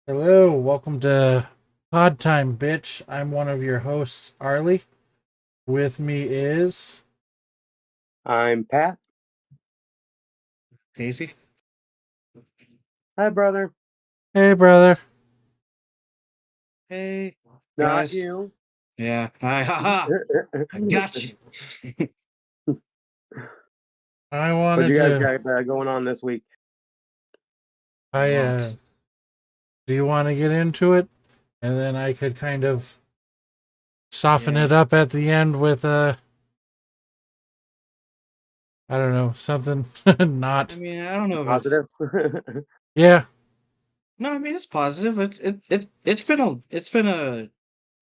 Hello, welcome to Pod Time, bitch. I'm one of your hosts, Arley. With me is I'm Pat. Casey? Hi, brother. Hey, brother. Hey, Not guys. you. Yeah. Hi, haha. I got you. I What wanted you guys to. got going on this week? I Lot. Do you want to get into it, and then I could kind of soften Yeah. it up at the end with I don't know, something I not. mean, I don't know if it's Positive. Yeah, no. I mean, it's positive. It's been a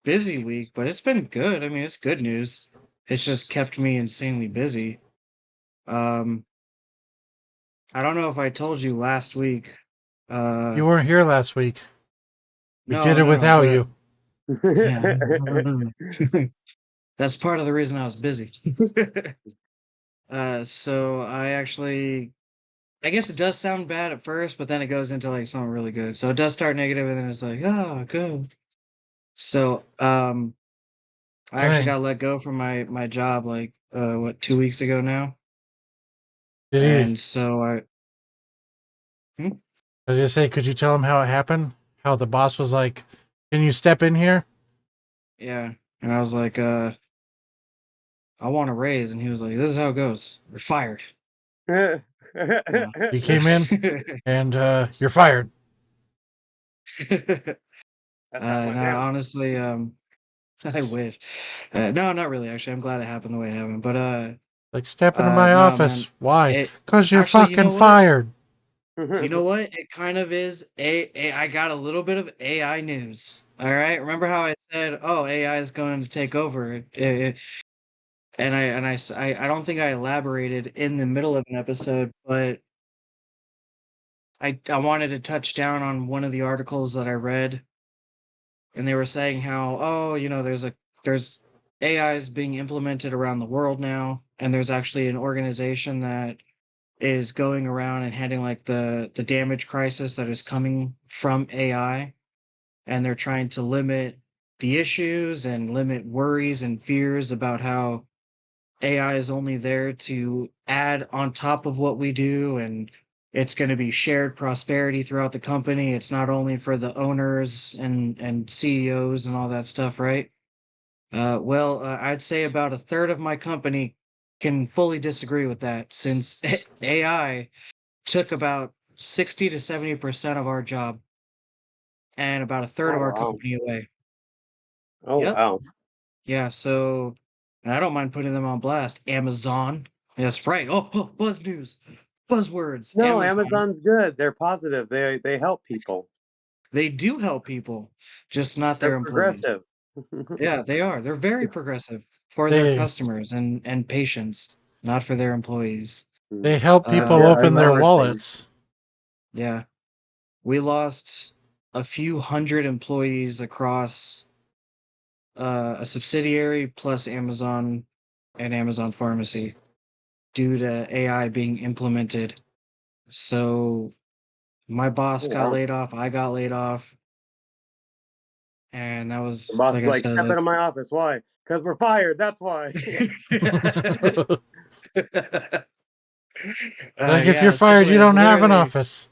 busy week, but it's been good. I mean, it's good news. It's just kept me insanely busy. Um, I don't know if I told you last week. Uh, you weren't here last week. We did no, it no, no. without But you. yeah, that's part of the reason I was busy. So I actually I guess it does sound bad at first, but then it goes into like something really good. So it does start negative and then it's like, oh, good. So I actually Dang. got let go from my job like 2 weeks ago now. Did he? And so I hmm? I was just say, could you tell him how it happened? How the boss was like, "Can you step in here?" Yeah. And I was like, I want a raise, and he was like, this is how it goes. You're fired. Yeah. He came in, and you're fired. That's how it went No, down. honestly, I wish. No, not really. Actually, I'm glad it happened the way it happened. But Like, step into my no, man. office. Why? It Because you're actually, fucking fired. you know what? It kind of is. I got a little bit of AI news. All right. Remember how I said, "Oh, AI is going to take over," and I don't think I elaborated in the middle of an episode, but I wanted to touch down on one of the articles that I read, and they were saying how, oh, there's AI is being implemented around the world now, and there's actually an organization that is going around and handling like the damage crisis that is coming from AI, and they're trying to limit the issues and limit worries and fears about how AI is only there to add on top of what we do, and it's going to be shared prosperity throughout the company. It's not only for the owners and CEOs and all that stuff, right? I'd say about a third of my company can fully disagree with that, since AI took about 60 to 70% of our job and about a third Oh of our wow. company away. Oh Yep. wow. Yeah. So, and I don't mind putting them on blast. Amazon. That's right. Oh, buzz news, buzzwords. No, Amazon. Amazon's good. They're positive. They help people. They do help people, just not They're their employees. progressive. Yeah, they are. They're very progressive for their They customers and patients, not for their employees. they help It's people Uh, good. I open we their love lost. things. wallets. Yeah, we lost a few hundred employees across a subsidiary plus Amazon and Amazon Pharmacy due to AI being implemented. So my boss Oh got wow. laid off, I got laid off, and that The was boss is like I like, said, step like out of my office. Why? Because we're fired. That's why. Like, if Yeah, you're fired, essentially, you it's don't have an literally office.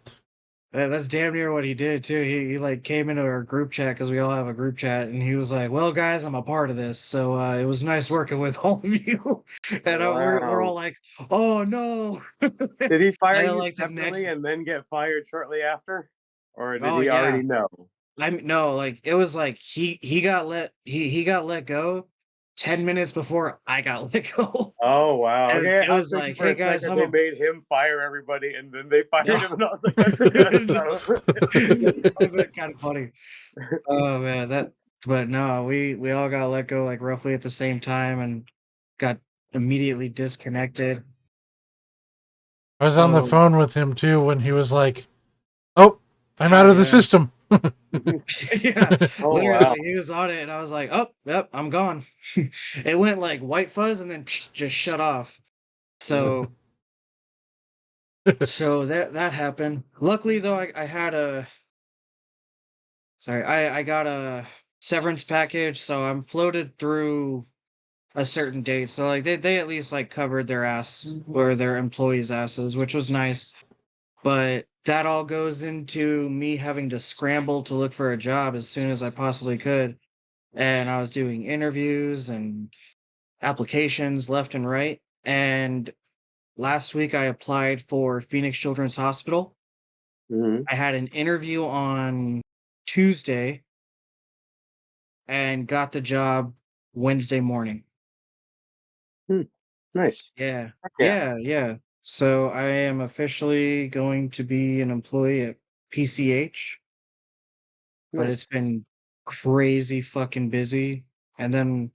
that's damn near what he did too. He like came into our group chat because we all have a group chat, and he was like, "Well, guys, I'm a part of this, so it was nice working with all of you." And we're Wow. all like, "Oh no!" Did he And fire then you like the separately next, and then get fired shortly after? Or did oh he yeah, already know? no, like it was like he got let go 10 minutes before I got let go. Oh wow. And Okay, it I was was thinking like, for "Hey a guys, second I'm they a made him fire everybody and then they fired no." him, and I was like, that's good. That would have been kind of funny. Oh man, but no, we all got let go like roughly at the same time and got immediately disconnected. I was on the So phone with him too when he was like, "Oh, I'm out oh of the yeah. system." Yeah, Oh wow. literally he was on it and I was like, "Oh, yep, I'm gone." It went like white fuzz and then just shut off. So that happened. Luckily though, I had Sorry, I got a severance package, so I'm floated through a certain date. So like they at least like covered their ass or their employees' asses, which was nice. But that all goes into me having to scramble to look for a job as soon as I possibly could. And I was doing interviews and applications left and right. And last week I applied for Phoenix Children's Hospital. Mhm. I had an interview on Tuesday and got the job Wednesday morning. Nice. Yeah. Heck yeah. Yeah. So I am officially going to be an employee at PCH, but it's Nice. been crazy fucking busy. And then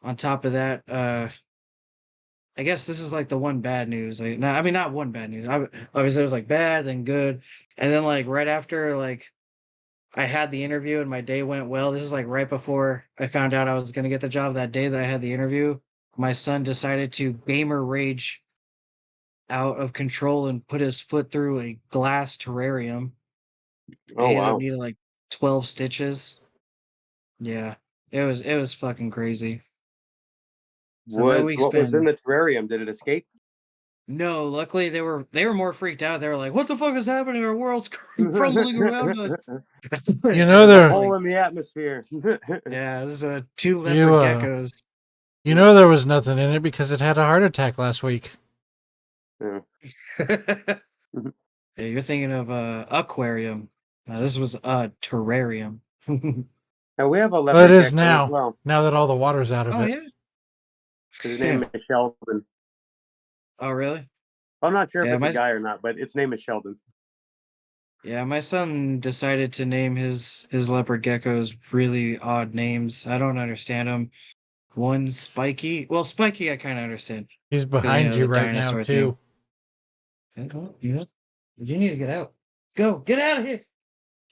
on top of that, I guess this is like the one bad news. Like, no, I mean not one bad news. Obviously, it was like bad, then good, and then like right after, like I had the interview and my day went well. This is like right before I found out I was gonna get the job. That day that I had the interview, my son decided to gamer rage out of control and put his foot through a glass terrarium. And Oh he ended up wow. needing like 12 stitches. Yeah, it was fucking crazy. So my week's What was in been the terrarium? Did it escape? no. Luckily, they were more freaked out. They were like, "What the fuck is happening? Our world's crumbling around us." You know There's a there hole like, in the atmosphere. yeah, this is two you leopard geckos. you know there was nothing in it because it had a heart attack last week. Yeah. Yeah, you're thinking of aquarium. This was a terrarium. And we have a Well, it leopard is gecko as now. well. Now that all the water's out of Oh it. yeah, His yeah. name is Sheldon. Oh really? I'm not sure if Yeah, it's a guy or not, but its name is Sheldon. my son decided to name his leopard geckos really odd names. I don't understand them. One Spiky. Well, Spiky I kind of understand He's because behind you the right now dinosaur thing. too. Oh, you need to get out. Go, get out of here.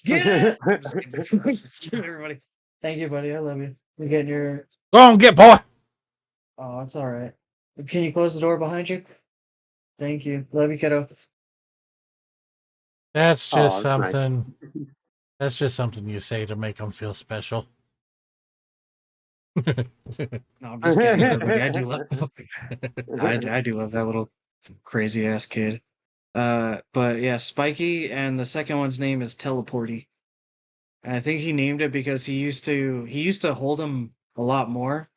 Get out. I'm just kidding. Just kidding, everybody. Thank you, buddy. I love you. You're getting your. Go on, get boy. Oh, it's all right. Can you close the door behind you? Thank you. Love you, kiddo. That's just Oh, that's nice. something. That's just something you say to make them feel special. No, I'm just kidding, everybody. I do love. I do love that little crazy ass kid. But yeah, Spiky, and the second one's name is Teleporty. And I think he named it because he used to hold him a lot more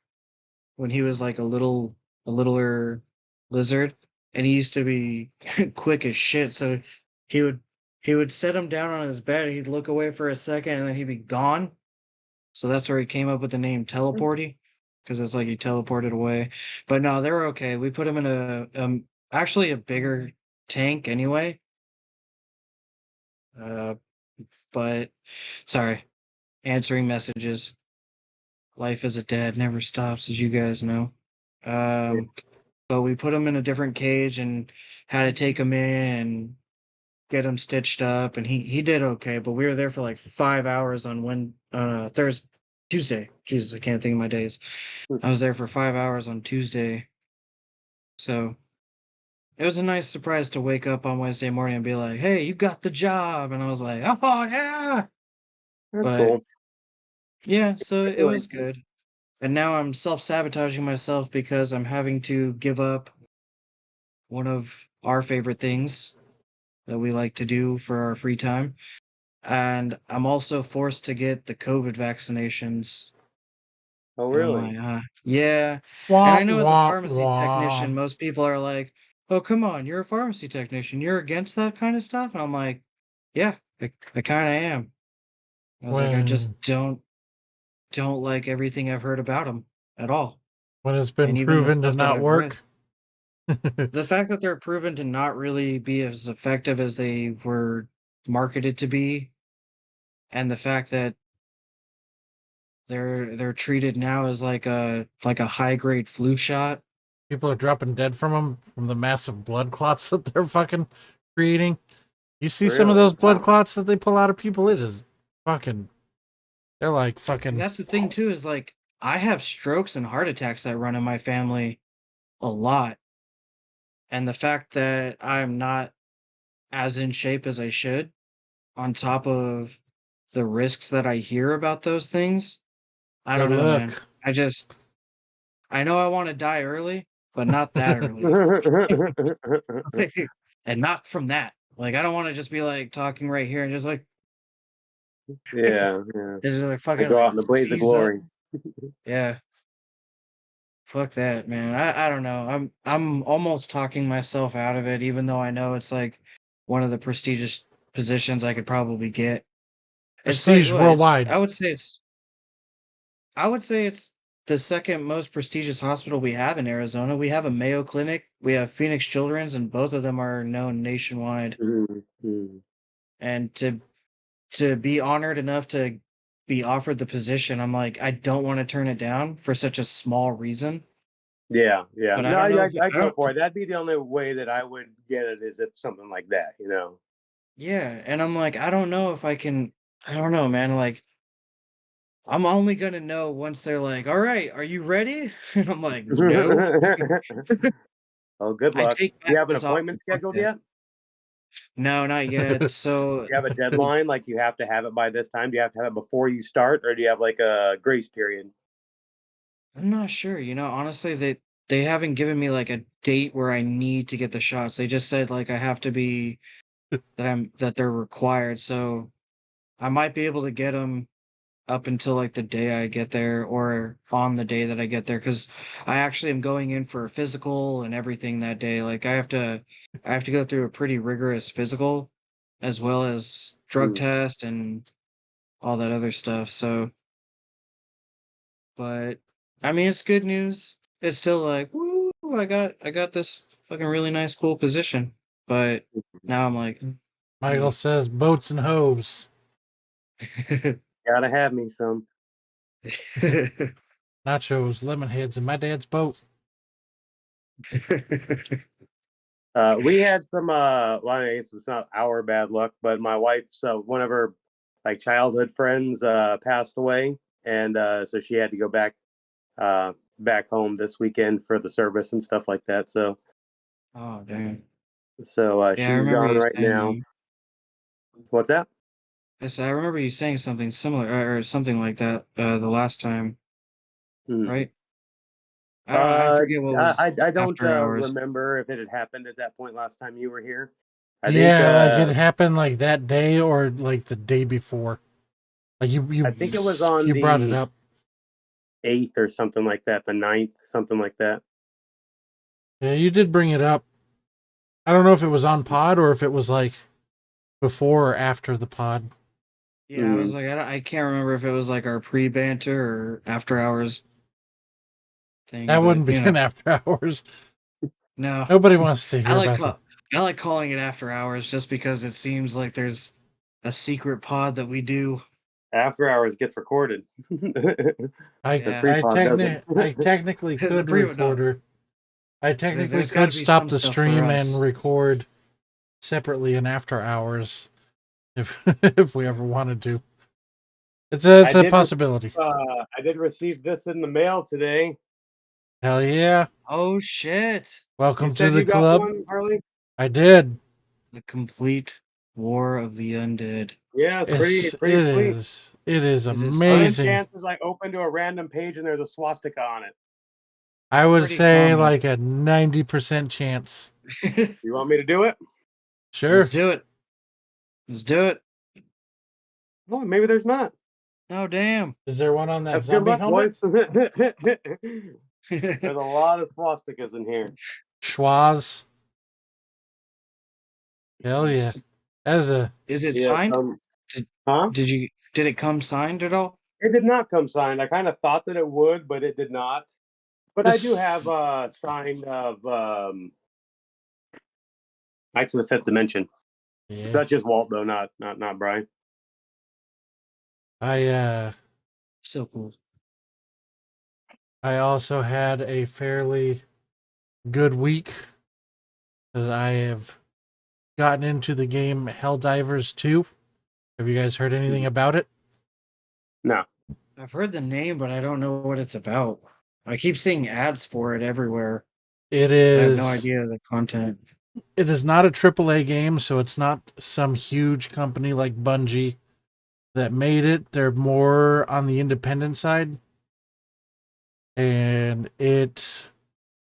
when he was like a littler lizard, and he used to be quick as shit. So he would he would set him down on his bed. He'd look away for a second, and then he'd be gone. So that's where he came up with the name Teleporty, because it's like he teleported away. But no, they were okay. We put him in actually a bigger tank anyway. Uh, but sorry, answering messages. Life as a dad never stops, as you guys know. Um, but we put him in a different cage and had to take him in and get him stitched up, and he did okay. But we were there for like 5 hours on Thursday, Tuesday. Jesus, I can't think of my days. I was there for 5 hours on Tuesday, so it was a nice surprise to wake up on Wednesday morning and be like, "Hey, you got the job," and I was like, "Oh yeah!" That's But cool. yeah, so it Really. was good. And now I'm self-sabotaging myself because I'm having to give up one of our favorite things that we like to do for our free time. And I'm also forced to get the COVID vaccinations. Oh, And I'm really? like, yeah. And I Womp know as a womp pharmacy technician, womp. most people are like, oh, come on, you're a pharmacy technician. You're against that kind of stuff? And I'm like, yeah, I kind of am. I was like, I just When don't like everything I've heard about them at all. when it's been And even the proven to stuff that not I've read. work. The fact that they're proven to not really be as effective as they were marketed to be, and the fact that they're treated now as like a high grade flu shot. People are dropping dead from them from the massive blood clots that they're fucking creating. You see some of Really? those blood Wow. clots that they pull out of people? It is fucking. They're like And fucking. that's the thing too, is like I have strokes and heart attacks that run in my family a lot. And the fact that I'm not as in shape as I should, on top of the risks that I hear about those things, I Good don't know, man. luck. I know I want to die early, but not that early. And not from that. Like, I don't want to just be like talking right here and just like, Yeah, yeah. just, like I fucking go out like in the blaze of seize up. glory. Yeah. Fuck that, man. I don't know. I'm almost talking myself out of it, even though I know it's like one of the prestigious positions I could probably get. It's like Prestige what it's worldwide. I would say it's the second most prestigious hospital we have in Arizona. We have a Mayo Clinic, we have Phoenix Children's, and both of them are known nationwide. Mhm. And to be honored enough to be offered the position, I'm like, I don't want to turn it down for such a small reason. Yeah, yeah. But I No, don't know if I I go don't. for it. That'd be the only way that I would get it is if something like that, you know. Yeah, and I'm like, I don't know if I can. I don't know, man. Like, I'm only gonna know once they're like, "All right, are you ready?" And I'm like, "No." Oh, good I luck. take Do back you have an this offer. appointment Fuck scheduled that. yet? No, not yet. Do you have a deadline? Like you have to have it by this time? Do you have to have it before you start, or do you have like a grace period? I'm not sure. Honestly, they haven't given me like a date where I need to get the shots. They just said like I have to be that they're required. So I might be able to get them up until like the day I get there or on the day that I get there because I actually am going in for a physical and everything that day. Like I have to go through a pretty rigorous physical as well as drug Hmm. test and all that other stuff. So, but I mean, it's good news. It's still like, woo, I got this fucking really nice cool position. But now I'm like, Michael says boats and hoes. Gotta have me some. Nachos, lemon heads, and my dad's boat. We had some well, I guess it's not our bad luck, but my wife's one of her like childhood friends passed away, and so she had to go back home this weekend for the service and stuff like that. Oh, damn. So Yeah, I she's remember gone you right saying now. that. What's that? I remember you saying something similar or something like that the last time, Hmm. right? I Uh, forget what was I don't after hours. remember if it had happened at that point last time you were here. I think Yeah, like it happened like that day or like the day before. Like I think it was on you brought it the up. 8th or something like that, the 9th, something like that. Yeah, you did bring it up. I don't know if it was on pod or if it was like before or after the pod. Yeah, I Hmm. was like, I can't remember if it was like our pre-banter or after hours thing, That but wouldn't be an after hours. no, Nobody wants to I hear like about the. call, I like calling it after hours just because it seems like there's a secret pod that we do. After hours gets recorded. The Yeah, pre-pod doesn't. I technically the could pre no, record her. I technically there's got to could be stop some the stuff for stream and us. record separately in after hours if if we ever wanted to. It's I a did. possibility. I did receive this in the mail today. Hell yeah. Oh shit! You Welcome to said the you got club. one, Harley? I did. The complete War of the Undead. Yeah, it's It pretty sweet. is Is it What are the signed? amazing. chances I open to a random page and there's a swastika on it? I would Pretty say common. like a 90% chance. You want me to do it? Sure. Let's do it. Let's do it. Oh, maybe there's not. Oh damn. Is there one on that That's good zombie luck, helmet? boys. There's a lot of swastikas in here. Schwaz. Hell yeah. That is a Is it Yeah. signed? Did, Huh? did it come signed at all? It did not come signed. I kind of thought that it would, but it did not. But I do have this a sign of Knights of the Fifth Dimension. yeah. That's just Walt though, not Brian. I Still cool. I also had a fairly good week because I have gotten into the game Helldivers 2. Have you guys heard anything about it? No. I've heard the name, but I don't know what it's about. I keep seeing ads for it everywhere. It I have no is idea the content. it is not a AAA game, so it's not some huge company like Bungie that made it. They're more on the independent side. And it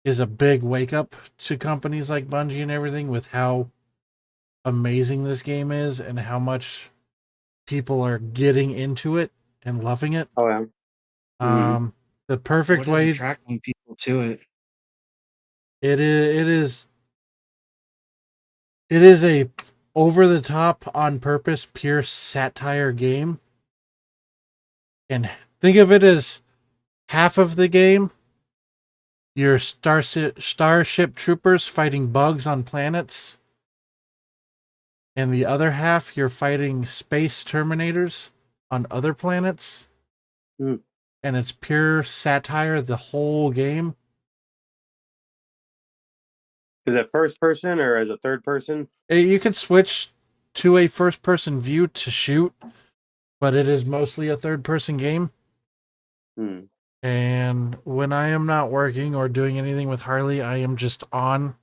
is a big wake up to companies like Bungie and everything with how amazing this game is and how much people are getting into it and loving it. Oh yeah. Mhm. The perfect What is way attracting people to it? it is a over the top on purpose pure satire game. And think of it as half of the game your starship troopers fighting bugs on planets, and the other half you're fighting space terminators on other planets. Hmm. And it's pure satire the whole game. Is it first person or is it third person? You can switch to a first person view to shoot, but it is mostly a third person game. Hmm. And when I am not working or doing anything with Harley, I am just on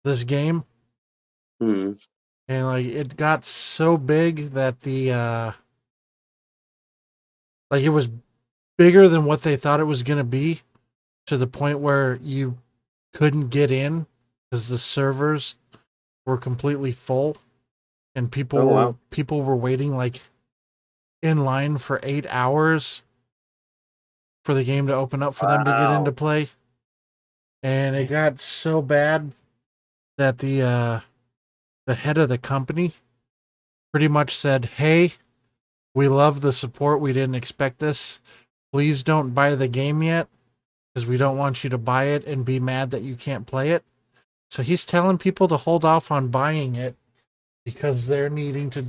this game. Hmm. And like it got so big that like it was bigger than what they thought it was going to be, to the point where you couldn't get in because the servers were completely full, and Oh wow. people were waiting like in line for 8 hours for the game to open up for them to get into Wow. play. And it got so bad that the head of the company pretty much said, "Hey, we love the support. We didn't expect this. Please don't buy the game yet, because we don't want you to buy it and be mad that you can't play it." So he's telling people to hold off on buying it because they're needing to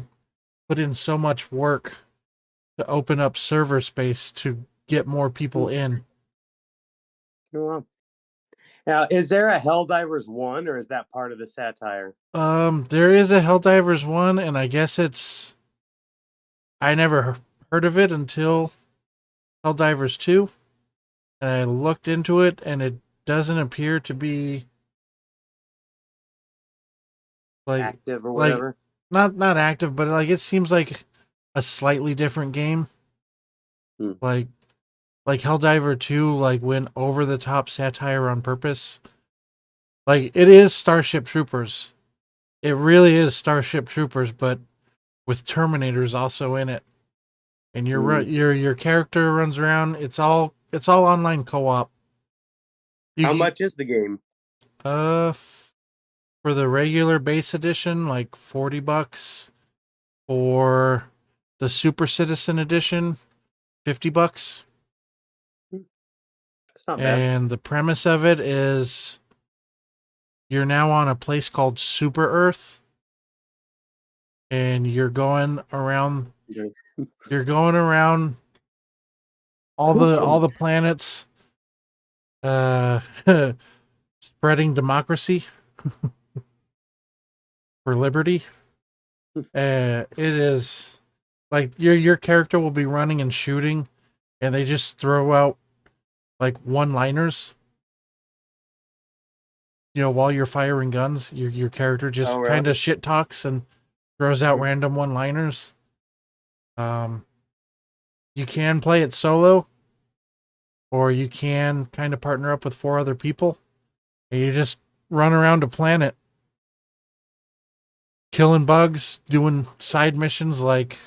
put in so much work to open up server space to get more people in. Oh, wow. Now, is there a Helldivers 1 or is that part of the satire? There is a Helldivers 1, and I guess I never heard of it until Helldivers 2, and I looked into it, and it doesn't appear to be like Active or like whatever? not active, but like it seems like a slightly different game. Hmm. Like Helldiver 2 like went over the top satire on purpose. Like it is Starship Troopers. It really is Starship Troopers, but with Terminators also in it. And your character runs around. It's all online co-op. How You much is the game? for the regular base edition like $40. For the Super Citizen edition, $50. It's not bad. And the premise of it is you're now on a place called Super Earth, and you're going around Okay. all the planets, uh spreading democracy for liberty. It is like your character will be running and shooting, and they just throw out like one-liners. While you're firing guns, your character Oh, just really? kind of shit talks and throws out random one-liners. You can play it solo, or you can kind of partner up with 4 other people, and you just run around a planet, killing bugs, doing side missions like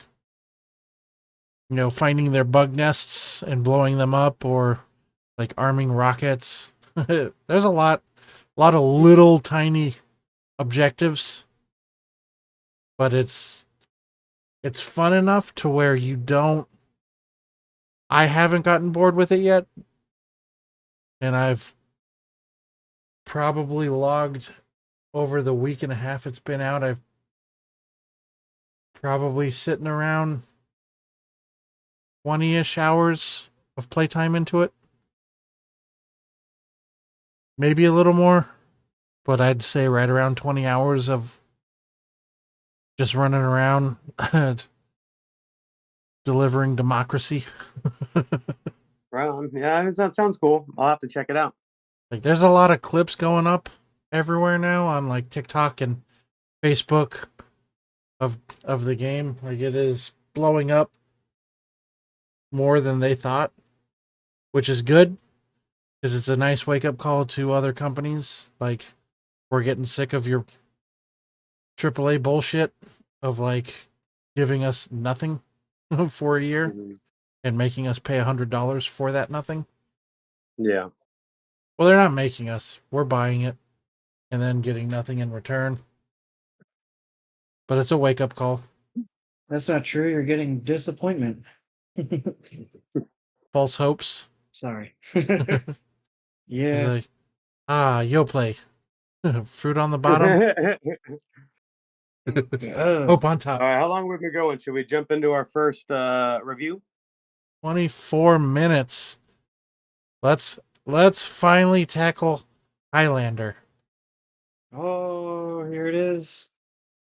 finding their bug nests and blowing them up, or like arming rockets. There's a lot of little tiny objectives, but it's fun enough to where you don't. I haven't gotten bored with it yet, and I've probably logged over the week and a half it's been out. I've probably sitting around 20-ish hours of playtime into it. Maybe a little more, but I'd say right around 20 hours of just running around delivering democracy. Well, yeah, that sounds cool. I'll have to check it out. Like there's a lot of clips going up everywhere now on like TikTok and Facebook of the game. Like it is blowing up more than they thought, which is good because it's a nice wake up call to other companies. Like, we're getting sick of your AAA bullshit of like giving us nothing for a year Mhm. and making us pay $100 for that nothing. Yeah. Well, they're not making us. We're buying it and then getting nothing in return. But it's a wake up call. That's not true. You're getting disappointment. False hopes. Sorry. It's Yeah. like, you'll play. Fruit on the All bottom, right, hope on top. how long have we been going? Should we jump into our first review? 24 minutes. Let's finally tackle Highlander. Oh, here it is.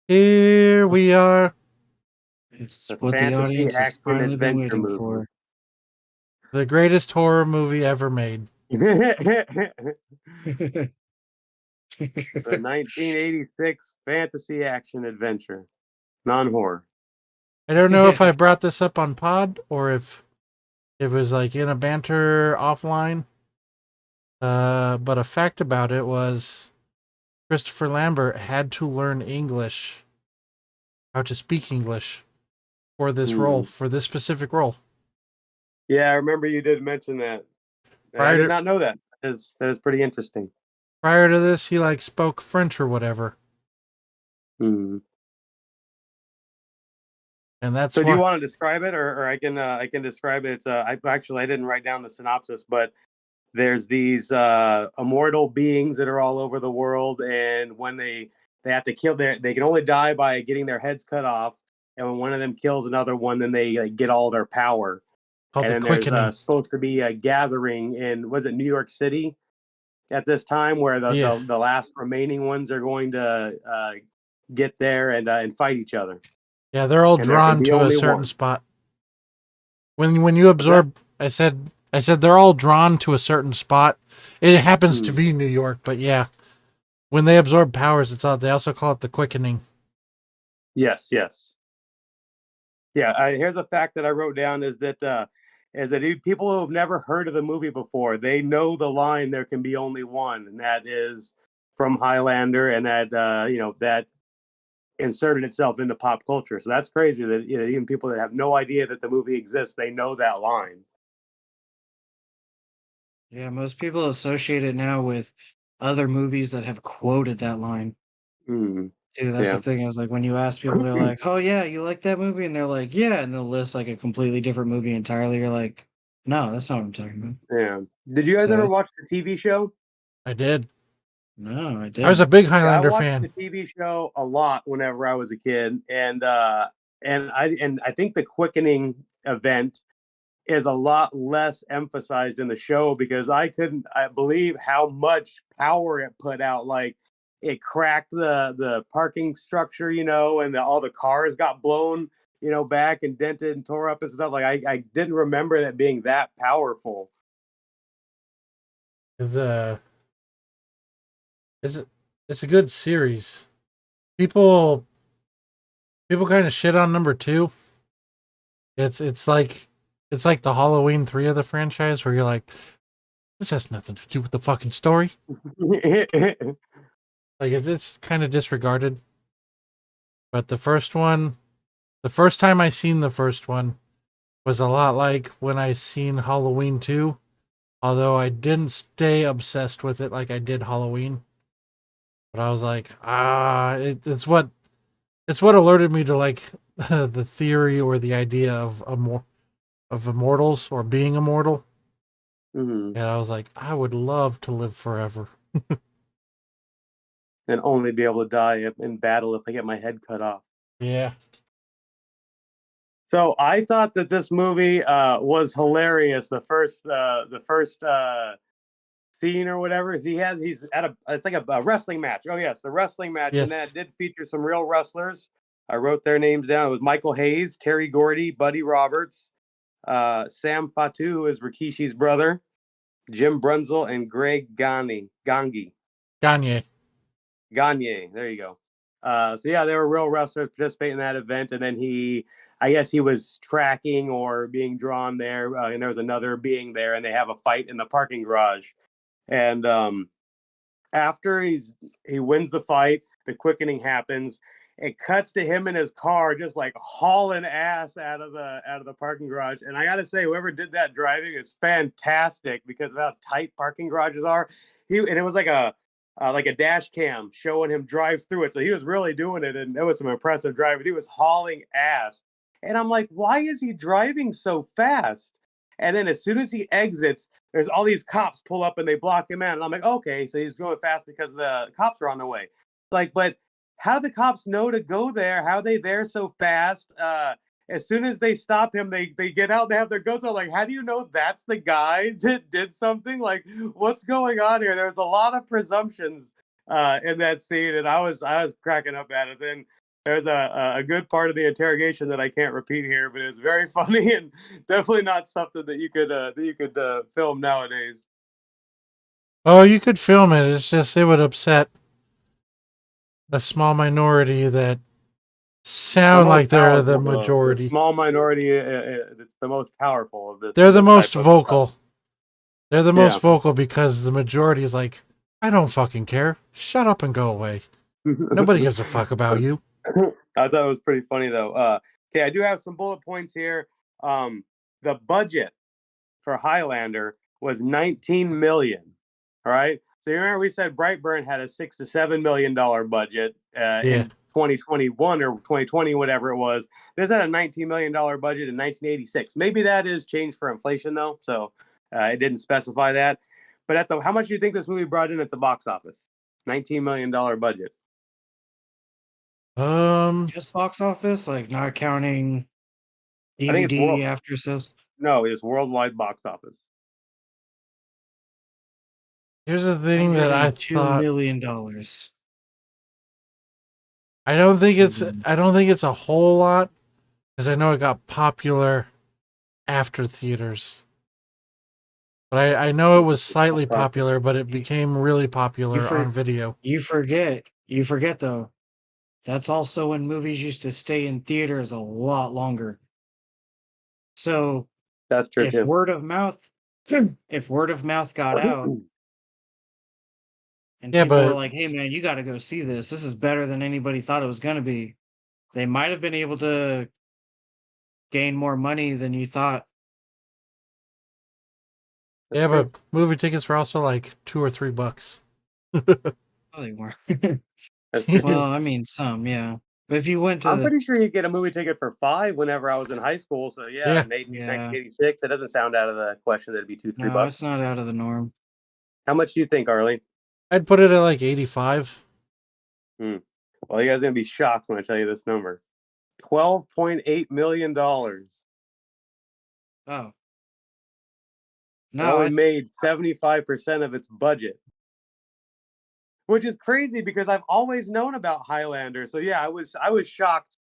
Here we are. It's The what the fantasy audience has action finally been adventure waiting movie. for. The greatest horror movie ever made. The 1986 fantasy action adventure, non-horror. I don't know if I brought this up on pod or if it was like in a banter offline. But a fact about it was Christopher Lambert had to learn English, how to speak English for this role, for this specific role. Yeah, I remember you did mention that. And I Prior did to not know that. That is pretty interesting. prior to this, he like spoke French or whatever, Hmm. and that's So do you why. want to describe it, or I can describe it? It's I didn't write down the synopsis, but there's these immortal beings that are all over the world, and when they have to kill they can only die by getting their heads cut off, and when one of them kills another one, then they like, get all their power. Called And The then there's Quickening. supposed to be a gathering in, was it New York City at this time, where Yeah. the last remaining ones are going to get there and fight each other. Yeah, they're all And there can drawn be to a only certain one. spot. When you What's that? absorb, I said they're all drawn to a certain spot. It happens to Hmm. be New York, but yeah, when they absorb powers, they also call it the quickening. Yes, yes. Yeah, here's a fact that I wrote down is that people who have never heard of the movie before, they know the line "There can be only one," and that is from Highlander, and that that inserted itself into pop culture. So that's crazy that even people that have no idea that the movie exists, they know that line. Yeah, most people associate it now with other movies that have quoted that line. Mm, Dude, that's the yeah, thing is like when you ask people, they're like, "Oh yeah, you like that movie?" And they're like, "Yeah," and they'll list like a completely different movie entirely. You're like, "No, that's not what I'm talking about." yeah. Did you guys So ever it's watch the TV show? I did. no, I I was a didn't. big Yeah, I Highlander watched fan. the TV show a lot whenever I was a kid, and I think the quickening event is a lot less emphasized in the show because I believe how much power it put out. Like it cracked the parking structure, and all the cars got blown, back and dented and tore up and stuff. Like I didn't remember it being that powerful. It's a it's a, it's a good series. People people kind of shit on number two. It's like the Halloween 3 of the franchise where you're like, this has nothing to do with the fucking story. Like it's kind of disregarded. But the first time I seen the first one was a lot like when I seen Halloween 2, although I didn't stay obsessed with it like I did Halloween. But I was like, it's what alerted me to like the theory or the idea of of immortals or being immortal. Mhm. And I was like, I would love to live forever. And only be able to die in battle if I get my head cut off. Yeah. So I thought that this movie was hilarious. The first scene or whatever he's at it's like a wrestling match. Oh yes, the wrestling match, and Yes. that did feature some real wrestlers. I wrote their names down. It was Michael Hayes, Terry Gordy, Buddy Roberts, Sam Fatu, who is Rikishi's brother, Jim Brunzel, and Greg Gangi. Gagne. Gagne. There you go. So yeah, there were real wrestlers participating in that event, and then I guess he was tracking or being drawn there, and there was another being there, and they have a fight in the parking garage. And after he wins the fight, the quickening happens. It cuts to him in his car, just like hauling ass out of the parking garage. And I gotta say, whoever did that driving is fantastic because of how tight parking garages are. It was like a dash cam showing him drive through it, so he was really doing it, and it was some impressive driving. He was hauling ass, and I'm like, why is he driving so fast? And then as soon as he exits, there's all these cops pull up and they block him out. And I'm like, okay, so he's going fast because the cops are on the way. Like, but how do the cops know to go there? How are they there so fast? As soon as they stop him, they get out, they have their guns out. Like, how do you know that's the guy that did something? Like, what's going on here? There's a lot of presumptions in that scene, and I was cracking up at it. Then there's a good part of the interrogation that I can't repeat here, but it's very funny and definitely not something that you could film nowadays. Oh, you could film it. It's just it would upset a small minority that sound like they're the majority. The small minority, it's the most powerful of this. They're the most type of vocal. They're the most Yeah. vocal because the majority is like, I don't fucking care. Shut up and go away. Nobody gives a fuck about you. I thought it was pretty funny though. Okay, I do have some bullet points here. The budget for Highlander was 19 million. All right. So you remember we said Brightburn had a $6 to $7 million budget Yeah. in 2021 or 2020, whatever it was. This had a $19 million budget in 1986. Maybe that is changed for inflation though, so it didn't specify that. But how much do you think this movie brought in at the box office? $19 million budget. Just box office, like not counting I think it's DVD after sales. No, it's worldwide box office. Here's the thing that I $102 thought. million. I don't think it's a whole lot because I know it got popular after theaters. But I know it was slightly popular, but it became really popular on video. You forget though. That's also when movies used to stay in theaters a lot longer. So That's true if too. word of mouth got out and Yeah, people were but like, hey man, you gotta go see this. This is better than anybody thought it was gonna be. They might have been able to gain more money than you thought. yeah, but movie tickets were also like $2 or $3. Oh, they were. That's true. Well, I mean, some, yeah. But if you went to I'm pretty sure you get a movie ticket for $5 whenever I was in high school. So yeah, Yeah. in Yeah. 1986, it doesn't sound out of the question that it'd be $2, $3. No, it's not out of the norm. How much do you think, Arlie? I'd put it at like 85. Well, you guys are gonna be shocked when I tell you this number. $12.8 million. Oh. It No, only made 75% of its budget, which is crazy because I've always known about Highlander. So yeah, I was shocked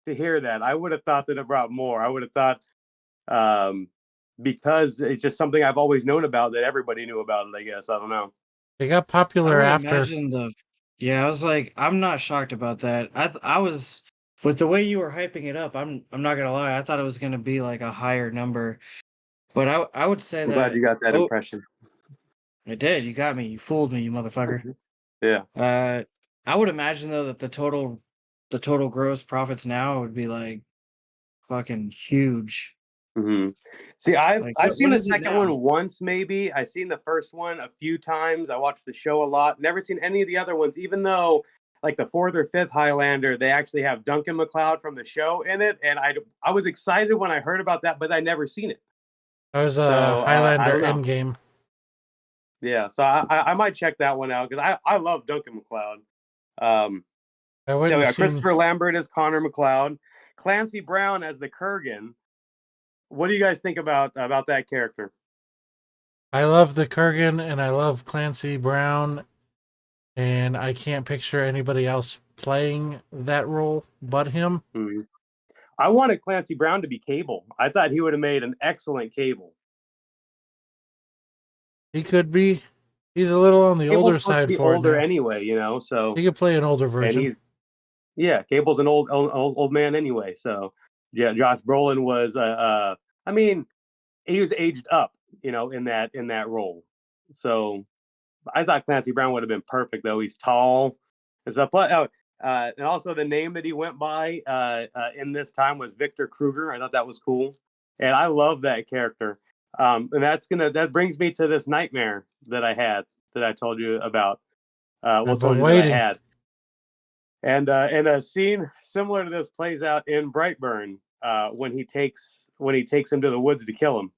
to hear that. I would have thought that it brought more. I would have thought because it's just something I've always known about that everybody knew about it. I guess I don't know. It got I popular would after. imagine I was like, I'm not shocked about that. I was with the way you were hyping it up. I'm not gonna lie. I thought it was gonna be like a higher number, but I would say I'm glad that. you got that Oh, impression. it did. You got me. You fooled me, you motherfucker. Yeah. I would imagine though that the total gross profits now would be like fucking huge. Mm-hmm. See, I've Like, seen what the is it second now? one once, maybe. I've seen the first one a few times. I watched the show a lot. Never seen any of the other ones, even though, like the fourth or fifth Highlander, they actually have Duncan MacLeod from the show in it, and I was excited when I heard about that, but I never seen it. That was So I Highlander don't know. Endgame. Yeah, so I might check that one out because I love Duncan MacLeod. I went and seen. Christopher Lambert as Connor MacLeod, Clancy Brown as the Kurgan. What do you guys think about that character? I love the Kurgan and I love Clancy Brown, and I can't picture anybody else playing that role but him. Mm-hmm. I wanted Clancy Brown to be Cable. I thought he would have made an excellent Cable. He could be. He's a little on the Cable's older supposed to side be for older it now. anyway, so He could play an older and version. Yeah, Cable's an old man anyway. So yeah, Josh Brolin was I mean, he was aged up, in that role. So I thought Clancy Brown would have been perfect though. He's tall and stuff. And also the name that he went by in this time was Victor Kruger. I thought that was cool, and I love that character. And that brings me to this nightmare that I had that I told you about. I've Told been you that I waiting. had. And a scene similar to this plays out in Brightburn when he takes him to the woods to kill him.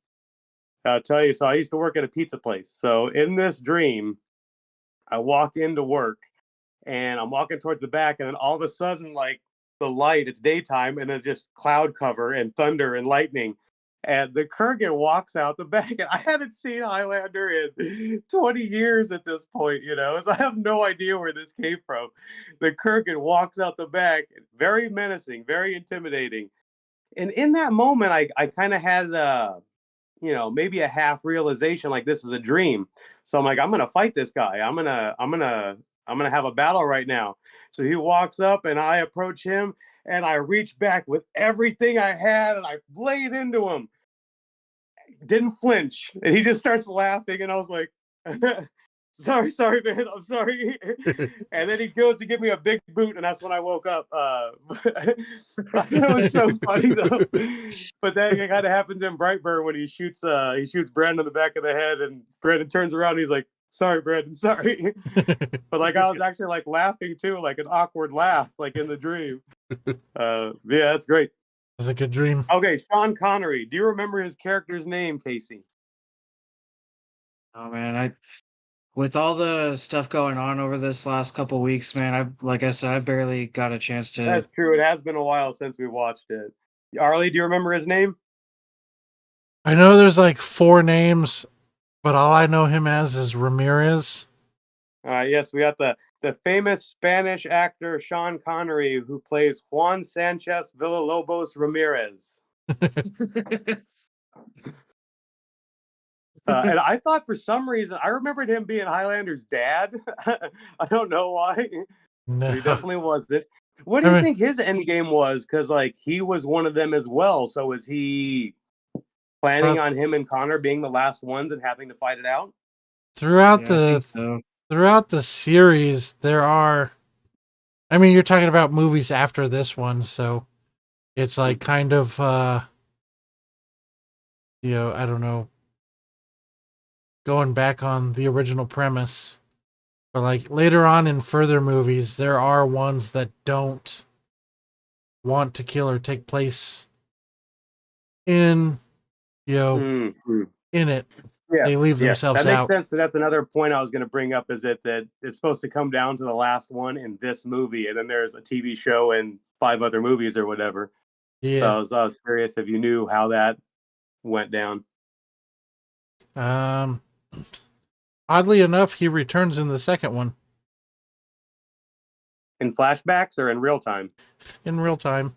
I'll tell you. So I used to work at a pizza place. So in this dream, I walk into work and I'm walking towards the back, and then all of a sudden, like the light, it's daytime, and then just cloud cover and thunder and lightning. And the Kurgan walks out the back, and I hadn't seen Highlander in 20 years at this point, so I have no idea where this came from. The Kurgan walks out the back, very menacing, very intimidating. And in that moment, I kind of had maybe a half realization like this is a dream. So I'm like, I'm gonna fight this guy. I'm gonna have a battle right now. So he walks up and I approach him and I reach back with everything I had and I blade into him. Didn't flinch. And he just starts laughing and I was like, sorry, man. I'm sorry. And then he goes to give me a big boot, and that's when I woke up. It was so funny though. But then it kind of happens in Brightburn when he shoots Brandon in the back of the head, and Brandon turns around and he's like, "Sorry, Brandon, sorry." But like I was actually like laughing too, like an awkward laugh, like in the dream. Yeah, that's great. It was a good dream. Okay, Sean Connery. Do you remember his character's name, Casey? Oh man, with all the stuff going on over this last couple weeks, man, like I said, I barely got a chance to. That's true. It has been a while since we watched it. Arlie, do you remember his name? I know there's like 4 names, but all I know him as is Ramirez. Yes, we got the famous Spanish actor Sean Connery, who plays Juan Sanchez Villalobos Ramirez. And I thought for some reason I remembered him being Highlander's dad. I don't know why, No. but he definitely wasn't. What do you think his end game was? Because like he was one of them as well. So was he planning on him and Connor being the last ones and having to fight it out? Throughout Yeah, I think so. throughout the series, there are. I mean, you're talking about movies after this one, so it's like kind of, I don't know, going back on the original premise. But like later on in further movies, there are ones that don't want to kill or take place in, in it. Yeah, They leave themselves that makes out. sense. Because that's another point I was going to bring up is that it's supposed to come down to the last one in this movie, and then there's a TV show and 5 other movies or whatever. Yeah. So I was curious if you knew how that went down. Oddly enough, he returns in the second one. In flashbacks or in real time? In real time.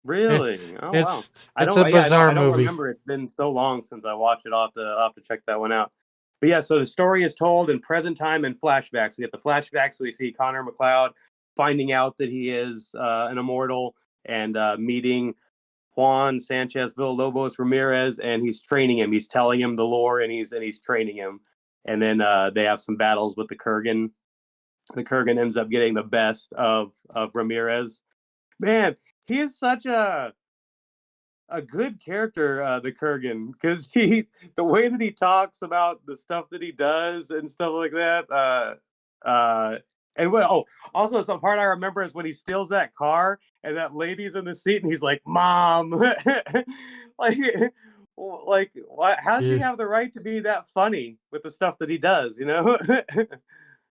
Really? Oh, wow. It's a bizarre I don't movie. remember. It's been so long since I watched it. I'll have to check that one out. But yeah, so the story is told in present time and flashbacks. We get the flashbacks, so we see Connor McLeod finding out that he is an immortal and meeting Juan Sanchez Villalobos Ramirez, and he's training him. He's telling him the lore, and he's training him. And then they have some battles with the Kurgan. The Kurgan ends up getting the best of Ramirez. Man, he is such a good character, the Kurgan, because the way that he talks about the stuff that he does and stuff like that. And also some part I remember is when he steals that car and that lady's in the seat and he's like, "Mom," like, how does he have the right to be that funny with the stuff that he does?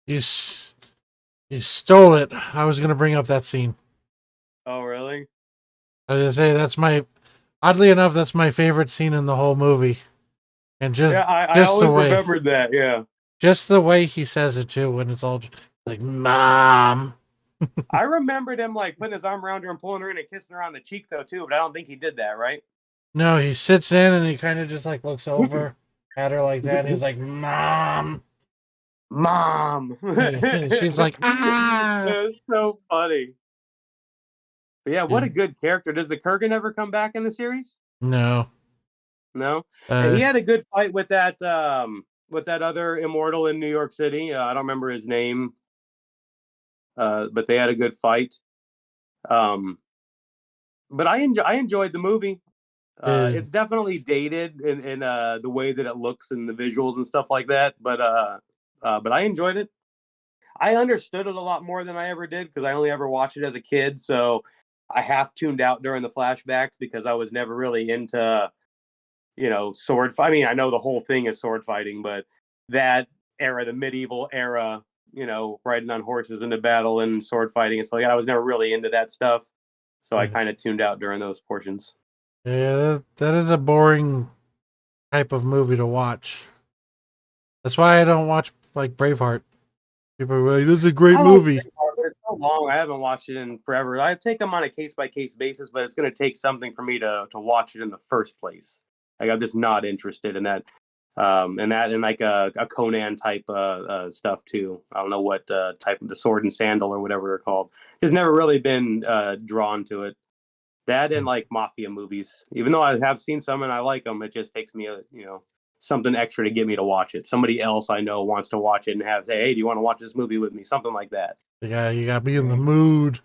You stole it. I was going to bring up that scene. Oh, really? I was going to say oddly enough, that's my favorite scene in the whole movie. And I always remembered that. Yeah, just the way he says it too, when it's all like, "Mom." I remembered him like putting his arm around her and pulling her in and kissing her on the cheek though too, but I don't think he did that, right? No, he sits in and he kind of just like looks over at her like that. And he's like, "Mom, Mom." and she's like, "Ah." It's so funny. But yeah, what a Yeah. good character. Does the Kurgan ever come back in the series? No. No. Uh, He had a good fight with that other immortal in New York City. I don't remember his name, but they had a good fight. Um, but I enjoyed the movie. uh, It's definitely dated in the way that it looks and the visuals and stuff like that. But I enjoyed it. I understood it a lot more than I ever did because I only ever watched it as a kid. So I half tuned out during the flashbacks because I was never really into sword fight. I mean, I know the whole thing is sword fighting, but that era, the medieval era, riding on horses into battle and sword fighting and stuff like that, I was never really into that stuff. So I yeah. kind of tuned out during those portions. Yeah, that is a boring type of movie to watch. That's why I don't watch like Braveheart. People are like, "This is a great I like movie." Braveheart, but it's so long. I haven't watched it in forever. I take them on a case by case basis, but it's going to take something for me to watch it in the first place. Like I'm just not interested in that, and like a Conan type stuff too. I don't know what type of the Sword and Sandal or whatever they're called. Just never really been drawn to it. That and like mafia movies. Even though I have seen some and I like them, it just takes me something extra to get me to watch it. Somebody else I know wants to watch it and say, "Hey, do you want to watch this movie with me?" Something like that. You gotta be in the Yeah. mood.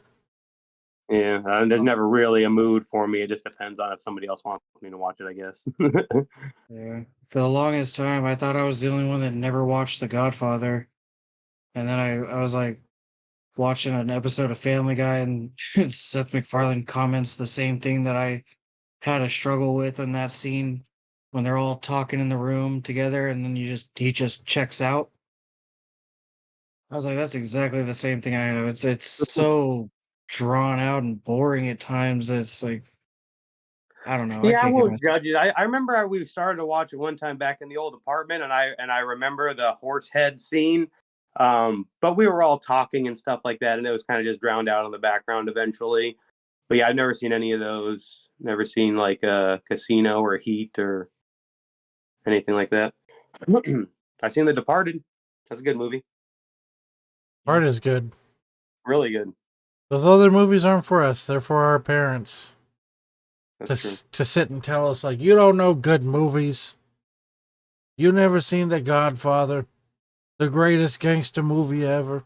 Yeah, and there's never really a mood for me. It just depends on if somebody else wants me to watch it, I guess. Yeah. For the longest time, I thought I was the only one that never watched The Godfather. And then I was like watching an episode of Family Guy, and Seth MacFarlane comments the same thing that I had a struggle with in that scene when they're all talking in the room together, and then he just checks out. I was like, that's exactly the same thing I have. It's so drawn out and boring at times. That It's like I don't know. I Yeah, I can't get won't myself. judge it. I remember we started to watch it one time back in the old apartment, and I remember the horse head scene. But we were all talking and stuff like that, and it was kind of just drowned out in the background eventually. But yeah, I've never seen any of those. Never seen like a Casino or Heat or anything like that. I've seen The Departed. That's a good movie. Yeah. Art is good. Really good. Those other movies aren't for us. They're for our parents That's true. to sit and tell us like, you don't know good movies. You never seen The Godfather, the greatest gangster movie ever.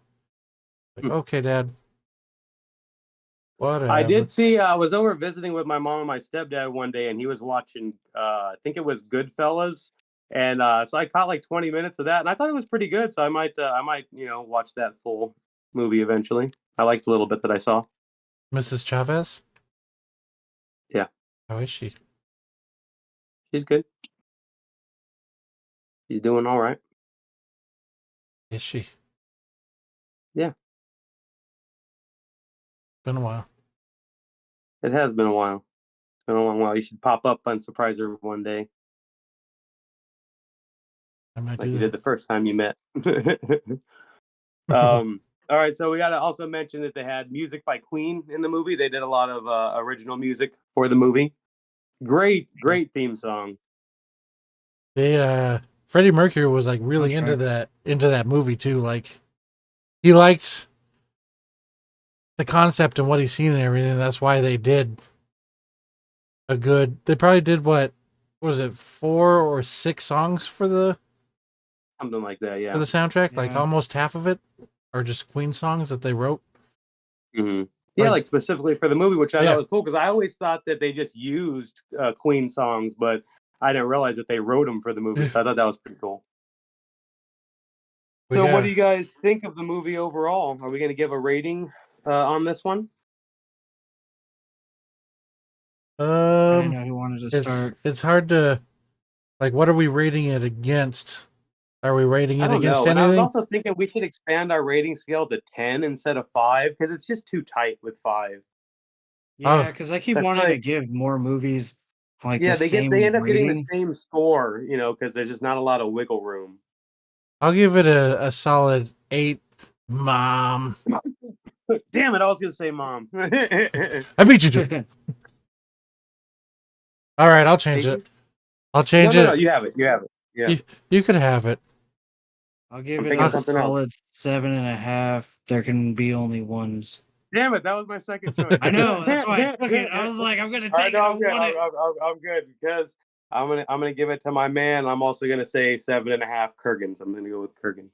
Like, okay, Dad. I Whatever. did see. I was over visiting with my mom and my stepdad one day, and he was watching. I think it was Goodfellas, and so I caught like 20 minutes of that, and I thought it was pretty good. So I might, watch that full movie eventually. I liked a little bit that I saw. Mrs. Chavez? Yeah, How is she? she's good. She's doing all right. Is she? Yeah, Been a while. it has been a while. It's been a long while. You should pop up and surprise her one day, I might like do you did that. the first time you met. All right, so we got to also mention that they had music by Queen in the movie. They did a lot of original music for the movie. Great theme song. Freddie Mercury was like really Soundtrack. into that movie too. Like he liked the concept and what he's seen and everything. That's why they did they probably did what was it, 4 or 6 songs Something like that, for yeah. the soundtrack? Like Yeah. almost half of it are just Queen songs that they wrote. hmm Yeah, Like, like specifically for the movie, which I thought yeah. was cool because I always thought that they just used Queen songs, but I didn't realize that they wrote them for the movie. So I thought that was pretty cool. We So, what do got you guys think of the movie overall? Are we going to give a rating on this one? I didn't know who wanted to start. it's hard to, like, what are we rating it against? Are we rating I it don't against know. And I was anything? also thinking we should expand our rating scale to 10 instead of 5 because it's just too tight with 5. Oh, Yeah, because I keep I feel wanting to like, give more movies like the yeah, they same end up getting the rating. same score, because there's just not a lot of wiggle room. I'll give it a solid 8. Mom, Damn it, I was gonna say mom. I beat you to it. All right, I'll change Eight? it. I'll No, change no, no. it. You have it. You have it. Yeah. You could have it. I'll give I'm it thinking a Uh, something else. solid 7.5. There can be only ones. Damn it, that was my second choice. I know, that's why I took it. I was like, I'm gonna All right, take it. no, I I'm good. want it. I'm good because I'm gonna give it to my man. I'm also gonna say 7.5 Kurgans. I'm gonna go with Kurgan.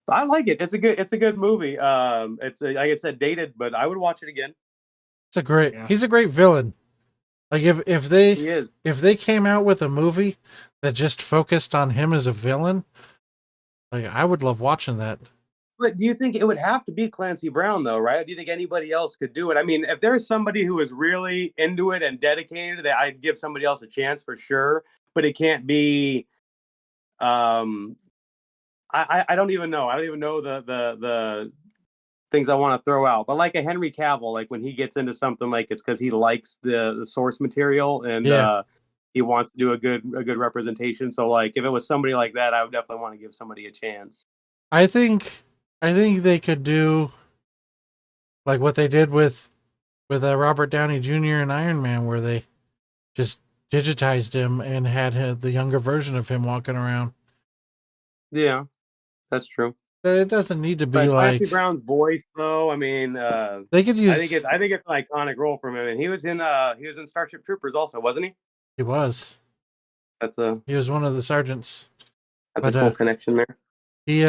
I like it. It's a good movie. It's like I said, dated, but I would watch it again. Yeah. He's a great villain. Like He is. if they came out with a movie that just focused on him as a villain, like I would love watching that. But do you think it would have to be Clancy Brown though, right? Do you think anybody else could do it? I mean, if there's somebody who is really into it and dedicated, that I'd give somebody else a chance for sure. But it can't be. Um, I don't even know. I don't even know the things I want to throw out. But like a Henry Cavill, like when he gets into something, like it's because he likes the source material and Yeah. he wants to do a good representation. So like if it was somebody like that, I would definitely want to give somebody a chance. I think they could do like what they did with Robert Downey Jr. and Iron Man, where they just digitized him and had the younger version of him walking around. Yeah, that's true. But it doesn't need to be But like Clancy Brown's voice, though, I mean, they could I think use. it's an iconic role from him, and he was in Starship Troopers also, wasn't he? He was That's a he was one of the sergeants, that's a but cool connection there. he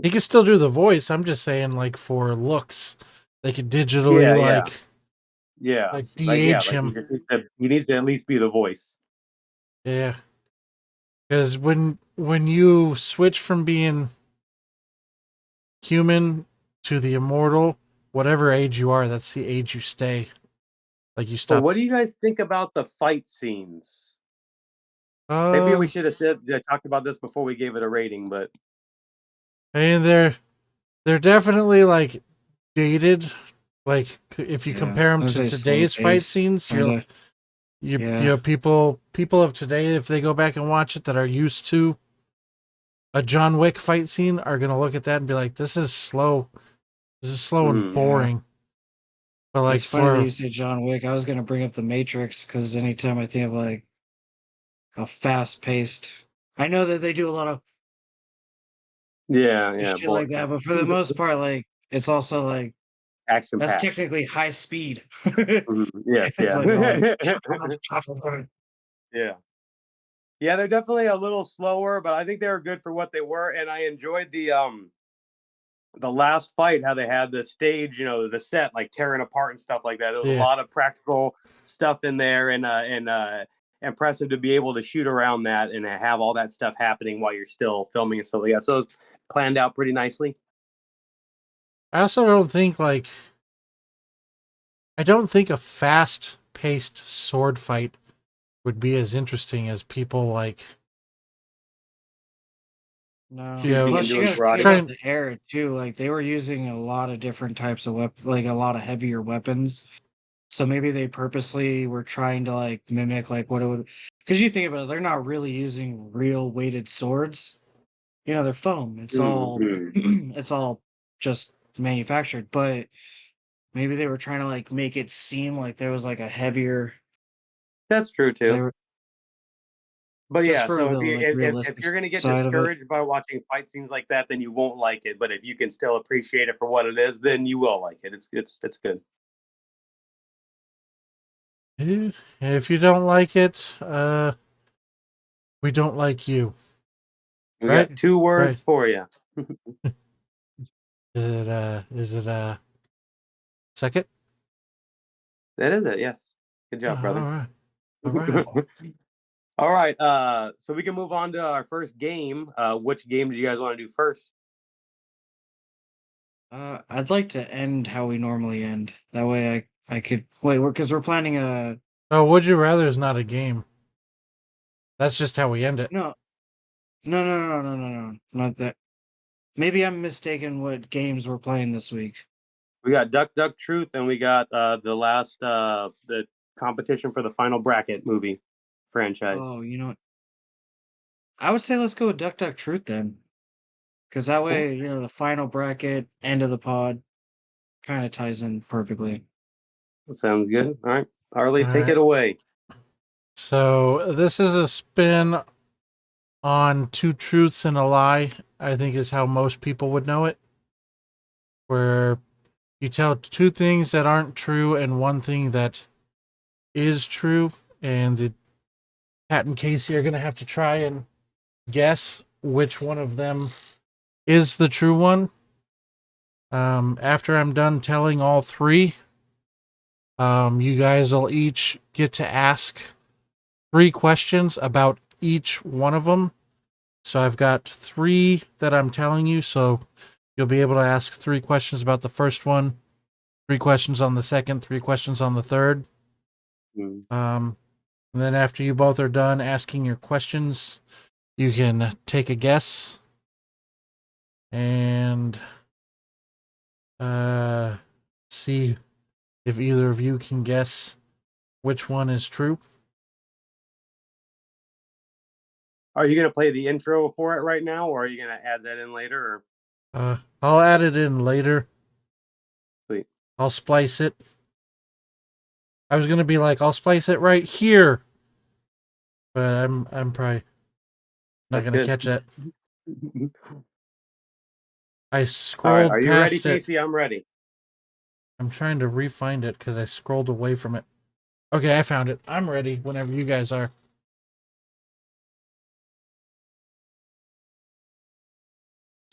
he could still do the voice. I'm just saying, like for looks, they could digitally Yeah, yeah, yeah, like yeah, de-age like him. he needs to at least be the voice. Yeah, because when you switch from being human to the immortal, whatever age you are, that's the age you stay. Like you But stop. what do you guys think about the fight scenes? Maybe we Um, should have talked about this before we gave it a rating, but I mean they're definitely like dated. Like if you Yeah. compare I them was to gonna say slow today's fight pace. scenes, Kinda. you Yeah. know people of today, if they go back and watch it that are used to a John Wick fight scene, are gonna look at that and be like, "This is slow. This is slow and mm, Yeah. boring." But like It's funny that for you say John Wick. I was gonna bring up the Matrix because anytime I think of like a fast paced, I know that they do a lot of yeah, shit like bullet that, time, but for the most part, like it's also like action that's packed. technically high speed. Yes, It's yeah, like going. yeah. Yeah, they're definitely a little slower, but I think they were good for what they were, and I enjoyed the last fight, how they had the stage, the set like tearing apart and stuff like that. There was a yeah, lot of practical stuff in there, and impressive to be able to shoot around that and have all that stuff happening while you're still filming and stuff like that. So it was planned out pretty nicely. I also don't think like I don't think a fast paced sword fight would be as interesting as people like No. you know Shooting and Plus, you doing got to think karate. about trying. the era too. Like they were using a lot of different types of like a lot of heavier weapons. So maybe they purposely were trying to like mimic like what it would. Because you think about it, they're not really using real weighted swords. They're foam. It's all Mhm. it's all just manufactured. But maybe they were trying to like make it seem like there was like a heavier. That's true They too. were But just yeah, for so the like if realistic you're gonna get side of it. discouraged by watching fight scenes like that, then you won't like it. But if you can still appreciate it for what it is, then you will like it. It's good. If you don't like it, we don't like you, We right? got two Right? words for you. Is it second? That is it. Yes. Good Oh, job, brother. all right. All right. So we can move on to our first game. Which game do you guys want to do first? I'd like to end how we normally end. That way I could wait, because we're planning a Oh, would you rather is not a game. That's just how we end it. no, no, not that. Maybe I'm mistaken what games we're playing this week. We got Duck Duck Truth, and we got the competition for the final bracket movie Oh, franchise. you know what? I would say let's go with Duck Duck Truth then, because that Cool. way the final bracket end of the pod kind of ties in perfectly. That sounds good. All right, All Arlie, take right. it away. So this is a spin on two truths and a lie. I think is how most people would know it. where you tell two things that aren't true and one thing that is true, and the Pat and Casey are going to have to try and guess which one of them is the true one. After I'm done telling all three, you guys will each get to ask 3 questions about each one of them. So I've got 3 that I'm telling you, so you'll be able to ask 3 questions about the first one, 3 questions on the second, 3 questions on the third. And then after you both are done asking your questions, you can take a guess and see if either of you can guess which one is true. Are you gonna play the intro for it right now, or are you gonna add that in later? Or I'll add it in later. sweet. I'll splice it. I was gonna be like, I'll splice it right here, but I'm probably not That's gonna good. catch that. I All right, scrolled are you ready, past it. Casey? I'm ready. I'm trying to re-find it because I scrolled away from it. Okay, I found it. I'm ready whenever you guys are.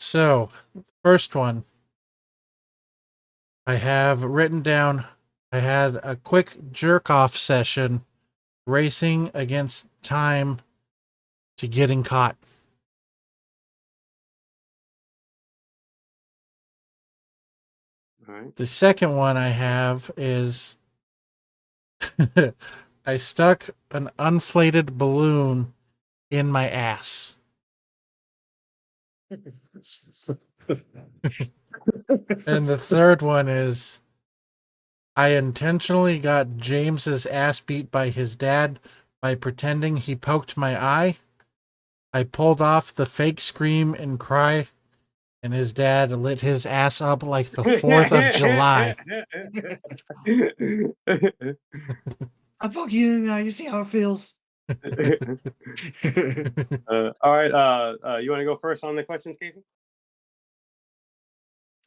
So, first one I have written down. I had a quick jerk-off session racing against time to getting caught. All right. The second one I have is I stuck an unflated balloon in my ass. And the third one is I intentionally got James's ass beat by his dad by pretending he poked my eye. I pulled off the fake scream and cry, and his dad lit his ass up like the 4th of July. I fuck you now. You see how it feels. All right. You want to go first on the questions, Casey?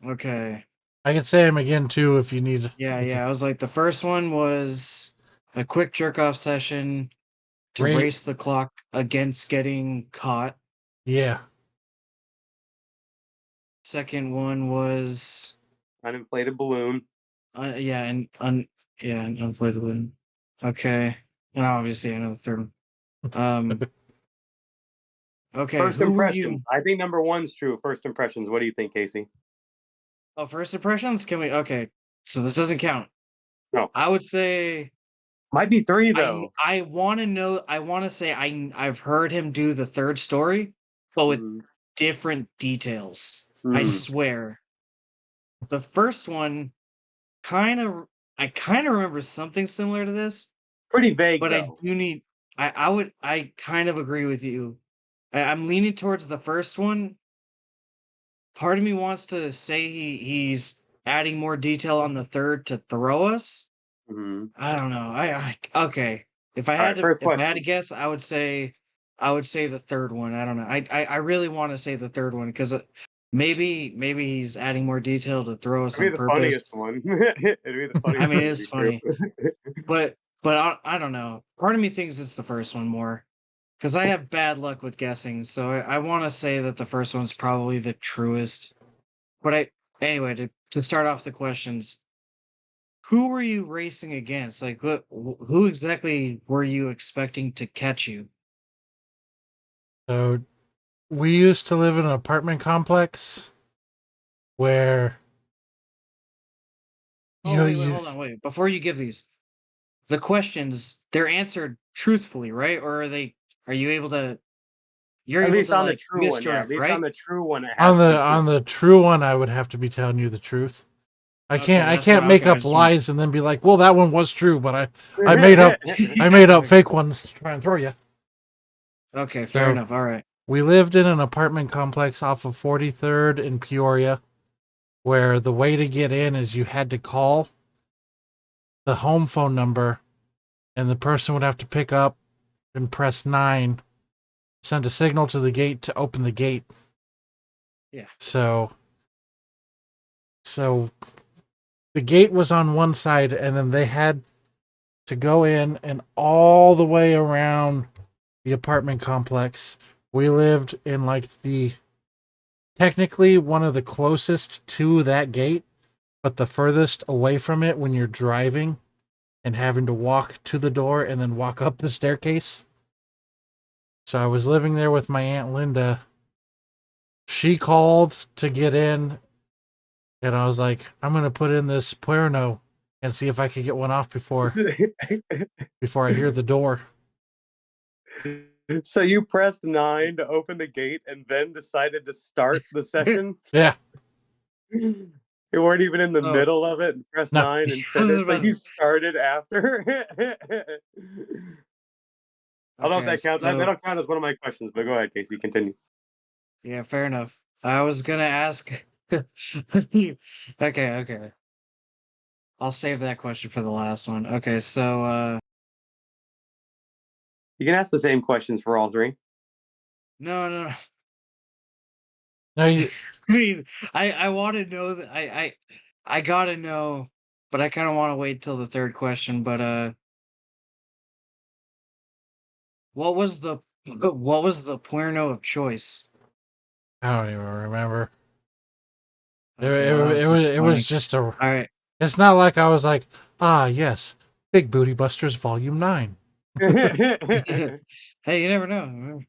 Okay. I can say him again too if you need. Yeah. I was like, the first one was a quick jerk off session to Ra- race the clock against getting caught. Yeah. Second one was An inflated balloon. an inflatable balloon. Okay. And obviously I know the third one. Okay, First who were impressions. you? I think number 1's true. First impressions. What do you think, Casey? Oh, first impressions? Can we okay. So this doesn't count. No. I would say Might be 3 though. I wanna know I wanna say I've heard him do the third story, but with different details. I swear. The first one I kinda remember something similar to this, Pretty vague but though. I do need I kind of agree with you. I'm leaning towards the first one. Part of me wants to say he's adding more detail on the third to throw us. I don't know. I okay. All right. First If I had to question. guess, I would say the third one. I don't know. I really want to say the third one because maybe he's adding more detail to throw us It'd on be the funniest purpose. one. It'd be the I funniest mean, one it to is be true. funny, but I don't know. Part of me thinks it's the first one more because I have bad luck with guessing. So I want to say that the first one's probably the truest. But anyway, to start off the questions, who were you racing against? Like, who exactly were you expecting to catch you? So we used to live in an apartment complex where Oh, wait, hold on, wait. Before you give these, the questions, they're answered truthfully, right? Or are you able to, you're At able least to on the like true one, yeah. At misdirect, least on right? the true one, it has to be true. on the true one, I would have to be telling you the truth. I Okay, can't that's what make okay, I up just want- lies and then be like, well, that one was true, but I made up fake ones to try and throw you. Okay, fair So enough. All right. we lived in an apartment complex off of 43rd in Peoria, where the way to get in is you had to call the home phone number, and the person would have to pick up and press 9, send a signal to the gate to open the gate. Yeah. So So the gate was on one side, and then they had to go in and all the way around the apartment complex. We lived in like the technically one of the closest to that gate, but the furthest away from it when you're driving and having to walk to the door and then walk up the staircase. So I was living there with my Aunt Linda. She called to get in, and I was like, I'm going to put in this Puerno and see if I could get one off before I hear the door. So you pressed 9 to open the gate and then decided to start the session? Yeah. You weren't even in the Oh. middle of it and pressed No. 9 and I said was it, so about you to- started after? I don't know if Okay, that counts. That so- don't count as one of my questions, but go ahead, Casey. Continue. yeah, fair enough. I was gonna ask. Okay. I'll save that question for the last one. Okay, so You can ask the same questions for all three. no. No, you, I mean, I want to know that I gotta know, but I kind of want to wait till the third question. But what was the Puerno of choice? I don't even remember. Okay, well, that's It was disappointing. just a. All right, It's not like I was like, ah, yes, Big Booty Busters Volume 9. hey, you never know.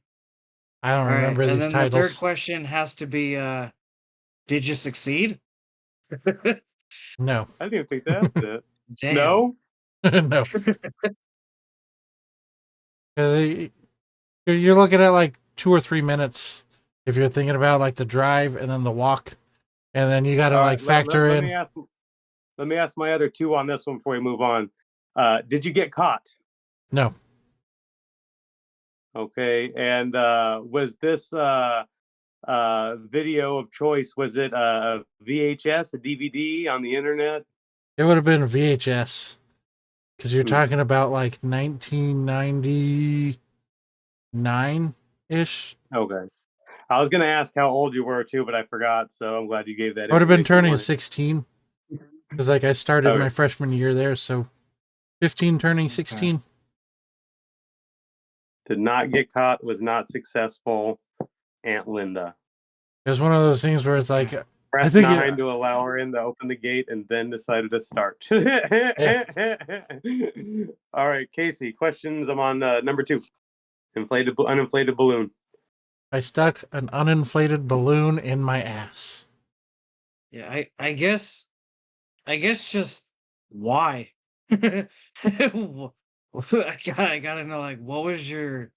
I don't All right, remember and these then the third titles. question has to be: did you succeed? No. I didn't even think that's it. Damn. No? No. Because you're looking at like 2 or 3 minutes if you're thinking about like the drive and then the walk. And then you got to All like right, factor let in. me ask my other two on this one before we move on. Did you get caught? No. Okay, and was this video of choice, was it a VHS, a DVD on the internet? It would have been VHS. Because you're Hmm. talking about like 1999 ish. Okay. I was going to ask how old you were too, but I forgot, so I'm glad you gave that I would have been information turning for me. 16. Because like I started my Okay. freshman year there. So 15 turning 16. Did not get caught, was not successful. Aunt Linda. It was one of those things where it's like, Press think 9 to allow her in to open the gate and then decided to start. All right, Casey, questions. I'm on number 2. Uninflated balloon. I stuck an uninflated balloon in my ass. Yeah, I guess just why? I gotta know, like, what was your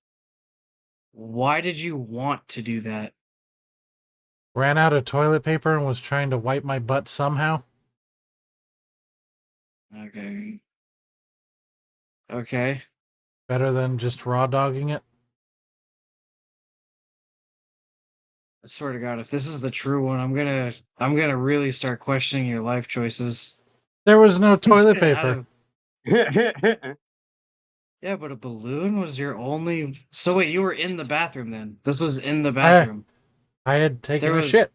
why did you want to do that? Ran out of toilet paper and was trying to wipe my butt somehow. Okay. Okay. Better than just raw dogging it. I swear to God, if this is the true one, I'm gonna really start questioning your life choices. There was no toilet I paper. don't- Yeah, but a balloon was your only. So wait, you were in the bathroom then? This was in the bathroom. I had taken There a was shit.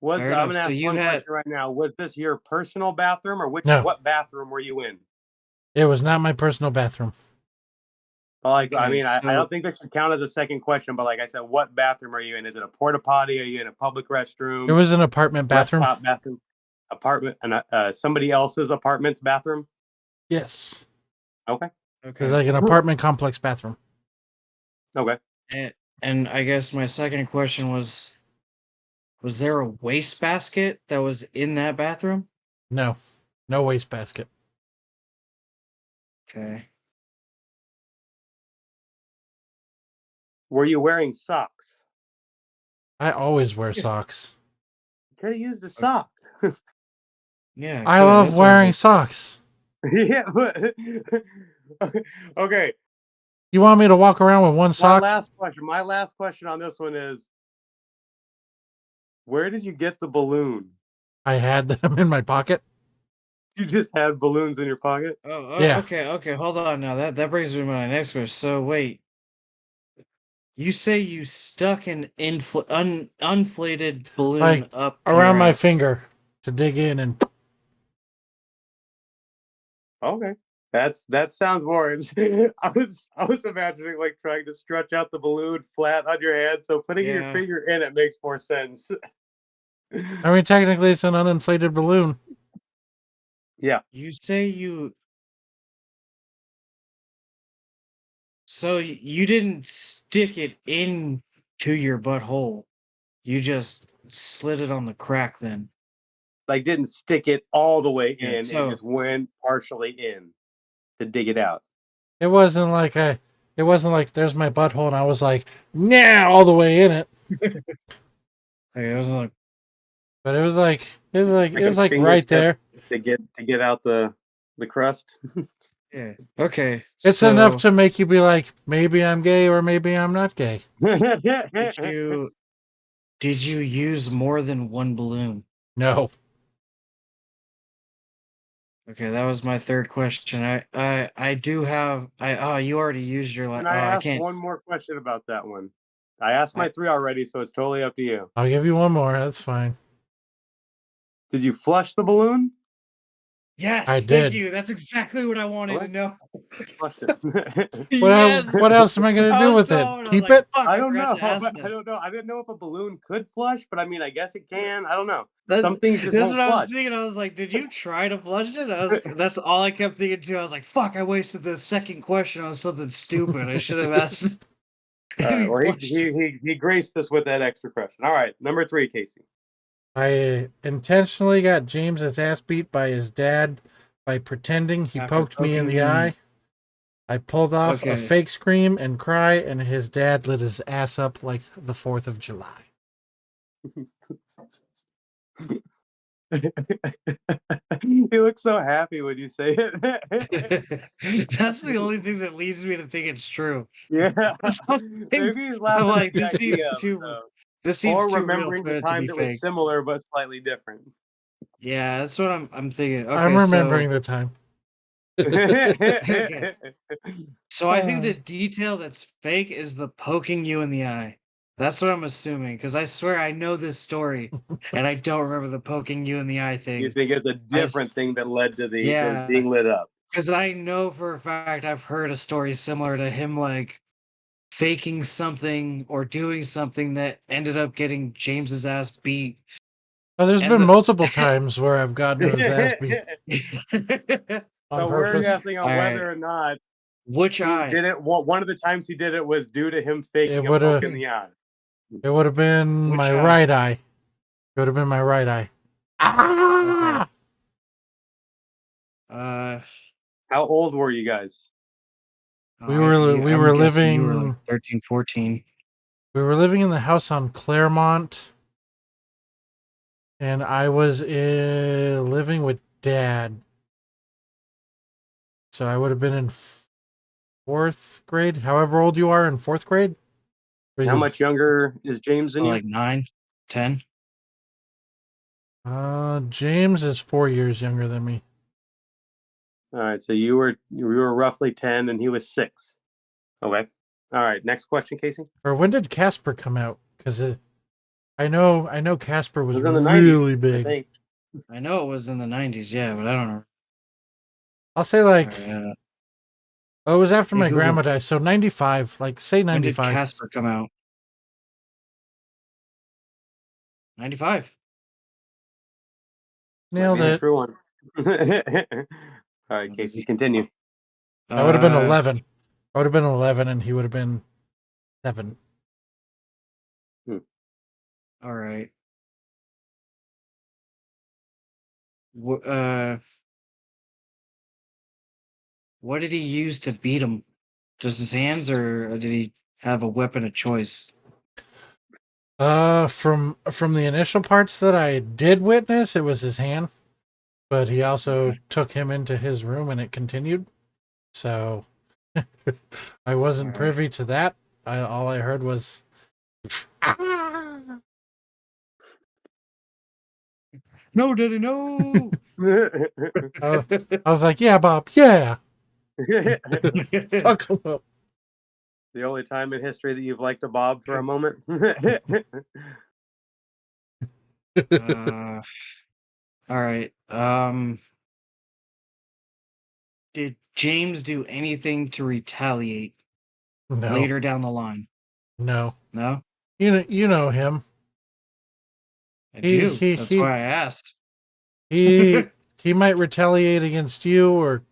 I'm fair going enough. to So ask you one had question right now. Was this your personal bathroom, or No. what bathroom were you in? It was not my personal bathroom. Like, I okay. mean, I So don't think this should count as a second question, but like I said, what bathroom are you in? Is it a porta potty? Are you in a public It restroom? was an apartment Rest bathroom. stop bathroom? Apartment and somebody else's apartment's bathroom? Yes. Okay. It was okay. like an apartment complex bathroom. Okay. And I guess my second question was there a wastebasket that was in that bathroom? No. No wastebasket. Okay. Were you wearing socks? I always wear socks. You could have used the sock. Yeah. I good, love that's what I was wearing like- socks. Yeah, but okay. You want me to walk around with one My sock? last question on this one is, where did you get the balloon? I had them in my pocket. You just had balloons in your pocket? Oh, Yeah. okay. Hold on now. That brings me to my next question. So wait, You say you stuck an unflated balloon Like, up around your my ass. finger to dig in and Okay. That sounds more. I was imagining like trying to stretch out the balloon flat on your hand, so putting your Yeah. finger in it makes more sense. I mean technically it's an uninflated balloon. Yeah. You say you. So you didn't stick it in to your butthole. You just slid it on the crack then. Like didn't stick it all the way Yeah. in. It So just went partially in to dig it out. It wasn't like there's my butthole and I was like, nah, all the way in it. okay, I was like, But it was like Finger right tip there. to get out the crust. yeah. Okay. It's enough So to make you be like, maybe I'm gay or maybe I'm not gay. did you use more than one balloon? No. Okay, that was my third question. I do have you already used your Can oh I I ask can't one more question about that one? I asked I my three already, so it's totally up to you. I'll give you one more. That's fine. Did you flush the balloon? I Yes, thank did. you. That's exactly what I wanted to What? know. Flushed it. Yes. What else am I gonna I do was with so it? I was Keep like, it? fuck, I I don't forgot know. to ask I that. don't know. I didn't know if a balloon could flush, but I mean, I guess it can. I don't know. That's Some things just that's what won't I was flush. thinking. I was like, did you try to flush it? That's all I kept thinking too. I was like, fuck, I wasted the second question on something stupid. I should have asked All if right. you Well, flushed it. he graced us with that extra question. All right. Number three, Casey. I intentionally got James's ass beat by his dad by pretending he After poked me in poking the you in eye. I pulled off a okay. fake scream and cry, and his dad lit his ass up like the 4th of July. You look so happy when you say it. That's the only thing that leads me to think it's true. Yeah. I'm Maybe he's laughing at like, the idea of it, though. this seems Or too real remembering for the it to time be that was fake. similar but slightly different. Yeah, that's what I'm thinking. I'm Okay, so remembering the time. okay. So I think Uh, the detail that's fake is the poking you in the eye. That's what I'm assuming, because I swear I know this story, and I don't remember the poking you in the eye You thing. think it's a I s- different thing that led to the yeah, being lit up. because I know for a fact I've heard a story similar to him, like faking something or doing something that ended up getting James's ass beat. well, there's And been the multiple times where I've gotten his ass beat on So we're purpose. guessing all on right, whether or not which he eye? did it. One of the times he did it was due to him It faking a would poke have in the eye. it would have been Which my eye? right eye. It would have been my right eye. Okay. Ah! Uh, How old were you guys? oh, We were we I'm were guessing you were like living 13, 14. we were living in the house on Claremont, and I was living with Dad. So I would have been in 4th grade. However old you are in 4th grade. Or How you? much younger is James So than you? like 9, 10. James is 4 years younger than me. All right, so you were roughly 10 and he was 6. Okay. All right, next question, Casey. Or when did Casper come out? Because I know Casper It was was in the 90s, really I big. think. I know it was in the 90s, yeah, but I don't know. I'll say All like, right, oh, it was after hey my grandma Google, died, so 95. Like say when did 95. Casper come out? 95. Might Nailed be the it. true one. All right, Let's Casey, see. continue. I would have been Uh, 11. I would have been 11, and he would have been 7. Hmm. all right. Wh- uh, what did he use to beat him? Just his hands, or did he have a weapon of choice? From the initial parts that I did witness, it was his hand, but he also Okay. took him into his room, and it continued. So I All wasn't right. privy to that. All I heard was, "Ah!" No, Daddy, no. I, I was like, "Yeah, Bob, yeah, fuck him up." The only time in history that you've liked a Bob for a moment. All right. Did James do anything to retaliate No, later down the line? no. No, You know him. I He do. he That's he why I asked. he he might retaliate against you or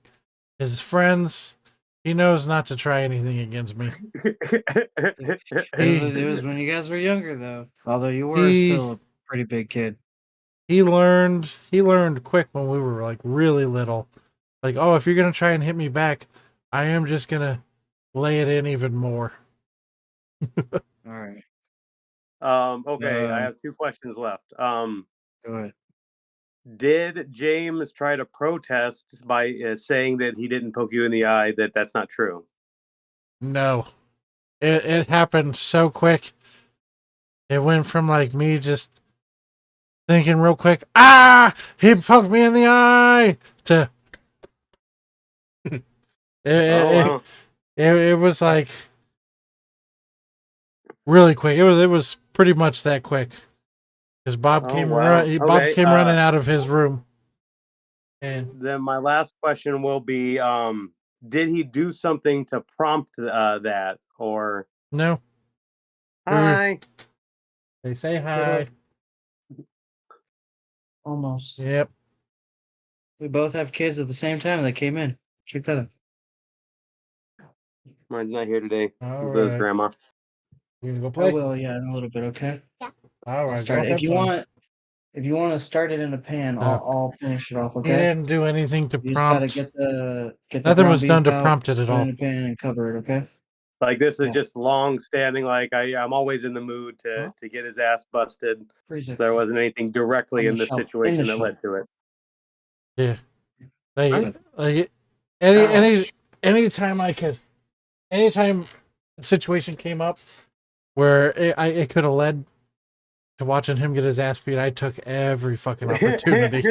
his friends. He knows not to try anything against me. It was when you guys were younger, though. Although you were He still a pretty big kid. he learned quick when we were like really little. Like, oh, if you're gonna try and hit me back, I am just gonna lay it in even more. All right. Okay, I have 2 questions left. Go ahead. Did James try to protest by saying that he didn't poke you in the eye? That's not true. No. It happened so quick. It went from like me just thinking real quick, he poked me in the eye, to it, Oh it, wow! it was like really quick. It was pretty much that quick. Because Oh wow! Bob Okay. came running out of his room, and Then my last question will be: did he do something to prompt that? Or no, hi? they say hi. Almost. Yep. We both have kids at the same time that came in. Check that out. Mine's not here today. All With his right. grandma. You gonna go I play? will, yeah, in a little bit. Okay. All I'll right. start Go it. have fun. If you want to start it in a pan, No. I'll finish it off. He Okay. didn't do anything to You just gotta prompt. get the Nothing ground was done beef to out, prompt it at put it in all. a pan, and cover it. Okay. Like this is Yeah. just long standing. Like I'm always in the mood Huh? to get his ass busted. Freeze it There wasn't anything directly on the in this shelf. In the situation that shelf. led to it. Yeah. Good. Like any Ouch. anytime I could, anytime a situation came up where it could have led to watching him get his ass beat, I took every fucking opportunity.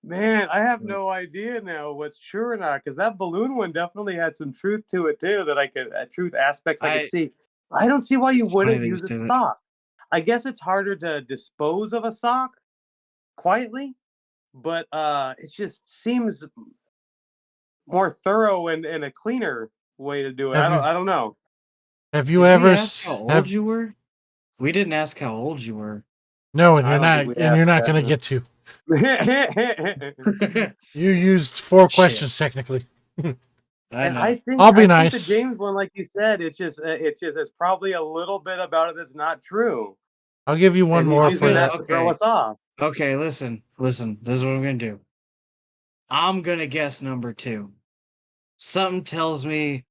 Man, I have no idea now what's true or not because that balloon one definitely had some truth to it too. That I could truth aspects I could see. I don't see why you It's funny wouldn't that you use a say that. sock. I guess it's harder to dispose of a sock quietly, but it just seems more thorough and a cleaner way to do it. Have you I don't know. have you Did we ever ask how old have you were? We didn't ask how old you were. no, I don't think we and you're asked not that. gonna No. get to. You used 4 Shit. questions technically. I And know. I'll be I think the nice. James one, like you said, it's just there's probably a little bit about it that's not true, I'll give you one and he's more I'm for using gonna that. that to throw us off. okay, listen. This is what I'm gonna do. I'm gonna guess number 2. Something tells me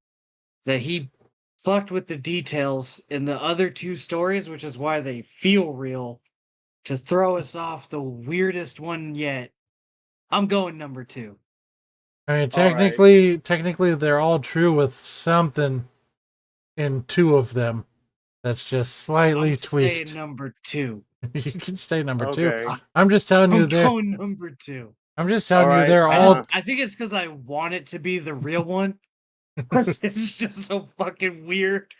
that he fucked with the details in the other 2 stories, which is why they feel real, to throw us off the weirdest one yet. I'm going number 2. I mean, All right. technically, they're all true with something in 2 of them that's just slightly I'm saying tweaked. number 2. You can stay number 2. Okay. I'm just telling you I'm going number 2. I'm just All telling you right. they're all. I think it's because I want it to be the real one. It's just so fucking weird.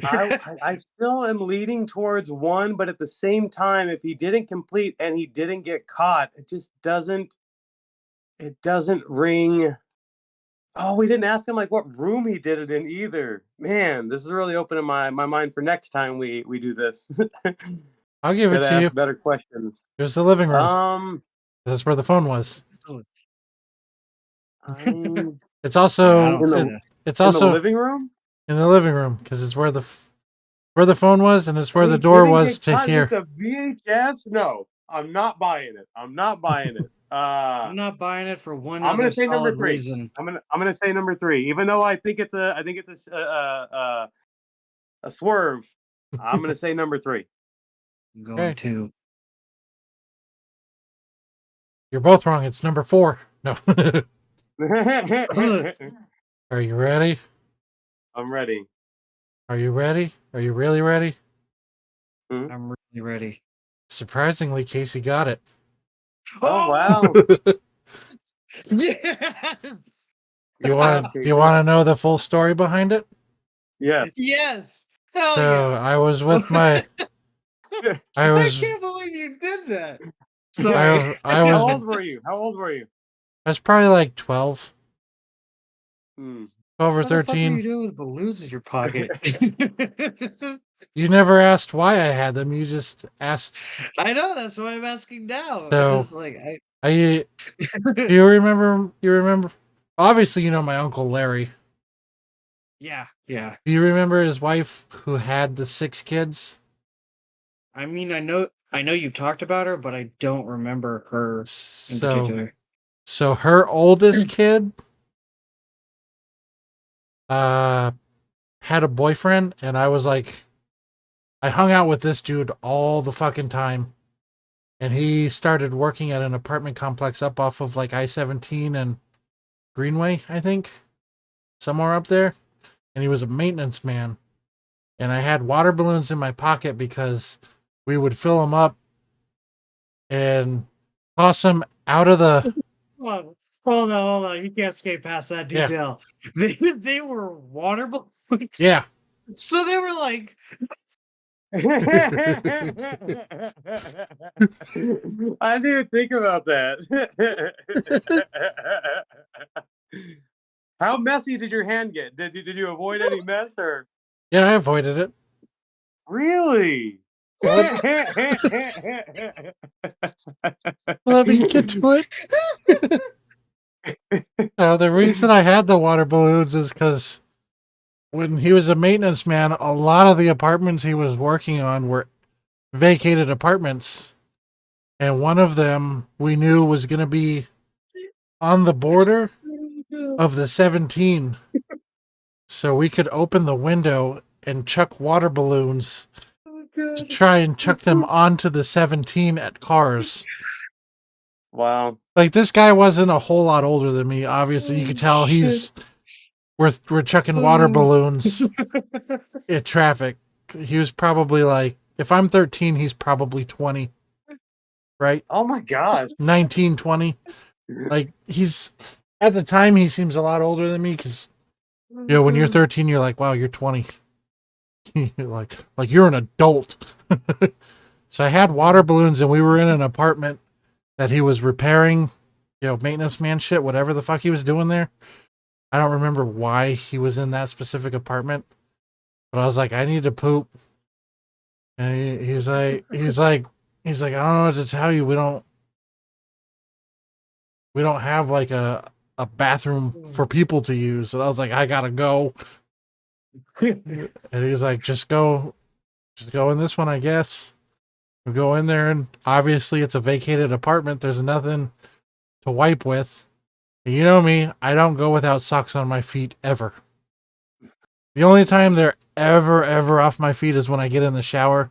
I still am leading towards 1, but at the same time, if he didn't complete and he didn't get caught, it just doesn't. It doesn't ring. Oh, we didn't ask him like what room he did it in either. Man, this is really opening my mind for next time we do this. I'll give it Gotta to you. ask better questions. It was the living room. Um, That's where the phone was. I'm It's Yeah, I also don't see that. it's in the also living room. in the living room because it's where where the phone was and it's where And the he door didn't was get to caught with here. a VHS. No, I'm not buying it. I'm not buying it. I'm not buying it for one I'm gonna other say number solid 3. reason. I'm gonna say number 3, even though I think it's a swerve. I'm gonna say number 3. I'm going Okay, 2. you're both wrong. It's number 4. No. I'm Are you ready? ready. Are you ready? Are you really ready? I'm really ready. Surprisingly, Casey got it. Oh wow. Yes. Do you Good job, want to Casey. know the full story behind it? Yes. Yes. Hell So yeah. I was with my I I was can't believe you did that. Sorry. I How was old were you? How old were you? I was probably like 12, Hmm. 12 or What the fuck are 13. you doing with balloons in your pocket? You never asked why I had them. You just asked. I know, that's why I'm asking now. I So just like I do you remember? You remember? Obviously, you know my uncle Larry. Yeah, yeah. Do you remember his wife who had the 6 kids? I mean, I know you've talked about her, but I don't remember her in So particular. so her oldest kid uh had a boyfriend, and I was like, I hung out with this dude all the fucking time. And he started working at an apartment complex up off of like I-17 and Greenway, I think, somewhere up there. And he was a maintenance man. And I had water balloons in my pocket because we would fill them up and toss them out of the. Hold on. You can't skate past that Yeah, detail. They were water balloons. yeah. So they were like I didn't think about that. How messy did your hand get? Did you avoid any mess or Yeah, I avoided it. really? Let, let me get to it. The reason I had the water balloons is because when he was a maintenance man, a lot of the apartments he was working on were vacated apartments. And one of them we knew was going to be on the border of the 17. So we could open the window and chuck water balloons to try and chuck them onto the 17 at cars. Wow. Like, this guy wasn't a whole lot older than me. Obviously, you could tell we're chucking water balloons at traffic. He was probably like, if I'm 13, he's probably 20, right? Oh my gosh. 19, 20. Like, he's at the time he seems a lot older than me because when you're 13, you're like, wow, you're 20. like you're an adult. So I had water balloons, and we were in an apartment that he was repairing, maintenance man shit, whatever the fuck he was doing there. I don't remember why he was in that specific apartment, but I was like, I need to poop. And he's like, I don't know what to tell you. We don't have like a bathroom for people to use. And I was like, I gotta go. And he's like, just go in this one, I guess. We go in there, and obviously it's a vacated apartment. There's nothing to wipe with. And you know me, I don't go without socks on my feet ever. The only time they're ever off my feet is when I get in the shower,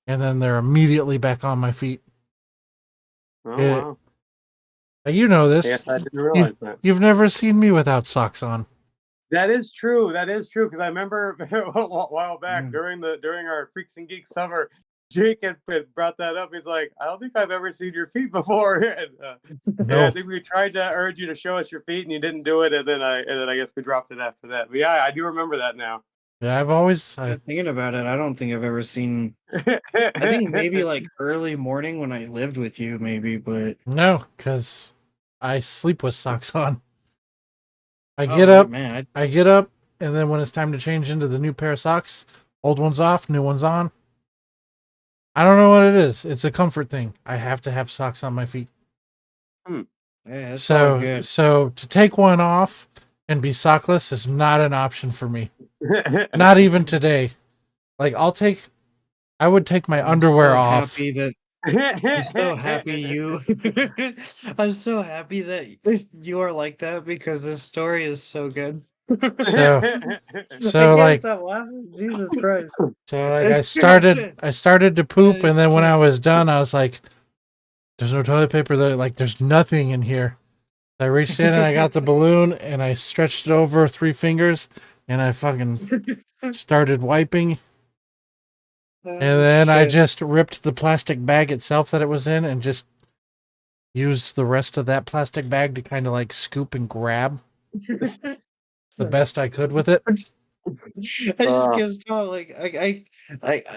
and then they're immediately back on my feet. Oh It- wow. You know this. Yes, I didn't realize that. You've never seen me without socks on. That is true. That is true. Because I remember a while back Mm. during our Freaks and Geeks summer, Jake had brought that up. He's like, I don't think I've ever seen your feet before. And I No. think we tried to urge you to show us your feet, and you didn't do it. And then I guess we dropped it after that. But yeah, I do remember that now. Yeah, I've always. thinking about it, I don't think I've ever seen I think maybe like early morning when I lived with you, maybe, but No, because I sleep with socks on. I oh, get up, man, I get up, and then when it's time to change into the new pair of socks, old one's off, new one's on. I don't know what it is. It's a comfort thing. I have to have socks on my feet. yeah, it's all good. So to take one off and be sockless is not an option for me. Not even today. Like, I would take my underwear so off. Happy that I'm so happy you I'm so happy that you are like that because this story is so good. So I so can't like stop laughing. Jesus Christ. I started to poop, and then when I was done, I was like, there's no toilet paper there, like there's nothing in here. I reached in and I got the balloon, and I stretched it over 3 fingers, and I fucking started wiping. And then I just ripped the plastic bag itself that it was in and just used the rest of that plastic bag to kind of like scoop and grab the best I could with it. I just can't stop. Like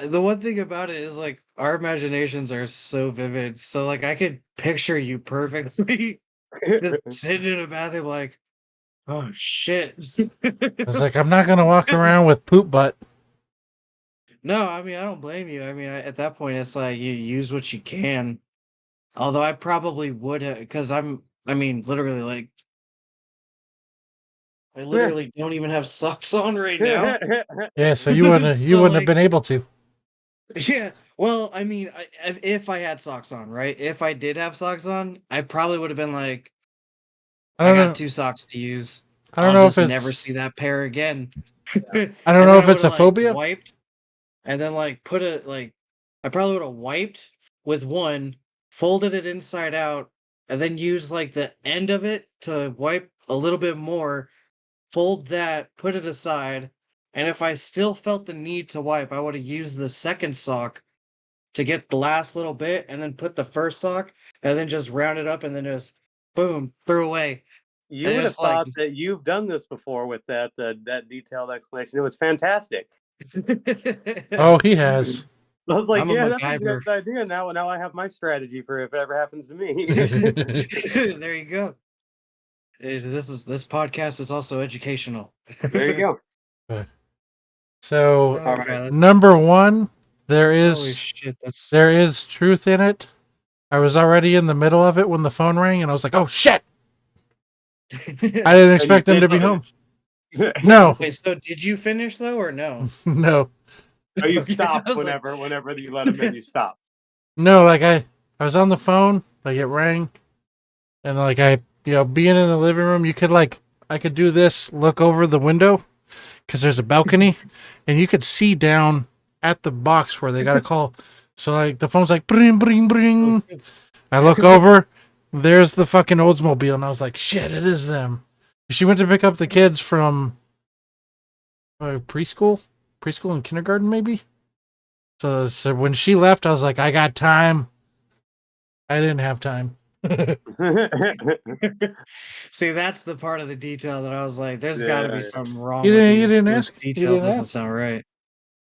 the one thing about it is like our imaginations are so vivid. So like I could picture you perfectly just sitting in a bathroom like, oh shit. I was like, I'm not gonna walk around with poop butt. No, I mean I don't blame you. I mean at that point it's like you use what you can. Although I probably would have because I mean literally like I literally don't even have socks on right now. Yeah, so you wouldn't So have like been able to. yeah, well, I mean, if I had socks on, right? If I did have socks on, I probably would have been like, I I don't got know. 2 socks to use. I don't I'll know if just never it's. see that pair again. And I don't know then if I would it's have a like phobia. wiped and then like put it like I probably would have wiped with one, folded it inside out, and then used like the end of it to wipe a little bit more, fold that, put it aside, and if I still felt the need to wipe, I would have used the second sock to get the last little bit and then put the first sock and then just round it up and then just boom, throw away. You And would have just like thought that you've done this before with that detailed explanation. It was fantastic. Oh, he has. I was like, I'm a yeah, that's a MacGyver. good idea. Now I have my strategy for if it ever happens to me. There you go. This podcast is also educational. There you go. So Oh All god, right. number one, there holy is shit, that's there is truth in it. I was already in the middle of it when the phone rang, and I was like, "Oh shit!" I didn't And you expect them did to be home. finish. No, Wait, so did you finish though or no? no, Oh, you Okay, I stopped was like, whenever you let him in. You stopped. no. Like I was on the phone, like it rang, and like being in the living room, I could do this, look over the window because there's a balcony, and you could see down at the box where they got a call. So like the phone's like bring bring bring. I look over, there's the fucking Oldsmobile, and I was like, shit, it is them. She went to pick up the kids from preschool and kindergarten, maybe. So when she left, I was like, I got time. I didn't have time. see, that's the part of the detail that I was like, there's got to be Yeah. something wrong with You these. didn't This ask. You detail didn't doesn't ask. sound right.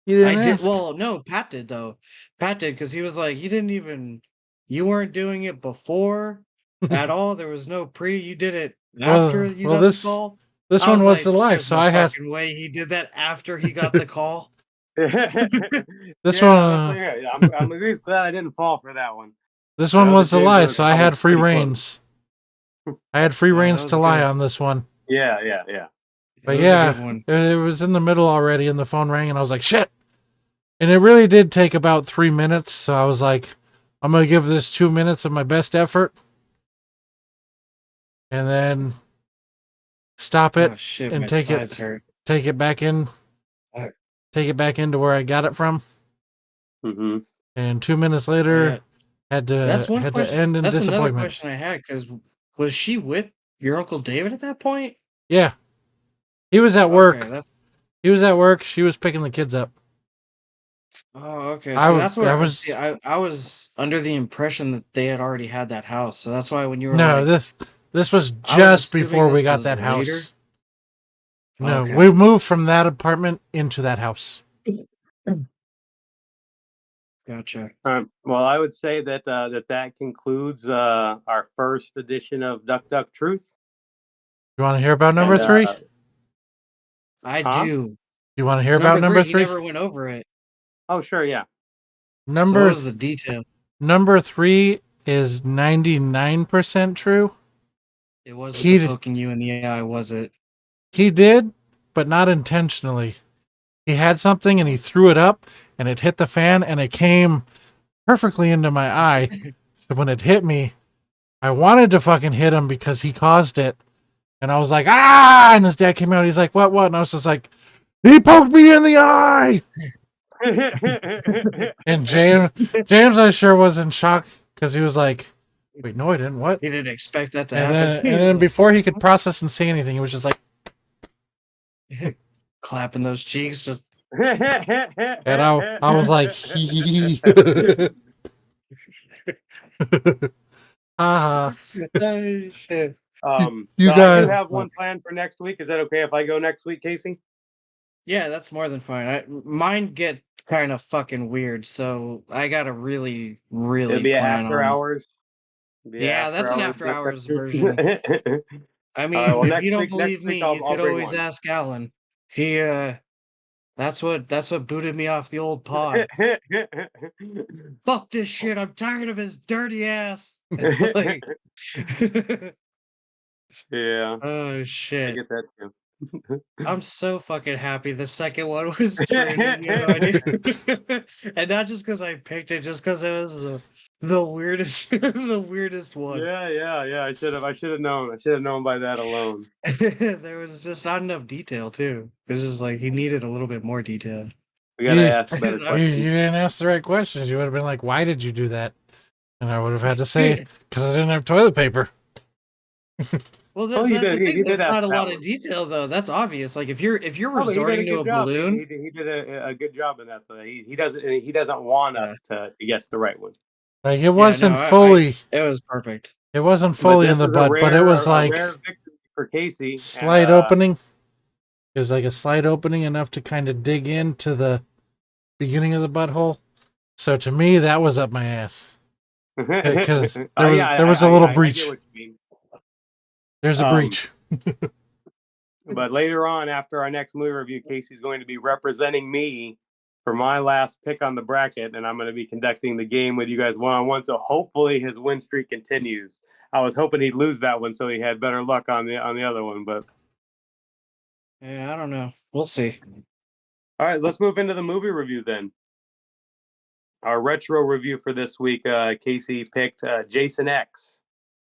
You I didn't did. ask. Well, no, Pat did though. Pat did because he was like, you didn't even, you weren't doing it before at all. There was no pre. You did it after you well, got the call. this I one was was the like, lie. there's So no I had fucking way he did that after he got the call. Yeah, this that's one. okay. I'm at least glad I didn't fall for that one. This I one know that was the James lie. was So I probably had free pretty close. reigns. I had free That reigns to was lie good. on this one. Yeah. It But was a good yeah, one. it was in the middle already, and the phone rang, and I was like, shit. And it really did take about 3 minutes. So I was like, I'm going to give this 2 minutes of my best effort and then stop it Oh shit, and my sides hurt. take it back in, Uh, take it back into where I got it from. Mm-hmm. And 2 minutes Oh yeah, later, that's one had to question. end in That's another disappointment. question I had because was she with your uncle David at that point? Yeah, he was at Okay, work. that's He was at work. She was picking the kids up. oh okay. See, that's I where was I was under the impression that they had already had that house. So that's why when you were no like, this was I was just assuming before we this got was that later. house. No, we Okay, moved from that apartment into that house. gotcha. Well, I would say that concludes our first edition of Duck Duck Truth. You want to hear about number And Yes, 3? I huh? do. You want to hear about Number number three, he 3? never went over it. Oh, sure, yeah. So what Number was the detail? number 3 is 99% true. It wasn't the He poking you in the eye, was it? he did, but not intentionally. He had something and he threw it up and it hit the fan and it came perfectly into my eye. So when it hit me, I wanted to fucking hit him because he caused it. And I was like, ah! And his dad came out. He's like, what? And I was just like, he poked me in the eye. And James, I sure was in shock because he was like, wait, no, I didn't. What? He didn't expect that to And happen. then, He and was then like, before he could process and say anything, he was just like, clapping those cheeks, just and I was like, hee. Haha. oh shit. You So I do got have one plan for next week. Is that okay if I go next week, Casey? Yeah, that's more than fine. Mine get kind of fucking weird, so I gotta really, It'll really be plan after on. hours. The Yeah, after that's an hours after next hours episode. version. I All right. mean, Well, if you don't next believe week me, you I'll could bring always one. ask Alan. He that's what booted me off the old pod. Fuck this shit. I'm tired of his dirty ass. Like Yeah, oh I shit. get that too. I'm so fucking happy the second one was training, you know, I did. And not just because I picked it, just because it was the weirdest the weirdest one. Yeah. I should have known. I should have known by that alone. There was just not enough detail too. It was just like he needed a little bit more detail. We gotta You, ask better you questions. didn't ask the right questions. You would have been like, "Why did you do that?" And I would have had to say, "Because I didn't have toilet paper." Well, Oh, he that's the did. He thing. did That's ask not a that lot of one. detail, though. That's obvious. Like if you're Oh, but he did a resorting to good a job. balloon, He did a good job in that. Though. He doesn't want yeah, us to guess the right one. Like it yeah, no, wasn't fully, it was perfect. it wasn't But fully in this the is a butt, but it rare was a like rare victory for Casey. And slight opening. It was like a slight opening enough to kind of dig into the beginning of the butthole. So to me, that was up my ass because there was yeah, there was a little I get breach. what you mean. There's a Um, breach. but later on, after our next movie review, Casey's going to be representing me for my last pick on the bracket, and I'm going to be conducting the game with you guys one on one. So hopefully his win streak continues. I was hoping he'd lose that one, so he had better luck on the other one. But Yeah, I don't know. We'll see. all right, let's move into the movie review then. Our retro review for this week, Casey picked Jason X.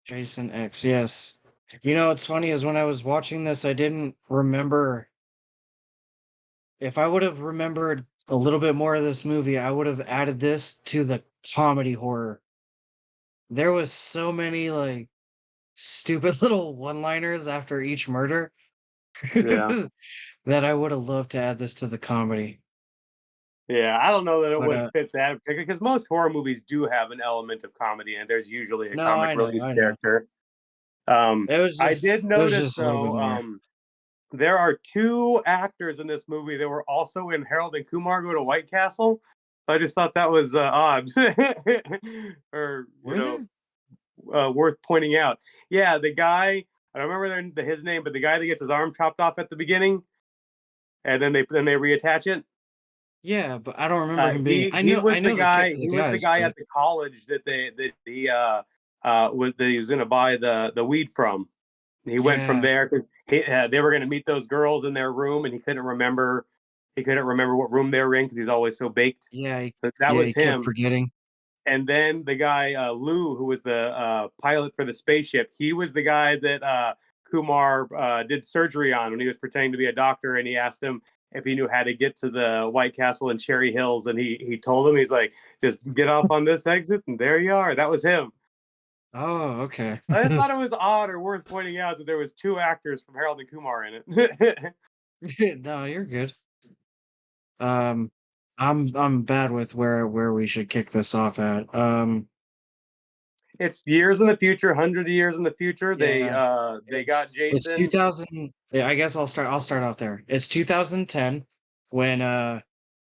Jason X. Yes. You know, what's funny is when I was watching this, I didn't remember. If I would have remembered a little bit more of this movie, I would have added this to the comedy horror. There was so many like stupid little one-liners after each murder Yeah. that I would have loved to add this to the comedy. Yeah, I don't know that it But would fit that particular because most horror movies do have an element of comedy, and there's usually a no, comic I know, relief I know. character. I did It was notice just a little bit though, more. there are two actors in this movie that were also in Harold and Kumar Go to White Castle. I just thought that was odd, or Were there? worth pointing out. Yeah, the guy I don't remember his name, but the guy that gets his arm chopped off at the beginning, and then they reattach it. Yeah, but I don't remember him being. He I he know, was I the know guy. the He was the guys, guy but at the college that he was going to buy the weed from. He went from yeah, there. They were going to meet those girls in their room, and he couldn't remember. He couldn't remember what room they were in because he's always so baked. yeah, But that yeah. was He kept him. forgetting. And then the guy Lou, who was the pilot for the spaceship, he was the guy that Kumar did surgery on when he was pretending to be a doctor, and he asked him if he knew how to get to the White Castle in Cherry Hills, and he told him, he's like, just get off on this exit, and there you are. That was him. Oh, okay. I just thought it was odd or worth pointing out that there was two actors from Harold and Kumar in it. No, you're good. Um, I'm bad with where we should kick this off at. It's years in the future, hundred years in the future. They Yeah, they got it's Jason. 2000. Yeah, I guess I'll start off there. It's 2010 when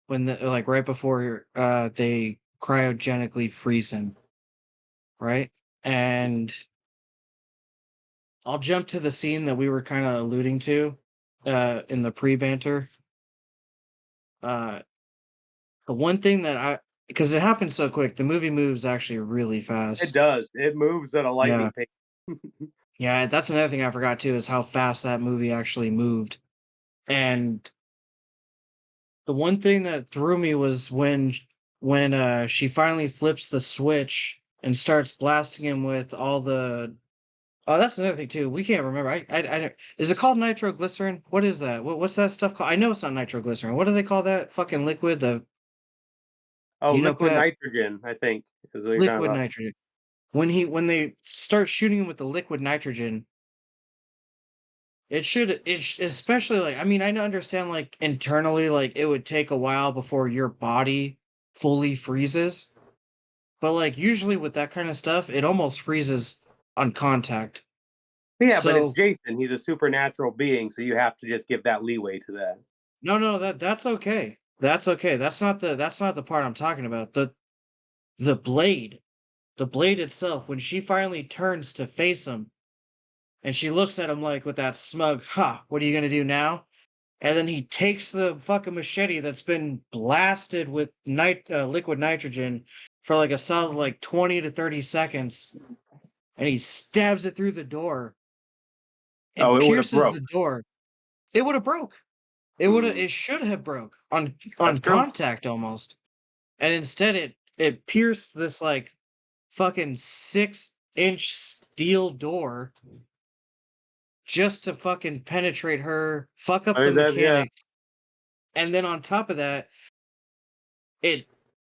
like right before they cryogenically freeze him, right? And I'll jump to the scene that we were kind of alluding to in the pre-banter. Uh the one thing that I because it happens so quick, the movie moves actually really It fast. does. It moves at a Yeah. lightning pace. Yeah, that's another thing I forgot too is how fast that movie actually moved. And the one thing that threw me was when she finally flips the switch and starts blasting him with all the. Oh, that's another thing too. We can't remember. I don't. Is it called nitroglycerin? What is that? What's that stuff called? I know it's not nitroglycerin. What do they call that fucking liquid? The Oh, you know, liquid Pat, nitrogen, I think, is what you're talking liquid about. nitrogen. When they start shooting him with the liquid nitrogen, especially like I mean I understand like internally like it would take a while before your body fully freezes. But, like, usually with that kind of stuff, it almost freezes on contact. Yeah, but it's So Jason. He's a supernatural being, so you have to just give that leeway to that. No, that's okay. That's okay. That's not the part I'm talking about. The blade. The blade itself, when she finally turns to face him, and she looks at him like with that smug, "Ha, what are you gonna do now?" And then he takes the fucking machete that's been blasted with liquid nitrogen for like a solid like 20 to 30 seconds, and he stabs it through the door Oh, and it would have pierces broke. the door. It would have broke. Mm, It should have broke that's on true. contact almost. And instead it pierced this like fucking 6-inch steel door just to fucking penetrate her, fuck up I the mean, yeah, mechanics, and then on top of that, it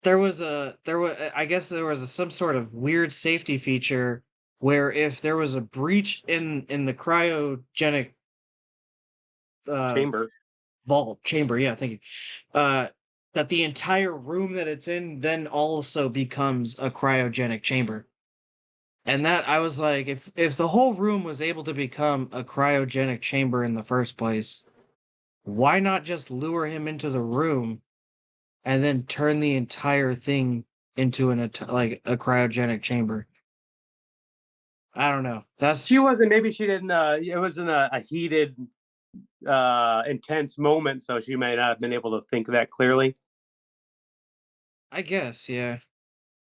there was I guess there was some sort of weird safety feature where if there was a breach in the cryogenic uh chamber. vault chamber, yeah, thank you. Uh that the entire room that it's in then also becomes a cryogenic chamber. And that I was like, if the whole room was able to become a cryogenic chamber in the first place, why not just lure him into the room and then turn the entire thing into like a cryogenic chamber? I don't know. She That's wasn't. Maybe she didn't. It wasn't a heated, intense moment, so she may not have been able to think that clearly. I guess, yeah.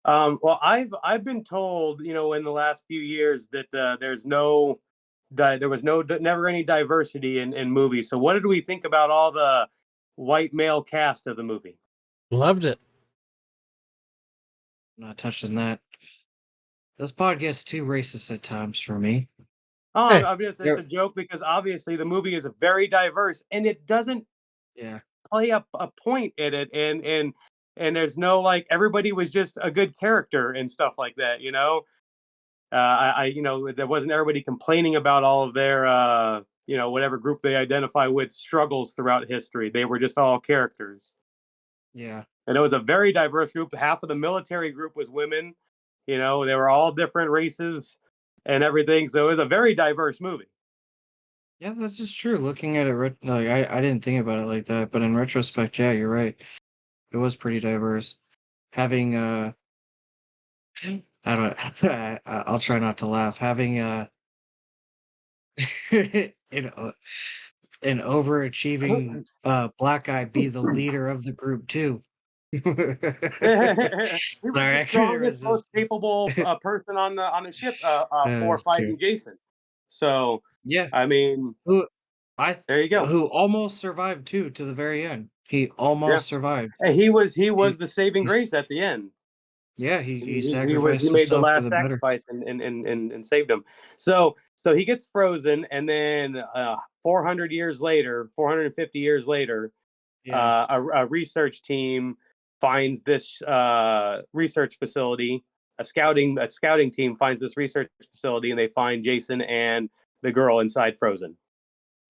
Well, I've been told, in the last few years that there was never any diversity in movies. So, what did we think about all the white male cast of the movie? Loved it. I'm not touching that. This pod gets too racist at times for me. Oh, Hey, I'm just, it's There, a joke because obviously the movie is very diverse and it doesn't yeah. play a point in it, and there's no like everybody was just a good character and stuff like that. There wasn't everybody complaining about all of their whatever group they identify with struggles throughout history. They were just all characters, Yeah. and it was a very diverse group. Half of the military group was women. They were all different races and everything, so it was a very diverse movie. Yeah, that's just true. Looking at it, like I didn't think about it like that, but in retrospect, yeah, you're right. It was pretty diverse. Having I don't I'll try not to laugh. Having an an overachieving black guy be the leader of the group too. He was Sorry, the I couldn't strongest, most resist. capable person on the ship for That's true. fighting Jason. So, Yeah, I mean, who there you go. who almost survived too to the very end. He Yeah, almost survived. and he was He, the saving he's grace at the end. yeah, He, he he sacrificed made the himself for last the better. sacrifice and saved him. So he gets frozen, and then 400 years later, 450 years later, Yeah, a research team finds this research facility. A scouting team finds this research facility, and they find Jason and the girl inside frozen.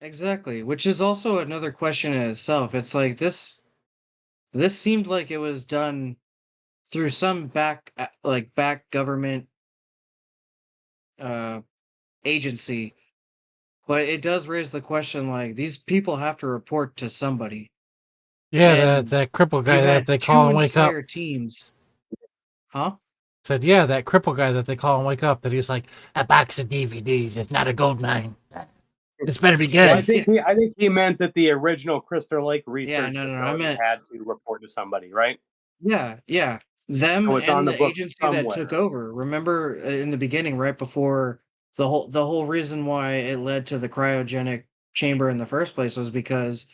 exactly. Which is also another question in itself. It's like this seemed like it was done through some back government uh agency, but it does raise the question like these people have to report to somebody. yeah, that And that cripple guy you've that had they call two and wake up entire teams. Huh? said, yeah, that cripple guy that they call and wake up. That he's like, a box of DVDs. It's not a gold mine. This better be Well, I good. think he I think he meant that the original Crystal Lake Yeah, research no, no, no. I facility meant had to report to somebody, right? yeah, yeah. Them So it's on and the the books agency that took somewhere. over. Remember in the beginning, right before the whole reason why it led to the cryogenic chamber in the first place was because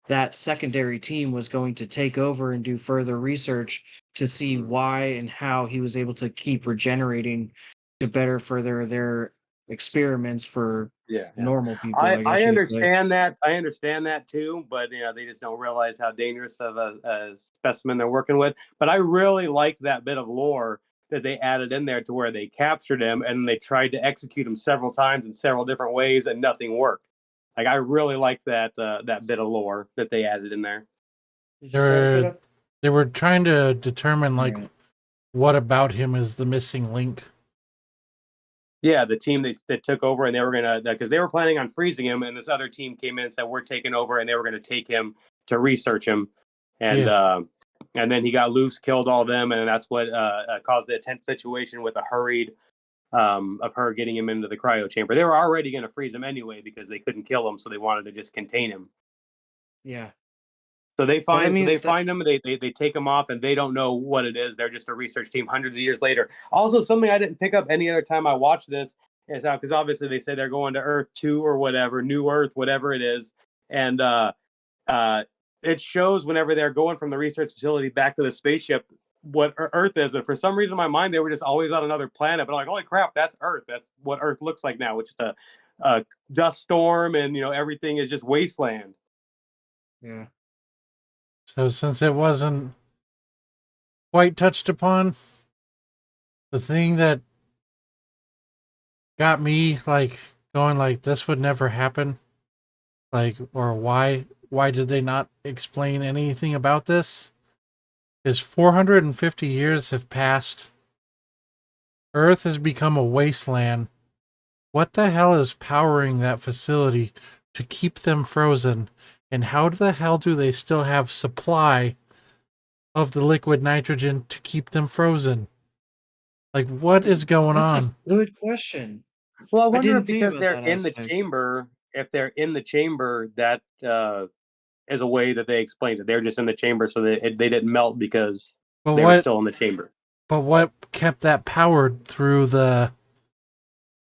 that secondary team was going to take over and do further research to see why and how he was able to keep regenerating to better further their experiments for Yeah, yeah. normal people, I I I guess you could say. understand that. I understand that too, but they just don't realize how dangerous of a specimen they're working with. But I really like that bit of lore that they added in there to where they captured him and they tried to execute him several times in several different ways and nothing worked. Like I really like that bit of lore that they added in there. Did They you say were it? they were trying to determine like Right. what about him is the missing link. Yeah, the team that took over and they were gonna because they were planning on freezing him, and this other team came in and said we're taking over, and they were gonna take him to research him, and then he got loose, killed all of them, and that's what caused the tense situation with a hurried of her getting him into the cryo chamber. They were already going to freeze him anyway because they couldn't kill him, so they wanted to just contain him. Yeah. So they But I find mean, him, they take him off, and they don't know what it is. They're just a research team hundreds of years later. Also, something I didn't pick up any other time I watched this is how, because obviously they say they're going to Earth 2 or whatever, New Earth, whatever it is, and it shows whenever they're going from the research facility back to the spaceship what Earth is. And for some reason in my mind, they were just always on another planet. But I'm like, holy crap, that's Earth. That's what Earth looks like now, which is a dust storm, and everything is just wasteland. yeah. So since it wasn't quite touched upon, the thing that got me like going like this would never happen, like, or why did they not explain anything about this, is 450 years have passed. Earth has become a wasteland. What the hell is powering that facility to keep them frozen? And how the hell do they still have supply of the liquid nitrogen to keep them frozen? Like, what is going That's on? a good question. Well, I I wonder didn't if think because about they're that in the aspect. chamber, that is a way that they explained it. They're just in the chamber, so they didn't melt because But they were what still in the chamber. but what kept that powered through the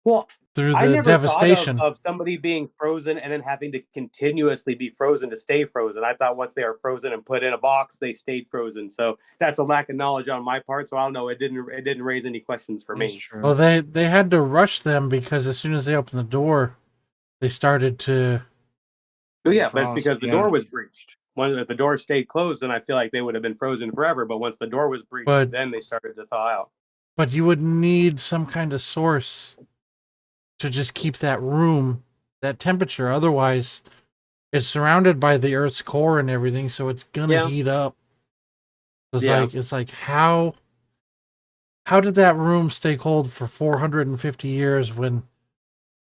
Well, I never thought devastation? of somebody being frozen and then having to continuously be frozen to stay frozen. I thought once they are frozen and put in a box, they stayed frozen. So that's a lack of knowledge on my part. So I don't know. It didn't raise any questions for That's me. true. Well, they had to rush them because as soon as they opened the door, they started to. But yeah, but it's Frost, because the door was breached. If the door stayed closed, then I feel like they would have been frozen forever. But once the door was breached, But then they started to thaw out. but you would need some kind of source to just keep that room that temperature. Otherwise, it's surrounded by the Earth's core and everything, so it's gonna Yeah. heat up. Yeah. It's like how did that room stay cold for 450 years when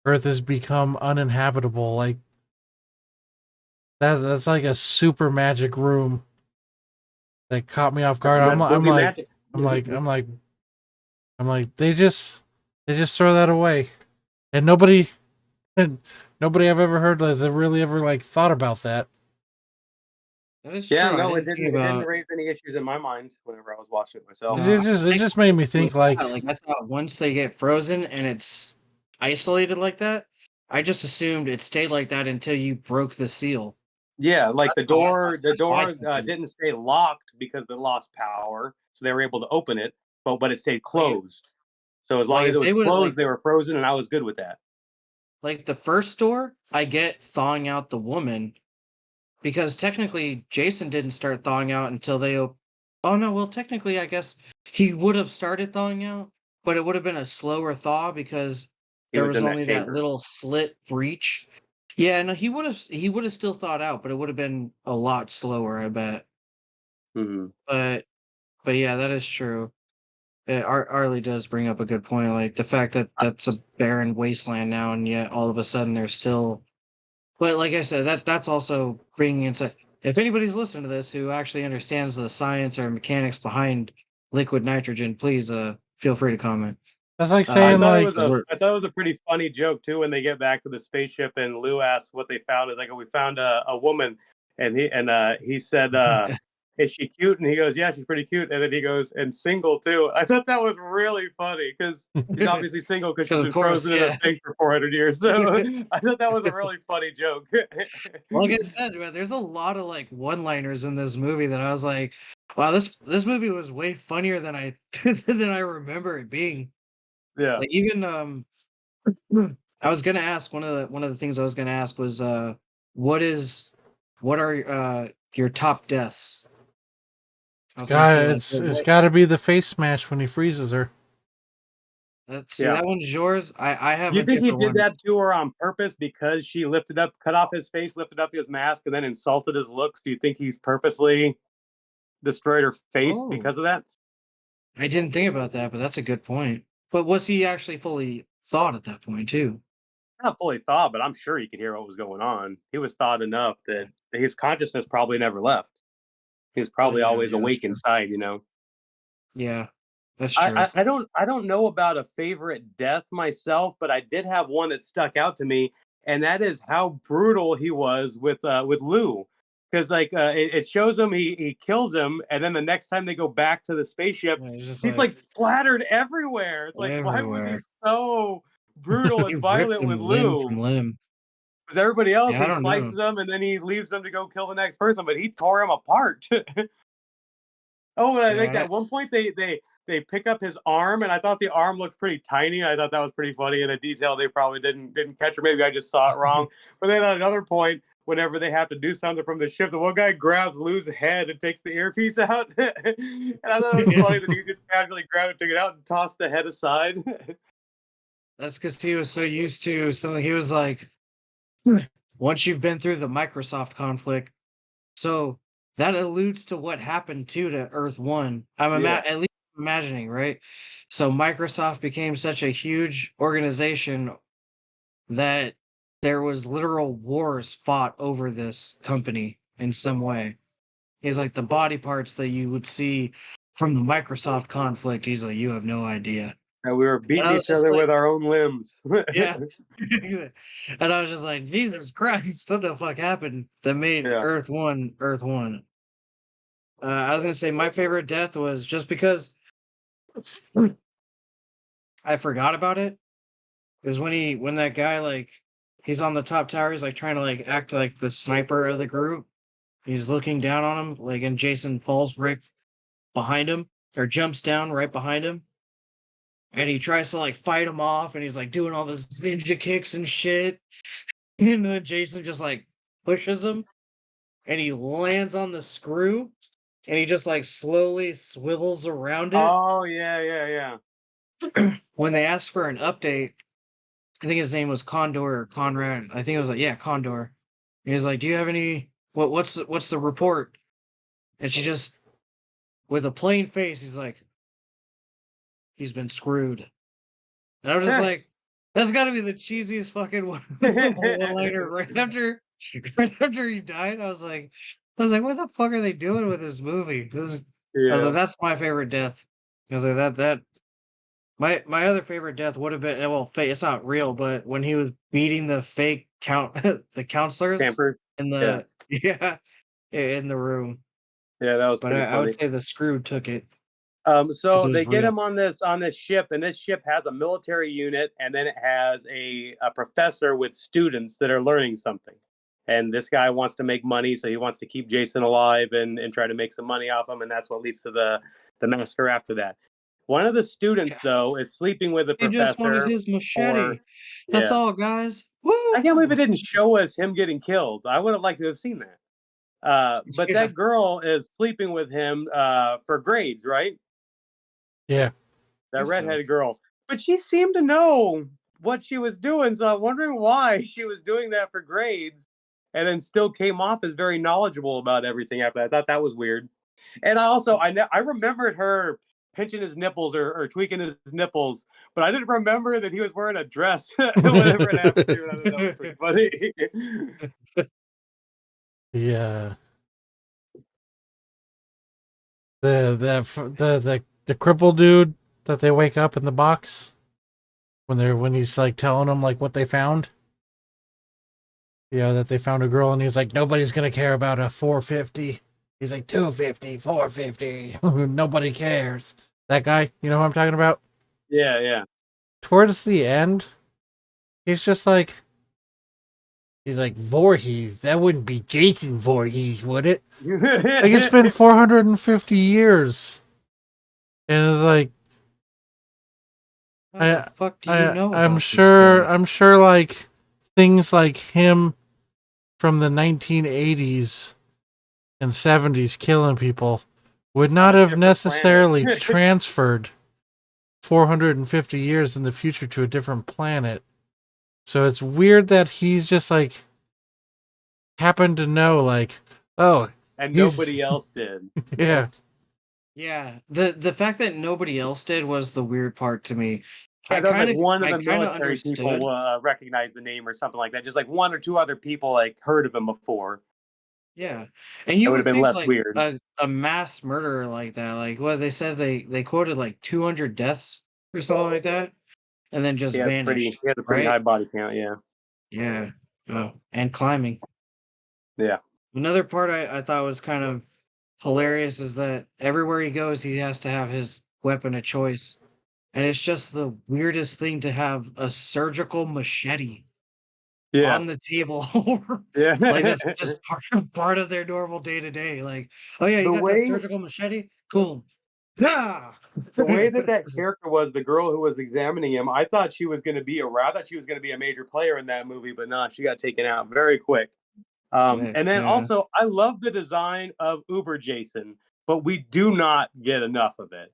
Earth has become uninhabitable? Like that's like a super magic room that caught me off guard. That's movie magic. I'm like they just throw that away, and nobody I've ever heard has really ever like thought about that. That is Yeah, true. I no, it didn't think didn't. It didn't about. raise any issues in my mind whenever I was watching it myself. No, It just made me think like I thought once they get frozen and it's isolated like that, I just assumed it stayed like that until you broke the seal. Yeah, like That's how I thought. the That's how I door took it. didn't stay locked because it lost power, so they were able to open it, but it stayed Like, closed. So as long like as if it was they would have closed, they were frozen, and I was good with that. like the first door, I get thawing out the woman because technically Jason didn't start thawing out until they oh no, well technically I guess he would have started thawing out, but it would have been a slower thaw because He there was was in that only that chamber. little slit breach. Yeah, no, he would have still thawed out, but it would have been a lot slower, I bet. Hmm. But yeah, that is true. Arlie does bring up a good point, like the fact that that's a barren wasteland now, and yet all of a sudden there's still. But like I said, that's also bringing insight. If anybody's listening to this who actually understands the science or mechanics behind liquid nitrogen, please feel free to comment. that's like I saying thought it like was a pretty funny joke too when they get back to the spaceship and Lou asks what they found. Is like, we found a woman, and he said, is she cute? And he goes, yeah, she's pretty cute. And then he goes, and single too. I thought that was really funny because she's obviously single because she's Because of been course, frozen in a yeah. thing for 400 years. So I thought that was a really funny joke. Like I said, man, there's a lot of like one-liners in this movie that I was like, wow, this movie was way funnier than I than I remember it being. Yeah. Like even I was gonna ask one of the things I was gonna ask was what is what are your top deaths? I was gonna say like it's got to be the face smash when he freezes her. let's see Yeah. that one's yours. I have You a think he different did one. that to her on purpose because she lifted up, cut off his face, lifted up his mask, and then insulted his looks? Do you think he's purposely destroyed her face Oh, because of that? I didn't think about that, but that's a good point. But was he actually fully thawed at that point too? not fully thawed, but I'm sure he could hear what was going on. He was thawed enough that his consciousness probably never left. He was Oh probably always yeah, that's awake true. inside, you know. Yeah, that's I, true. I don't know about a favorite death myself, but I did have one that stuck out to me, and that is how brutal he was with Lou. Because it shows him he kills him, and then the next time they go back to the spaceship, Yeah, he's just he's like like splattered everywhere. It's like, why was he everywhere. so brutal He and ripped violent with him limb from Lou? limb. Because everybody else, Yeah, I he don't know. slices them and then he leaves them to go kill the next person, but he tore him apart. Oh, and I think Yeah, at one point they pick up his arm, and I thought the arm looked pretty tiny. I thought that was pretty funny, and a detail they probably didn't catch, or maybe I just saw it wrong. But then at another point, whenever they have to do something from the ship, the one guy grabs Lou's head and takes the earpiece out, and I thought it was funny that he just casually grabbed it, took it out, and tossed the head aside. that's because he was so used to something. He was like, once you've been through the Microsoft conflict, so that alludes to what happened to Earth One. Yeah. At least imagining, right? So Microsoft became such a huge organization that there was literal wars fought over this company in some way. He's like the body parts that you would see from the Microsoft conflict. He's like, you have no idea. And we were And beating I was each just other like, with our own limbs. yeah. And I was just like, Jesus Christ, what the fuck happened that made Yeah. Earth One Earth One? I was gonna say my favorite death was just because I forgot about it. Is when that guy like he's on the top tower, he's like trying to like act like the sniper of the group. He's looking down on him, like and Jason falls right behind him or jumps down right behind him. And he tries to like fight him off and he's like doing all this ninja kicks and shit. And then Jason just like pushes him and he lands on the screw and he just like slowly swivels around it. Oh yeah, yeah, When they asked for an update, I think his name was Condor or Conrad. I think it was like, yeah, Condor. He was like, do you have any what's the report? And she just with a plain face, he's like, he's been screwed. And I was just yeah. like, that's gotta be the cheesiest fucking one liner right after he died. I was like, what the fuck are they doing with this movie? Yeah. That's my favorite death. I was like that my other favorite death would have been well, it's not real, but when he was beating the fake the counselors Campers. in Yeah. the yeah in the room. Yeah, that was But pretty I would funny. say the screw took it because So it they was get real. him on this ship, and this ship has a military unit, and then it has a professor with students that are learning something. And this guy wants to make money, so he wants to keep Jason alive and try to make some money off him, and that's what leads to the master after that. One of the students, though, is sleeping with the He just wanted professor, his or machete. That's yeah, all, guys. I can't believe it Woo! didn't show us him getting killed. I would have liked to have seen that. But Yeah. that girl is sleeping with him for grades, right? Yeah. That think so. redheaded girl. But she seemed to know what she was doing, so I'm wondering why she was doing that for grades and then still came off as very knowledgeable about everything after that. I thought that was weird. And I remembered her pinching his nipples or tweaking his nipples, but I didn't remember that he was wearing a dress whenever it happened to him. I thought that was pretty funny. Yeah. The crippled dude that they wake up in the box when he's like telling them like what they found. That they found a girl and he's like, nobody's gonna care about a 450. He's like 250, 450. Nobody cares. That guy, you know who I'm talking about? Yeah, Towards the end, he's just like he's like Voorhees. That wouldn't be Jason Voorhees, would it? yeah. Like it's been 450 years. And it's like How the fuck do you know I'm about this sure guy? like things like him from the 1980s and 70s killing people would not On a have different necessarily planet. transferred 450 years in the future to a different planet. So it's weird that he's just like happened to know like, oh, And he's nobody else did. yeah. Yeah, the fact that nobody else did was the weird part to me. Yeah, there was like one of I the kind of military people understood. recognize the name or something like that. Just like one or two other people like heard of him before. Yeah, and It you would have would been think less like weird. a mass murderer like that, like what they said they quoted like 200 deaths or something like that, and then just He vanished, had a pretty right? high body count. Yeah, Yeah. Oh, and climbing. yeah, Another part I thought was kind of hilarious is that everywhere he goes, he has to have his weapon of choice. And it's just the weirdest thing to have a surgical machete yeah, on the table. yeah. Like that's just part of their normal day to day. Like, oh yeah, you the got that way surgical machete? Cool. Yeah. the way that character was, the girl who was examining him, I thought she was going to be I thought she was going to be a major player in that movie, but not. She got taken out very quick. Quick, And then yeah. also, I love the design of Uber Jason, but we do not get enough of it.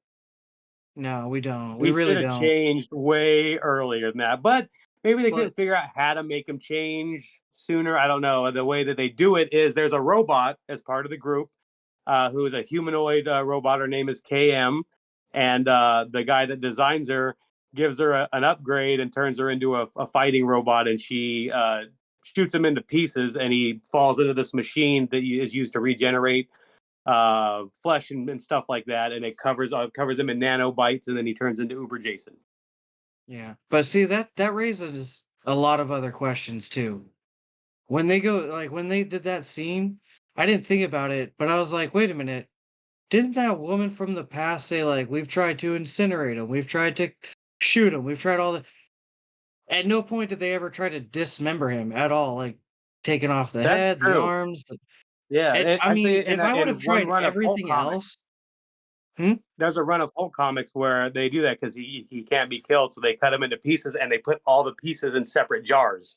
No, we don't. We He should really have don't. changed way earlier than that. But maybe they But couldn't figure out how to make him change sooner. I don't know. The way that they do it is there's a robot as part of the group who is a humanoid robot. Her name is KM. And the guy that designs her gives her an upgrade and turns her into a fighting robot. And she shoots him into pieces. And he falls into this machine that is used to regenerate flesh and stuff like that, and it covers him in nanobites, and then he turns into Uber Jason. yeah. But see that raises a lot of other questions too. When they go like when they did that scene, I didn't think about it, but I was like, wait a minute. Didn't that woman from the past say like we've tried to incinerate him, we've tried to shoot him, we've tried all the at no point did they ever try to dismember him at all, like taking off the That's head, the true. arms. Yeah, And I mean, actually, if I would in have one tried run of Hulk everything comics, else, hmm? there's a run of Hulk comics where they do that because he can't be killed, so they cut him into pieces and they put all the pieces in separate jars.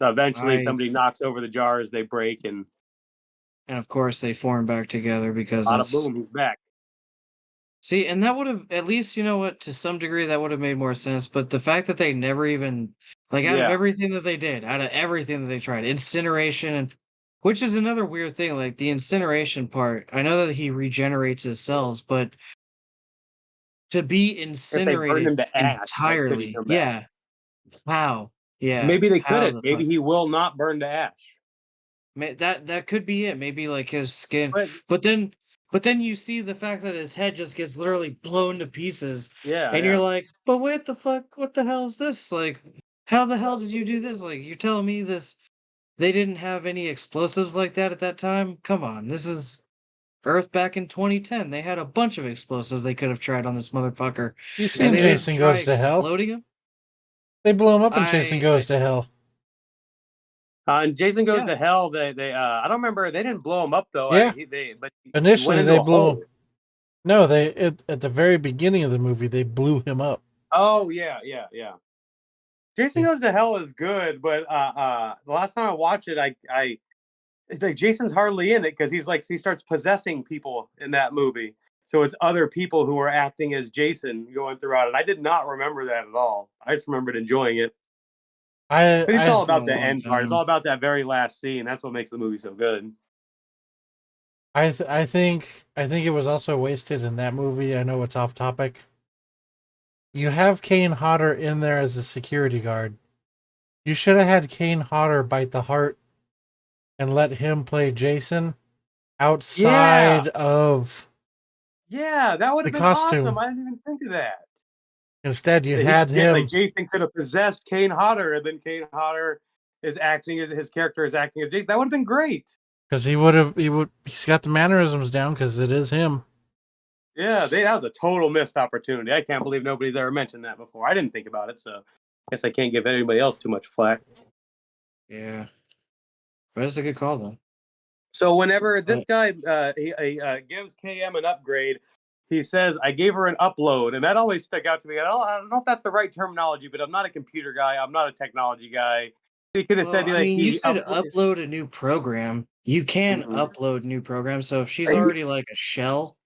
So eventually, I somebody knocks over the jars, they break, and and of course they form back together because bada that's boom, he's back. see, and that would have at least, you know what, to some degree that would have made more sense. But the fact that they never even like out of Yeah, everything that they did, out of everything that they tried, incineration and which is another weird thing, like the incineration part. I know that he regenerates his cells, but to be if they burned incinerated him to ash, then could he entirely, come back? yeah. How? Yeah. Maybe they How couldn't. the Maybe fuck? he will not burn to ash. That could be it. Maybe like his skin, But but then you see the fact that his head just gets literally blown to pieces, yeah, and you're yeah. like, but what the fuck? What the hell is this? Like, how the hell did you do this? Like, you're telling me this? They didn't have any explosives like that at that time? Come on, this is Earth back in 2010. They had a bunch of explosives they could have tried on this motherfucker, You and seen they didn't Jason try Goes to Hell? exploding him. They blew him up in Jason I Goes to Hell. And Jason Goes yeah. to Hell. They I don't remember. They didn't blow him up though. Yeah, But he went initially into they a blew hole. him. No, they at the very beginning of the movie they blew him up. Oh yeah, yeah, yeah. Jason Yeah. Goes to Hell is good, but the last time I watched it, I it's like Jason's hardly in it because he starts possessing people in that movie. So it's other people who are acting as Jason going throughout it. I did not remember that at all. I just remembered enjoying it. I But it's I all It's been about a the long end part. It's time. all about that very last scene. That's what makes the movie so good. I think it was also wasted in that movie. I know it's off topic. You have Kane Hodder in there as a security guard. You should have had Kane Hodder bite the heart and let him play Jason Yeah, outside of yeah, that would the have been awesome. costume. I didn't even think of that. Instead, you That he had could get like him Jason could have possessed Kane Hodder, and then Kane Hodder is acting as his character is acting as Jason. That would have been great. because he's got the mannerisms down because it is him. Yeah, that was a total missed opportunity. I can't believe nobody's ever mentioned that before. I didn't think about it, so I guess I can't give anybody else too much flack. Yeah, but it's a good call though. So whenever this But guy gives KM an upgrade, he says, "I gave her an upload," and that always stuck out to me. I don't know if that's the right terminology, but I'm not a computer guy. I'm not a technology guy. He could have well, said I like mean, you he could uploaded. upload a new program. You can Mhm. upload new programs. So if she's already like a shell,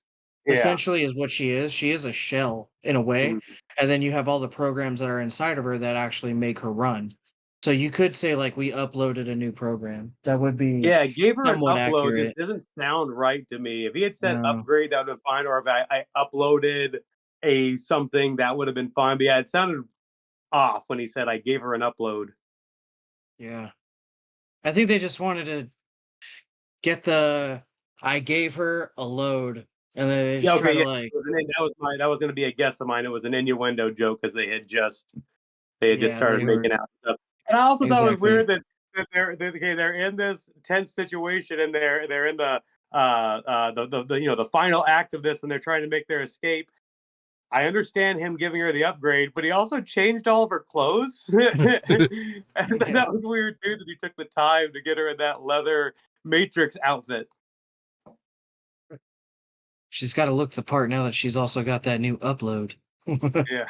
Yeah. essentially is what she is. She is a shell in a way. Mhm. And then you have all the programs that are inside of her that actually make her run. So you could say like we uploaded a new program. That would be Yeah, gave her an somewhat upload just accurate. doesn't sound right to me. If he had said No. upgrade, that would have been fine. Or if I uploaded a something, that would have been fine. But yeah, it sounded off when he said I gave her an upload. Yeah. I think they just wanted to get the I gave her a load, and then they Yeah, just try okay, to yeah. like, That was going to be a guess of mine. It was an innuendo joke because they had just yeah, started they were making out stuff. And I also thought it was exactly. weird that they're in this tense situation and they're in the final act of this and they're trying to make their escape. I understand him giving her the upgrade, but he also changed all of her clothes. And Yeah. that was weird too that he took the time to get her in that leather Matrix outfit. She's got to look the part now that she's also got that new upload. Yeah.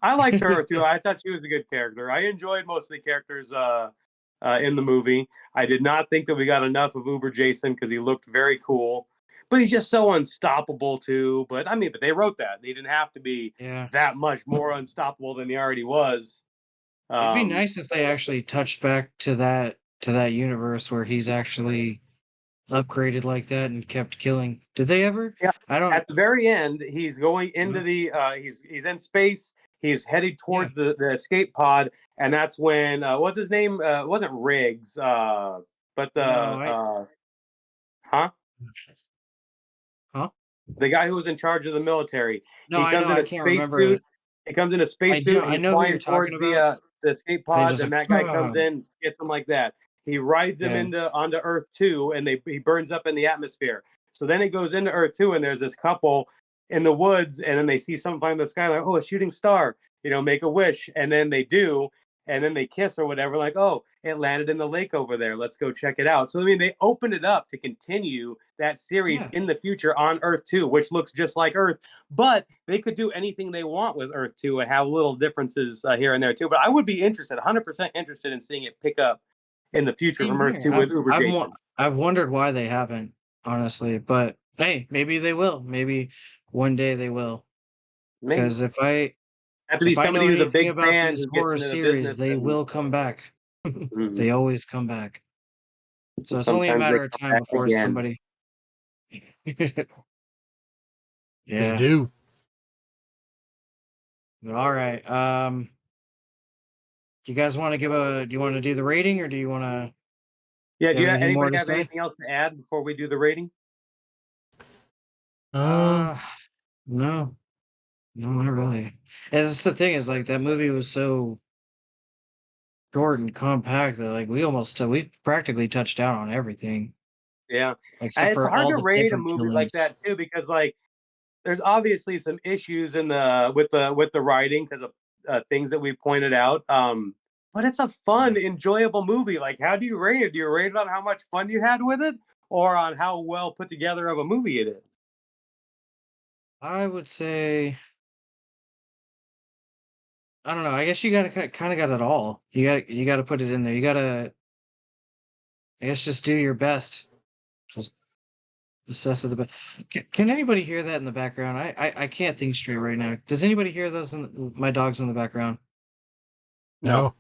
I liked her too. I thought she was a good character. I enjoyed most of the characters in the movie. I did not think that we got enough of Uber Jason because he looked very cool, but he's just so unstoppable too. But I mean, but they wrote that. They didn't have to be Yeah. that much more unstoppable than he already was. It'd be nice if they actually touched back to that universe where he's actually upgraded like that and kept killing. Did they ever? Yeah. I don't. At the very end, he's going into No. the he's in space. He's headed Yeah. towards the escape pod, and that's when what's his name? It wasn't Riggs, but the No. I. huh? Huh? The guy who was in charge of the military. No, He I comes know. in I a can't remember spacesuit. it. He comes in a I do. spacesuit. I He's know who you're flying talking towards about. the escape And he pods, just and like, that guy comes in, gets him like that. He rides him yeah, into onto Earth 2, and he burns up in the atmosphere. So then he goes into Earth 2, and there's this couple in the woods, and then they see something flying in the sky, like, oh, a shooting star. Make a wish, and then they do, and then they kiss or whatever. Like, oh, it landed in the lake over there. Let's go check it out. So I mean, they opened it up to continue that series yeah. in the future on Earth 2, which looks just like Earth, but they could do anything they want with Earth 2 and have little differences here and there too. But I would be interested, 100% interested in seeing it pick up in the future Same from Earth here. 2 with Uber Jason. I've wondered why they haven't, honestly. But hey, maybe they will. Maybe one day they will. Maybe Because have to be if I know somebody who's a anything big about fan these who gets horror into the series, business, they and will come back. mhm, They always come back. So it's only a sometimes they matter of come time back before again. somebody. They Yeah. do. All right. Do you guys want to do you want to do the rating, or do you want to Yeah, you have anything more anybody to have say? anything else to add before we do the rating? Uh no. No, not really. And that's the thing is like that movie was so short and compact that like we practically touched down on everything Yeah, and except it's for hard all to the rate a different movie like killings. that too because like there's obviously some issues in the with the writing because of things that we pointed out. But it's a fun, Yeah. enjoyable movie. Like, how do you rate it? Do you rate it on how much fun you had with it, or on how well put together of a movie it is? I would say I don't know. I guess you gotta kind of got it all. You gotta put it in there. You gotta I guess just do your best. Just assess it the best. Can anybody hear that in the background? I can't think straight right now. Does anybody hear those my dogs in the background? No, No.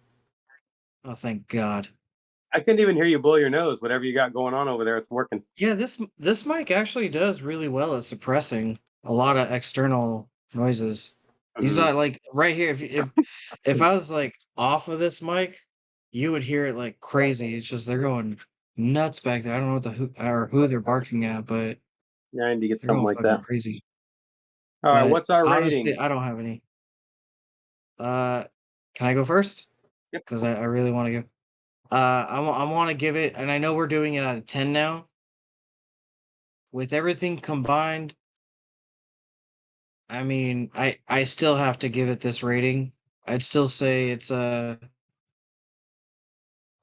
Oh, thank God. I couldn't even hear you blow your nose. Whatever you got going on over there, it's working. Yeah, this mic actually does really well at suppressing a lot of external noises. These Mhm. are like right here. If I was like off of this mic, you would hear it like crazy. It's just they're going nuts back there. I don't know what who they're barking at, but Yeah, I need to get they're something going like fucking that. crazy. All right, But what's our honestly, rating? I don't have any. Uh, can I go first? Yep. Because I really want to go. I want to give it, and I know we're doing it out of 10 now. With everything combined, I mean, I still have to give it this rating. I'd still say it's with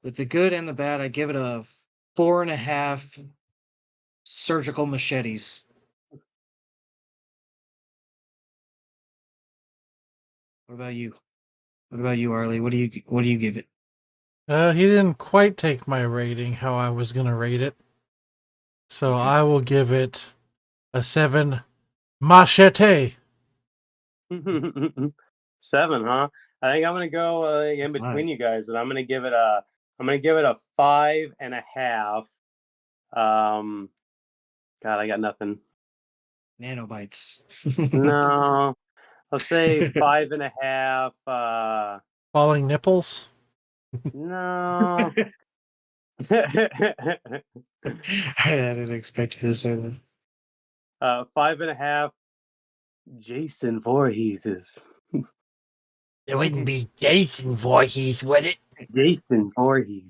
the good and the bad, I give it a 4.5 surgical machetes. What about you? What about you, Arlie? What do you give it? He didn't quite take my rating how I was going to rate it. So Okay. I will give it a 7 machete. 7, huh? I think I'm gonna go in between Fine. you guys, and I'm gonna give it a 5.5. Um, God, I got nothing. Nanobites. No, let's say 5.5. Falling nipples. No. I didn't expect you to say that. 5.5. Jason Voorhees. It wouldn't be Jason Voorhees, would it? Jason Voorhees.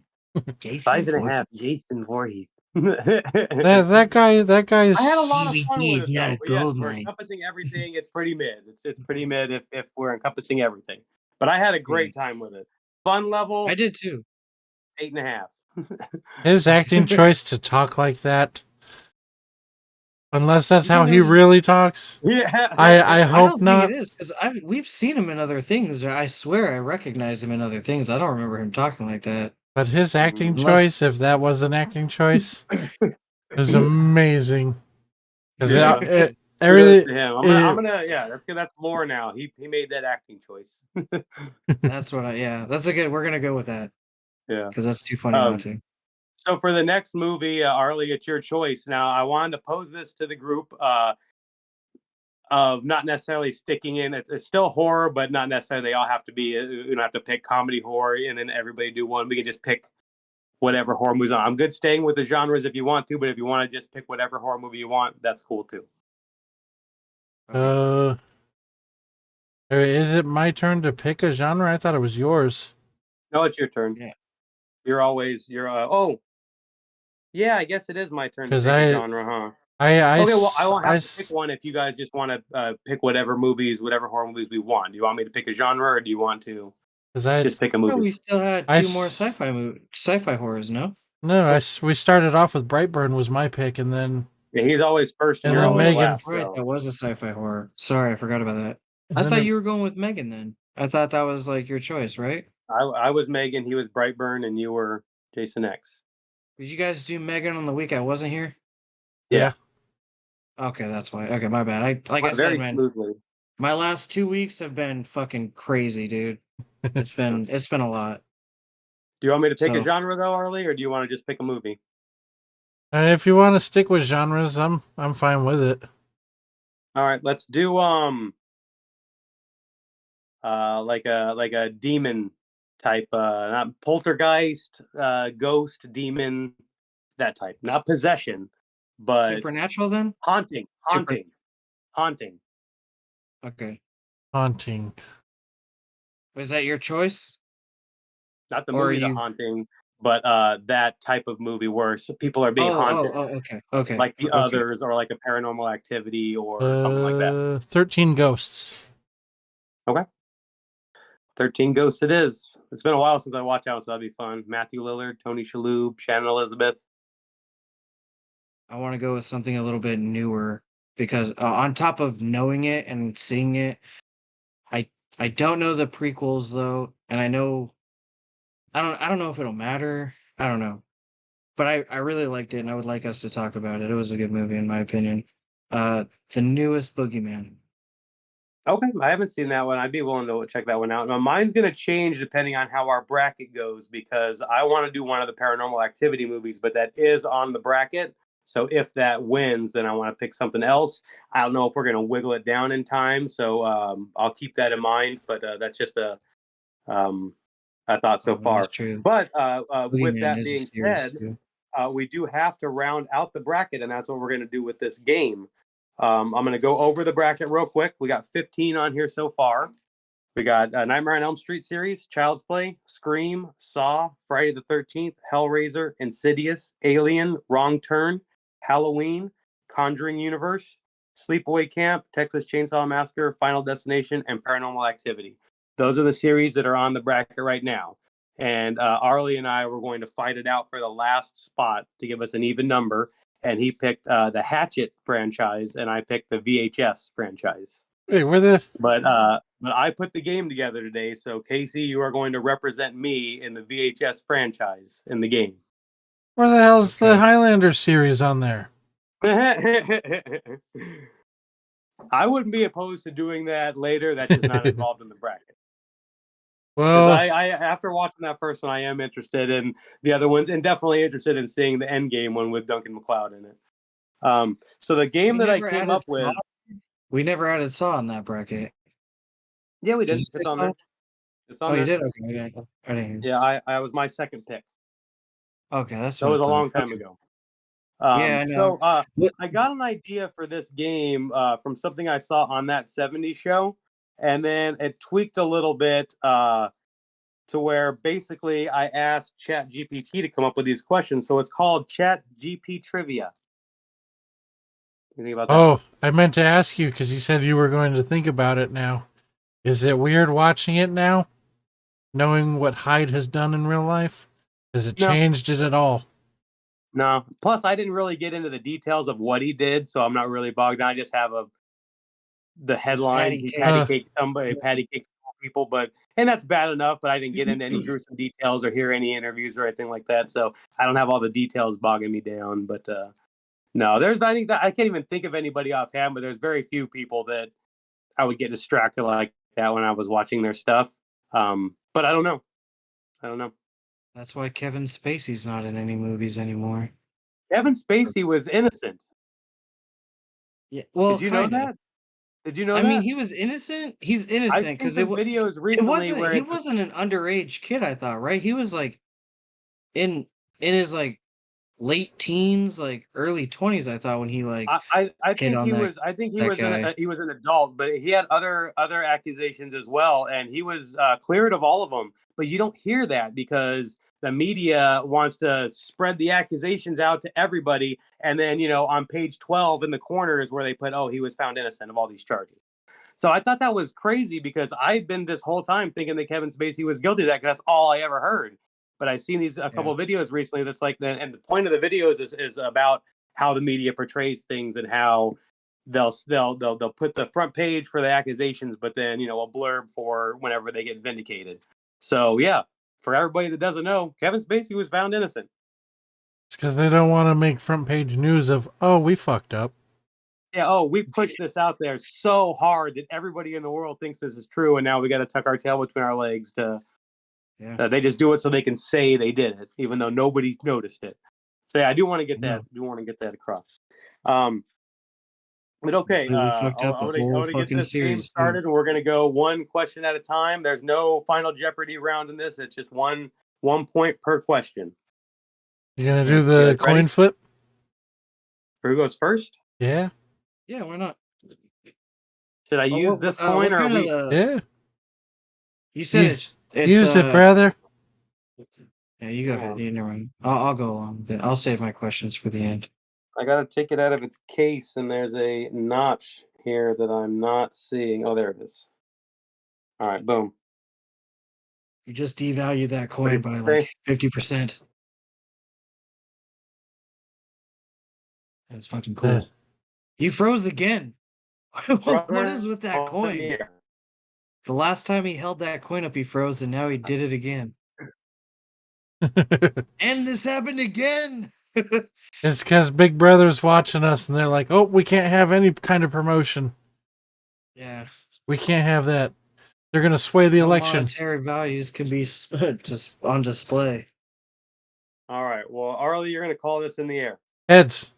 Jason 5.5. Jason Voorhees. That guy's. I had a lot of fun with CBD is it not though. a But yes, gold we're mine. encompassing everything. It's pretty mid. It's pretty mid if we're encompassing everything. But I had a great time with it. Fun level I did too. 8.5. His acting choice to talk like that, unless that's You how think he that was- really talks. Yeah. I I hope don't not. think it is because we've seen him in other things. I swear I recognize him in other things. I don't remember him talking like that. But his acting Unless choice, if that was an acting choice, is amazing. Because Yeah. it, Kudos everything. to him. I'm gonna yeah, that's lore now. He made that acting choice. that's what that's a good. We're gonna go with that Yeah. because that's too funny not to. So for the next movie, Arlie, it's your choice. Now I wanted to pose this to the group of not necessarily sticking in. It's still horror, but not necessarily they all have to be. You don't have to pick comedy horror and then everybody do one. We can just pick whatever horror movies on. I'm good staying with the genres if you want to, but if you want to just pick whatever horror movie you want, that's cool too. Is it my turn to pick a genre? I thought it was yours. No, it's your turn. Yeah. You're oh yeah, I guess it is my turn to 'Cause pick a I- genre, huh? I Okay, well, I s- won't I have to s- pick one if you guys just want to pick whatever horror movies we want. Do you want me to pick a genre, or do you want to 'cause I just pick a Oh, movie? we still had I two more s- sci-fi horrors. No. no, we started off with Brightburn was my pick, and then Yeah, he's always first and And you're then always Megan. last. Right, So. that was a sci-fi horror. Sorry, I forgot about that. and I then thought it- you were going with Megan then. I thought that was like your choice, right? I was Megan, he was Brightburn, and you were Jason X. Did you guys do Megan on the week I wasn't here? yeah. Okay, that's why. Okay, my bad. I Went said, very man, smoothly. my last 2 weeks have been fucking crazy, dude. It's been a lot. Do you want me to pick a So genre though, Arlie, or do you want to just pick a movie? If you want to stick with genres, I'm fine with it. All right, let's do like a demon type, not poltergeist, ghost, demon, that type, not possession, but supernatural then? haunting. Okay. Haunting. Was that your choice? Not the Or are movie The you Haunting, but that type of movie where people are being haunted, okay. like The Okay. Others or like a Paranormal Activity or something like that. 13 Ghosts. Okay. 13 Ghosts it is. It's been a while since I watched out, so that'd be fun. Matthew Lillard, Tony Shalhoub, Shannon Elizabeth. I want to go with something a little bit newer because on top of knowing it and seeing it, I don't know the prequels though, and I don't know if it'll matter. I don't know. But I really liked it and I would like us to talk about it. It was a good movie in my opinion. The newest Boogeyman. Okay, I haven't seen that one. I'd be willing to check that one out. Now, mine's going to change depending on how our bracket goes because I want to do one of the Paranormal Activity movies, but that is on the bracket. So if that wins, then I want to pick something else. I don't know if we're going to wiggle it down in time, so I'll keep that in mind. But that's just a thought so That's far. true. But with Boogeyman that is a being series said, too. we do have to round out the bracket, and that's what we're going to do with this game. I'm going to go over the bracket real quick. We got 15 on here so far. We got Nightmare on Elm Street series, Child's Play, Scream, Saw, Friday the 13th, Hellraiser, Insidious, Alien, Wrong Turn, Halloween, Conjuring Universe, Sleepaway Camp, Texas Chainsaw Massacre, Final Destination, and Paranormal Activity. Those are the series that are on the bracket right now. And Arlie and I were going to fight it out for the last spot to give us an even number. And he picked the Hatchet franchise, and I picked the VHS franchise. Wait, where the But I put the game together today, so Casey, you are going to represent me in the VHS franchise in the game. hell's the Okay. Highlander series on there? I wouldn't be opposed to doing that later. That's just not involved in the bracket. Because Well, I after watching that first one, I am interested in the other ones, and definitely interested in seeing the Endgame one with Duncan MacLeod in it. So the game We that I never came added up with, Saw. We never added Saw in that bracket. yeah, we Did did. you say It's on Saw? there. It's on Oh, you there. did? Okay. I didn't hear. Yeah, I was my second pick. Okay, that's That what I was a thought. long time Okay. ago. Yeah, I know. So What? I got an idea for this game from something I saw on that '70s show, and then it tweaked a little bit to where basically I asked Chat GPT to come up with these questions. So it's called Chat GP Trivia. You think about that? Oh, I meant to ask you because you said you were going to think about it now. Is it weird watching it now, knowing what Hyde has done in real life? Has it No, changed it at all? no. Plus, I didn't really get into the details of what he did, so I'm not really bogged down. I just have the headline. Patty He cake. patty caked somebody, patty caked people, and that's bad enough. But I didn't get into any gruesome details or hear any interviews or anything like that. So I don't have all the details bogging me down. But no, I think that I can't even think of anybody offhand. But there's very few people that I would get distracted like that when I was watching their stuff. But I don't know. I don't know. That's why Kevin Spacey's not in any movies anymore. Kevin Spacey was innocent. Yeah, well, Did you know kind of. that? Did you know I mean, that? he was innocent. He's I've innocent seen because some videos it recently wasn't where he it's wasn't an underage kid. I thought, right? He was like in his like late teens, like early 20s. I thought when he like I hit think on he that was guy. he was an adult, but he had other accusations as well, and he was cleared of all of them. But you don't hear that because the media wants to spread the accusations out to everybody, and then on page 12 in the corner is where they put, oh, he was found innocent of all these charges. So I thought that was crazy because I've been this whole time thinking that Kevin Spacey was guilty of that because that's all I ever heard. But I've seen a Yeah, couple of videos recently that's like and the point of the videos is about how the media portrays things and how they'll put the front page for the accusations, but then a blurb for whenever they get vindicated. So yeah, for everybody that doesn't know, Kevin Spacey was found innocent. It's because they don't want to make front page news of, oh, we fucked up. Yeah, oh, we pushed this out there so hard that everybody in the world thinks this is true, and now we got to tuck our tail between our legs to. yeah. They just do it so they can say they did it, even though nobody noticed it. So yeah, I do want to I get that. know. I do want to get that across. Um, but okay, Luckily, we fucked up a I whole want to get fucking this game series too. started, and we're gonna go one question at a time. There's no final Jeopardy round in this. It's just one point per question. You gonna Okay. do You the guys coin ready? flip? Who goes first? Yeah, Yeah, why not? Should I use this coin What or are kind of we? the? yeah. You said You it's use it, brother. Yeah, you go ahead. You never mind. I'll go along. Then I'll save my questions for the end. I gotta take it out of its case, and there's a notch here that I'm not seeing. Oh, there it is. All right, boom. You just devalue that Ready coin for by the like day? 50%. That's fucking The- cool. You froze again. What is Brother with that on the coin? air. The last time he held that coin up, he froze, and now he did it again. And this happened again. It's because Big Brother's watching us, and they're like, "Oh, we can't have any kind of promotion. Yeah. We can't have that. They're gonna sway the Some election." monetary values can be just on display. All right. Well, Arlie, you're gonna call this in the air. Heads.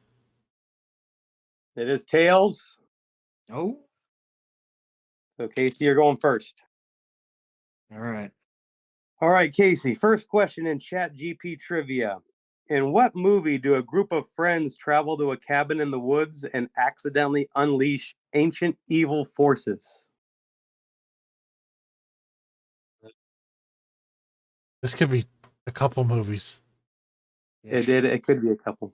It is tails. Oh, So Casey, you're going first. all right. All right, Casey. First question in Chat GP trivia. In what movie do a group of friends travel to a cabin in the woods and accidentally unleash ancient evil forces? This could be a couple movies. Yeah. It could be a couple.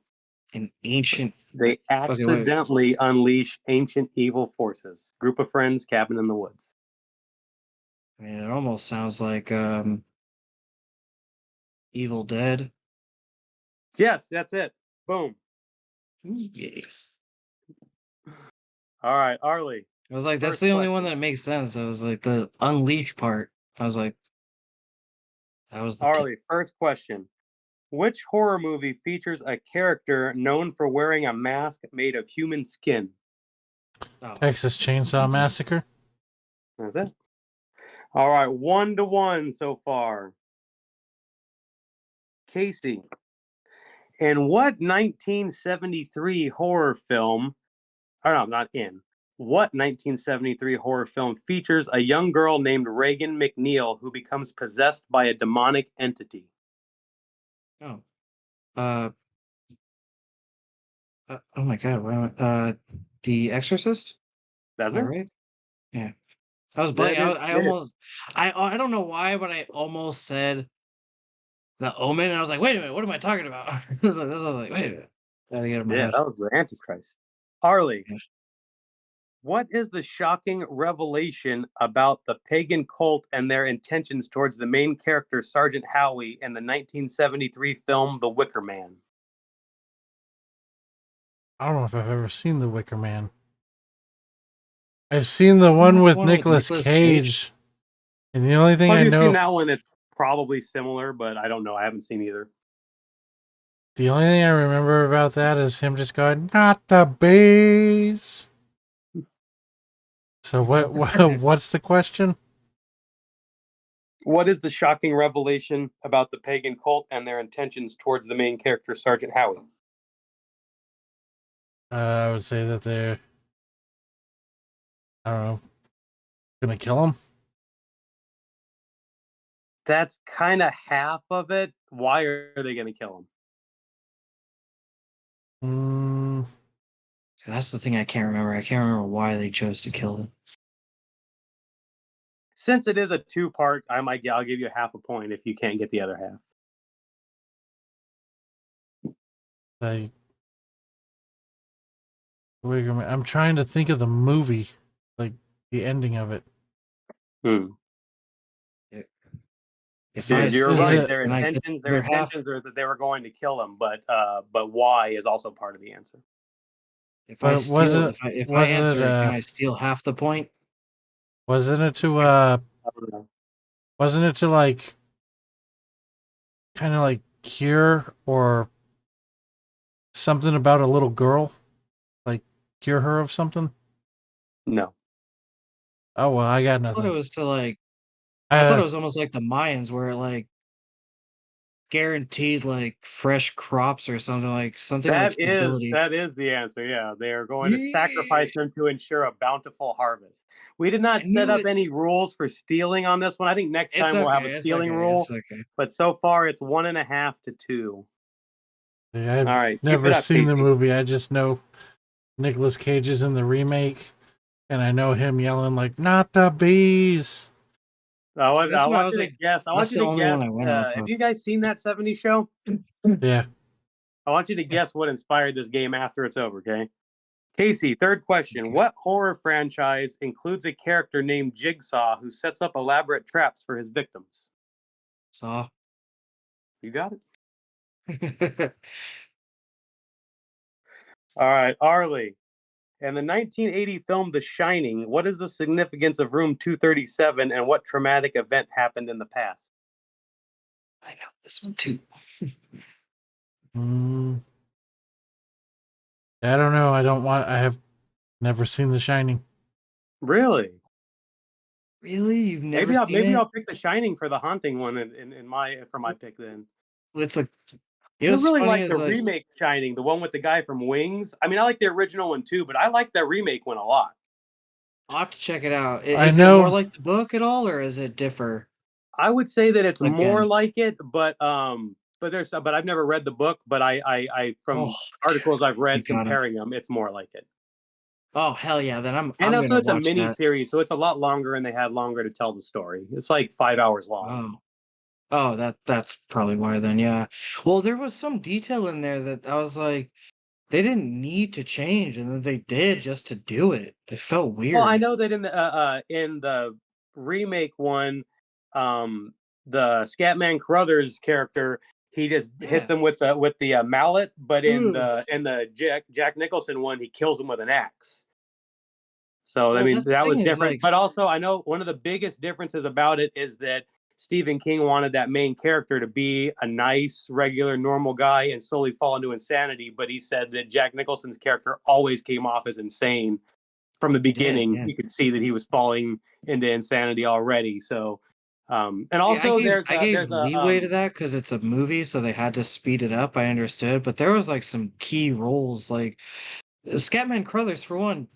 An ancient. They Okay, wait. accidentally unleash ancient evil forces. Group of friends, cabin in the woods. I mean, it almost sounds like Evil Dead. Yes, that's it. Boom. Yeah. All right, Arlie. I was like, that's First the only one question. that makes sense. I was like, the unleash part. I was like, that was the Arlie, first question. Which horror movie features a character known for wearing a mask made of human skin? oh, Texas Chainsaw easy. Massacre. That's it. All right, 1-1 so far. Casey, In what 1973 horror film, or no, not in, what 1973 horror film features a young girl named Reagan McNeil who becomes possessed by a demonic entity? Oh. Uh, oh my God. Why am I, The Exorcist? That's Am I it? right? Yeah. I was That blank. is I it. almost, I don't know why, but I almost said The Omen. And I was like, wait a minute, what am I talking about? This was like, wait a minute. Gotta get it in my Yeah, head. that was the Antichrist. Harley, Yeah. what is the shocking revelation about the pagan cult and their intentions towards the main character, Sergeant Howie, in the 1973 film The Wicker Man? I don't know if I've ever seen The Wicker Man. I've seen the Isn't one that the with one with Nicolas Nicolas Cage? Cage, and the only thing Well, if I you've seen know, that one, it's probably similar, but I don't know. I haven't seen either. the only thing I remember about that is him just going, "Not the bees." So what's the question? What is the shocking revelation about the pagan cult and their intentions towards the main character, Sergeant Howie? I would say that they're, I don't know, gonna kill him. That's kind of half of it. Why are they going to kill him? Mm, That's the thing I can't remember. I can't remember why they chose to kill him. Since it is a two-part, I'll give you half a point if you can't get the other half. like Wicker Man. I'm trying to think of the movie, like the ending of it. If I You're Is right. steal, it Their can I get intentions, the other half? are that they were going to kill him, but why is also part of the answer. If I But was steal, it if I was it answer it, can I steal half the point? wasn't it to I don't know. wasn't it to like kind of like cure or something about a little girl, like cure her of something? No. Oh well, I got I thought it nothing. was to like. I thought Uh, it was almost like the Mayans, where it like guaranteed like fresh crops or something, like something with stability. That is the answer. Yeah, they are going to Yeah, sacrifice them to ensure a bountiful harvest. We did I not set knew up it. any rules for stealing on this one. I think next It's time we'll have okay. a It's stealing okay. It's rule, okay. but so far it's 1.5 to 2. I've All right, keep never it up, seen the Casey. movie. I just know Nicolas Cage is in the remake, and I know him yelling like "Not the bees." See, I that's what I want was you to like. guess. I want That's you the to only one guess. I went off Have of. you guys seen that '70s show? Yeah. I want you to guess what inspired this game after it's over. Okay. Casey, third question. Okay. What horror franchise includes a character named Jigsaw who sets up elaborate traps for his victims? Saw. You got it. All right, Arley. In the 1980 film The Shining, what is the significance of room 237 and what traumatic event happened in the past? I know this one too. Mm, I don't know. I don't want. I have never seen The Shining. Really? Really? You've never seen Maybe it? I'll pick The Shining for the haunting one in my for my pick then. It's like, I what's really funny like is the like, remake Shining, the one with the guy from Wings. I mean, I like the original one too, but I like the remake one a lot. I'll have to check it out. I Is it more know. like the book at all, or is it differ I would say that it's more again? like it, but I've never read the book, but I Oh, from dude, articles I've you read gotta. comparing them, it's more like it. Oh hell yeah! Then And I'm also, gonna it's a watch mini that. series, so it's a lot longer, and they had longer to tell the story. It's like 5 hours long. Oh, oh, that's probably why then. Yeah. Well, there was some detail in there that I was like, they didn't need to change, and then they did just to do it. It felt Well, I weird. know that in the remake one, um, the Scatman Crothers character, he just hits Yeah. him with the mallet, but Ugh. in the Jack Nicholson one, he kills him with an axe. So I Well, mean that's the that was thing is different. like, But also, I know one of the biggest differences about it is that Stephen King wanted that main character to be a nice, regular, normal guy and slowly fall into insanity. But he said that Jack Nicholson's character always came off as insane from the he did. beginning. Yeah. You could see that he was falling into insanity already. So And See, also I gave there's a leeway to that because it's a movie, so they had to speed it up. I understood, but there was like some key roles, like Scatman Crothers for one,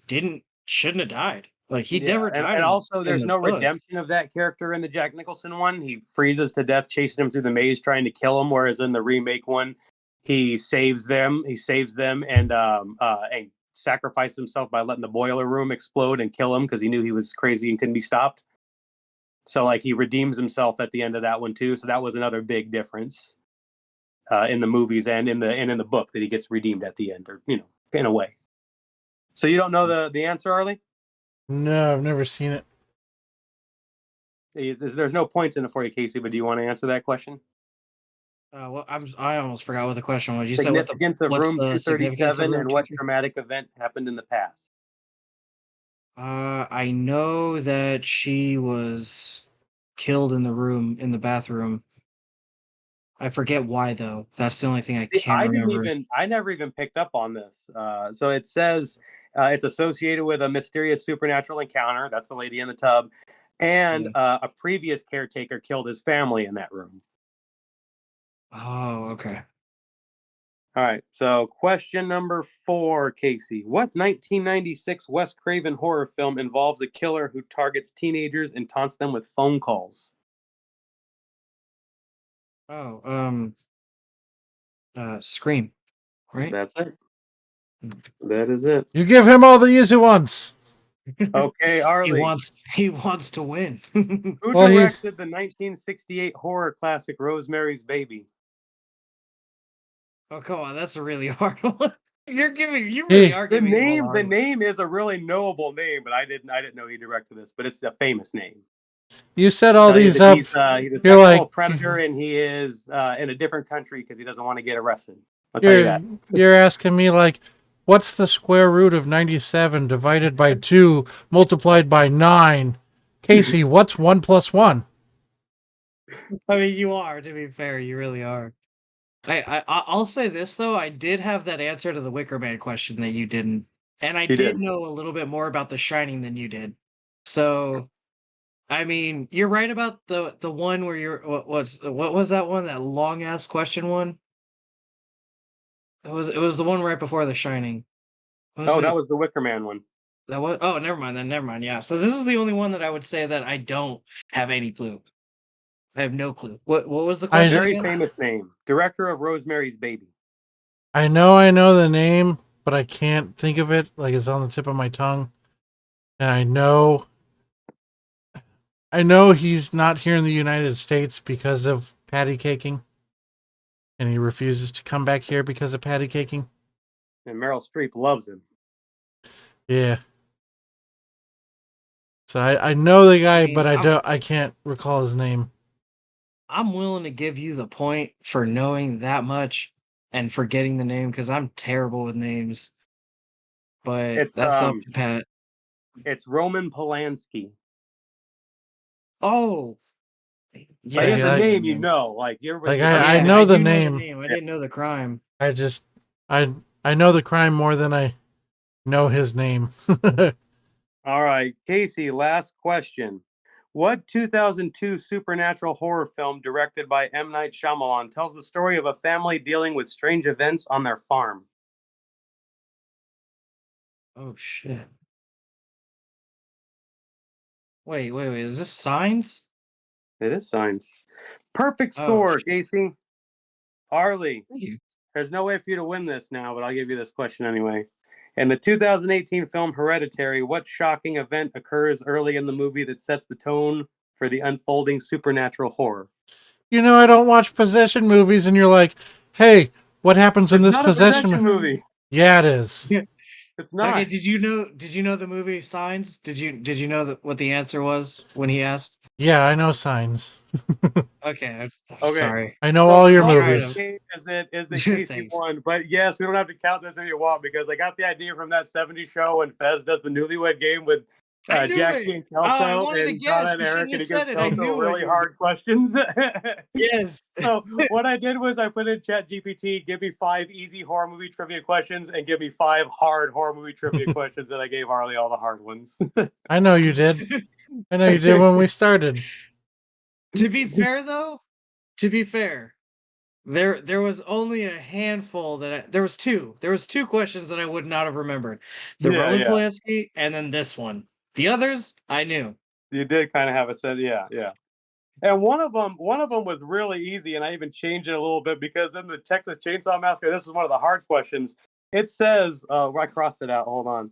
shouldn't have died. Like he yeah, never died and also in there's the no book. redemption of that character in the Jack Nicholson one. He freezes to death, chasing him through the maze, trying to kill him. Whereas in the remake one, he saves them. He saves them and sacrifices himself by letting the boiler room explode and kill him because he knew he was crazy and couldn't be stopped. So like he redeems himself at the end of that one too. So that was another big difference in the movies and in the book that he gets redeemed at the end, or in a way. So you don't know the answer, Arlie? No, I've never seen it. There's no points in it for you, Casey. But do you want to answer that question? Well, I almost forgot what the question was. You said Significance of what's room the significance of 237 Room and what 237? traumatic event happened in the past? I know that she was killed in the bathroom. I forget why though. That's the only thing I can't remember. I never even picked up on this. So it says it's associated with a mysterious supernatural encounter. That's the lady in the tub, and Yeah. a previous caretaker killed his family in that room. Oh, okay. All right. So question number 4, Casey. What 1996 Wes Craven horror film involves a killer who targets teenagers and taunts them with phone calls? Oh, Scream, right? That's it. That is it. You give him all the easy ones. Okay, Arlie. He wants to win. Who Well, he directed the 1968 horror classic Rosemary's Baby? Oh, come on, that's a really hard one. You really he are The giving him all the name, hard the ones. name is a really knowable name, but I didn't know he directed this. But it's a famous name. you set all He's these up. he's a You're sexual like predator, and he is in a different country because he doesn't want to get arrested. I'll tell you you're that. you're asking me like, what's the square root of 97 divided by 2 multiplied by 9? Casey, what's 1 plus 1? I mean, you are, to be fair, you really are. I'll say this though, I did have that answer to the Wicker Man question that you didn't, and I He did did. know a little bit more about The Shining than you did. So, I mean, you're right about the one where what was that one, that long ass question one? It was the one right before The Shining. Was Oh, that it was the Wicker Man one. that was? Oh, never mind then. Never mind. Yeah. So this is the only one that I would say that I don't have any clue. I have no clue. What was the question I Very again? famous name. Director of Rosemary's Baby. I know the name, but I can't think of it. Like it's on the tip of my tongue. And I know he's not here in the United States because of patty caking. And he refuses to come back here because of patty caking. And Meryl Streep loves him. Yeah. So I know the guy, mean, but I can't recall his name. I'm willing to give you the point for knowing that much and forgetting the name because I'm terrible with names. But It's that's up to Pat. it's Roman Polanski. Oh, Like yeah, it's a Like name you know. Like like I'm I yeah. saying, know I the do know the name. name. I didn't know the crime. I just I know the crime more than I know his name. all right, Casey, last question. What 2002 supernatural horror film directed by M. Night Shyamalan tells the story of a family dealing with strange events on their farm? Oh shit. Wait. Is this Signs? It is Signs. Perfect Oh score, shit. Casey. Arlie, Thank you. there's no way for you to win this now, but I'll give you this question anyway. In the 2018 film Hereditary, what shocking event occurs early in the movie that sets the tone for the unfolding supernatural horror? You know, I don't watch possession movies, and you're like, hey, what happens in It's this not a possession possession? movie. Yeah, it is. It's Okay, not. did you know the movie Signs? Did you know what the answer was when he asked? Yeah, I know signs. Okay, I'm Okay. sorry. I know So all the your I'm call of trying this movies. to game is that Casey thanks. won. But yes, we don't have to count this if you want because I got the idea from that 70s show when Fez does the newlywed game with I knew Jackie it. and Oh, I Kelso wanted to and Donna guess. and You Eric, shouldn't and have he gives said it. I Kelso knew what really you were hard questions. Yes. So what I did was I put in Chat GPT, give me 5 easy horror movie trivia questions and give me 5 hard horror movie trivia questions, and I gave Harley all the hard ones. I know you did. I know you did when we started. To be fair, though, to be fair, there was only a handful there was two. There was two questions that I would not have remembered. The Yeah, Roman yeah. Polanski and then this one. The others, I knew. You did kind of have a sense, yeah, yeah. And one of them was really easy, and I even changed it a little bit because in the Texas Chainsaw Massacre, this is one of the hard questions. It says, I crossed it out. Hold on.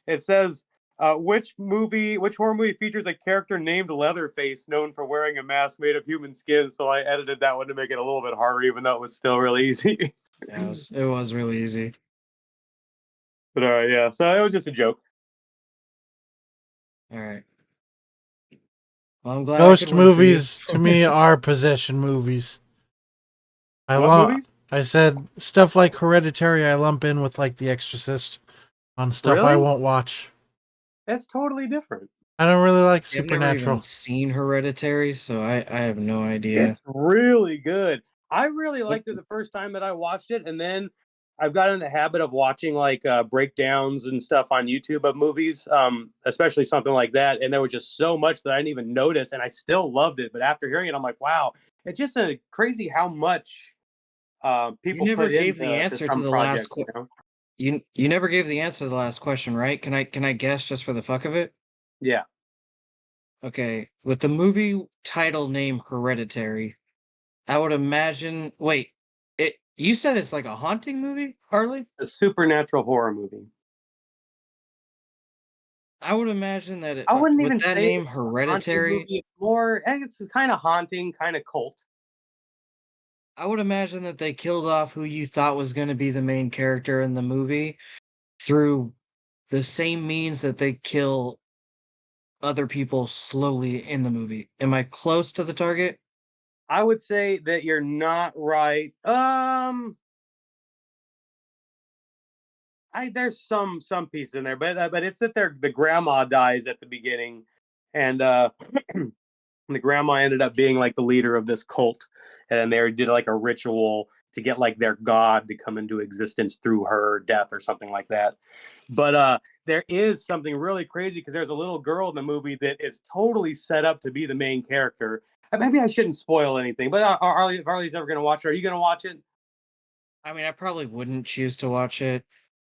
It says, which horror movie features a character named Leatherface, known for wearing a mask made of human skin? So I edited that one to make it a little bit harder, even though it was still really easy. Yeah, it was really easy. But yeah. So it was just a joke. All right. Well, I'm glad I could Ghost win for you. movies to me are possession movies. What movies? I said stuff like Hereditary I lump in with like The Exorcist on stuff I Really? won't watch. That's totally different. I don't really like I've never even supernatural. seen Hereditary, so I have no idea. It's really good. I really What liked it the first time that I watched it, and then I've got in the habit of watching like breakdowns and stuff on YouTube of movies, especially something like that. And there was just so much that I didn't even notice, and I still loved it. But after hearing it, I'm like, wow, it's just crazy how much you people never put gave the into answer to some the last projects. You know? you never gave the answer to the last question, right? Can I guess just for the fuck of it? Yeah, Okay, with the movie title name Hereditary, I would imagine. Wait, you said it's like a haunting movie, Harley? a supernatural horror movie. I would imagine that I wouldn't with even that say name it's a haunted Hereditary, movie. It's more, I think it's kind of haunting, kind of cult. I would imagine that they killed off who you thought was going to be the main character in the movie through the same means that they kill other people slowly in the movie. Am I close to the target? I would say that you're not right. There's some pieces in there, but it's that the grandma dies at the beginning, and the grandma ended up being like the leader of this cult, and they did like a ritual to get like their god to come into existence through her death or something like that. But there is something really crazy because there's a little girl in the movie that is totally set up to be the main character. Maybe I shouldn't spoil anything, but Arley's never going to watch it. Are you going to watch it? I mean, I probably wouldn't choose to watch it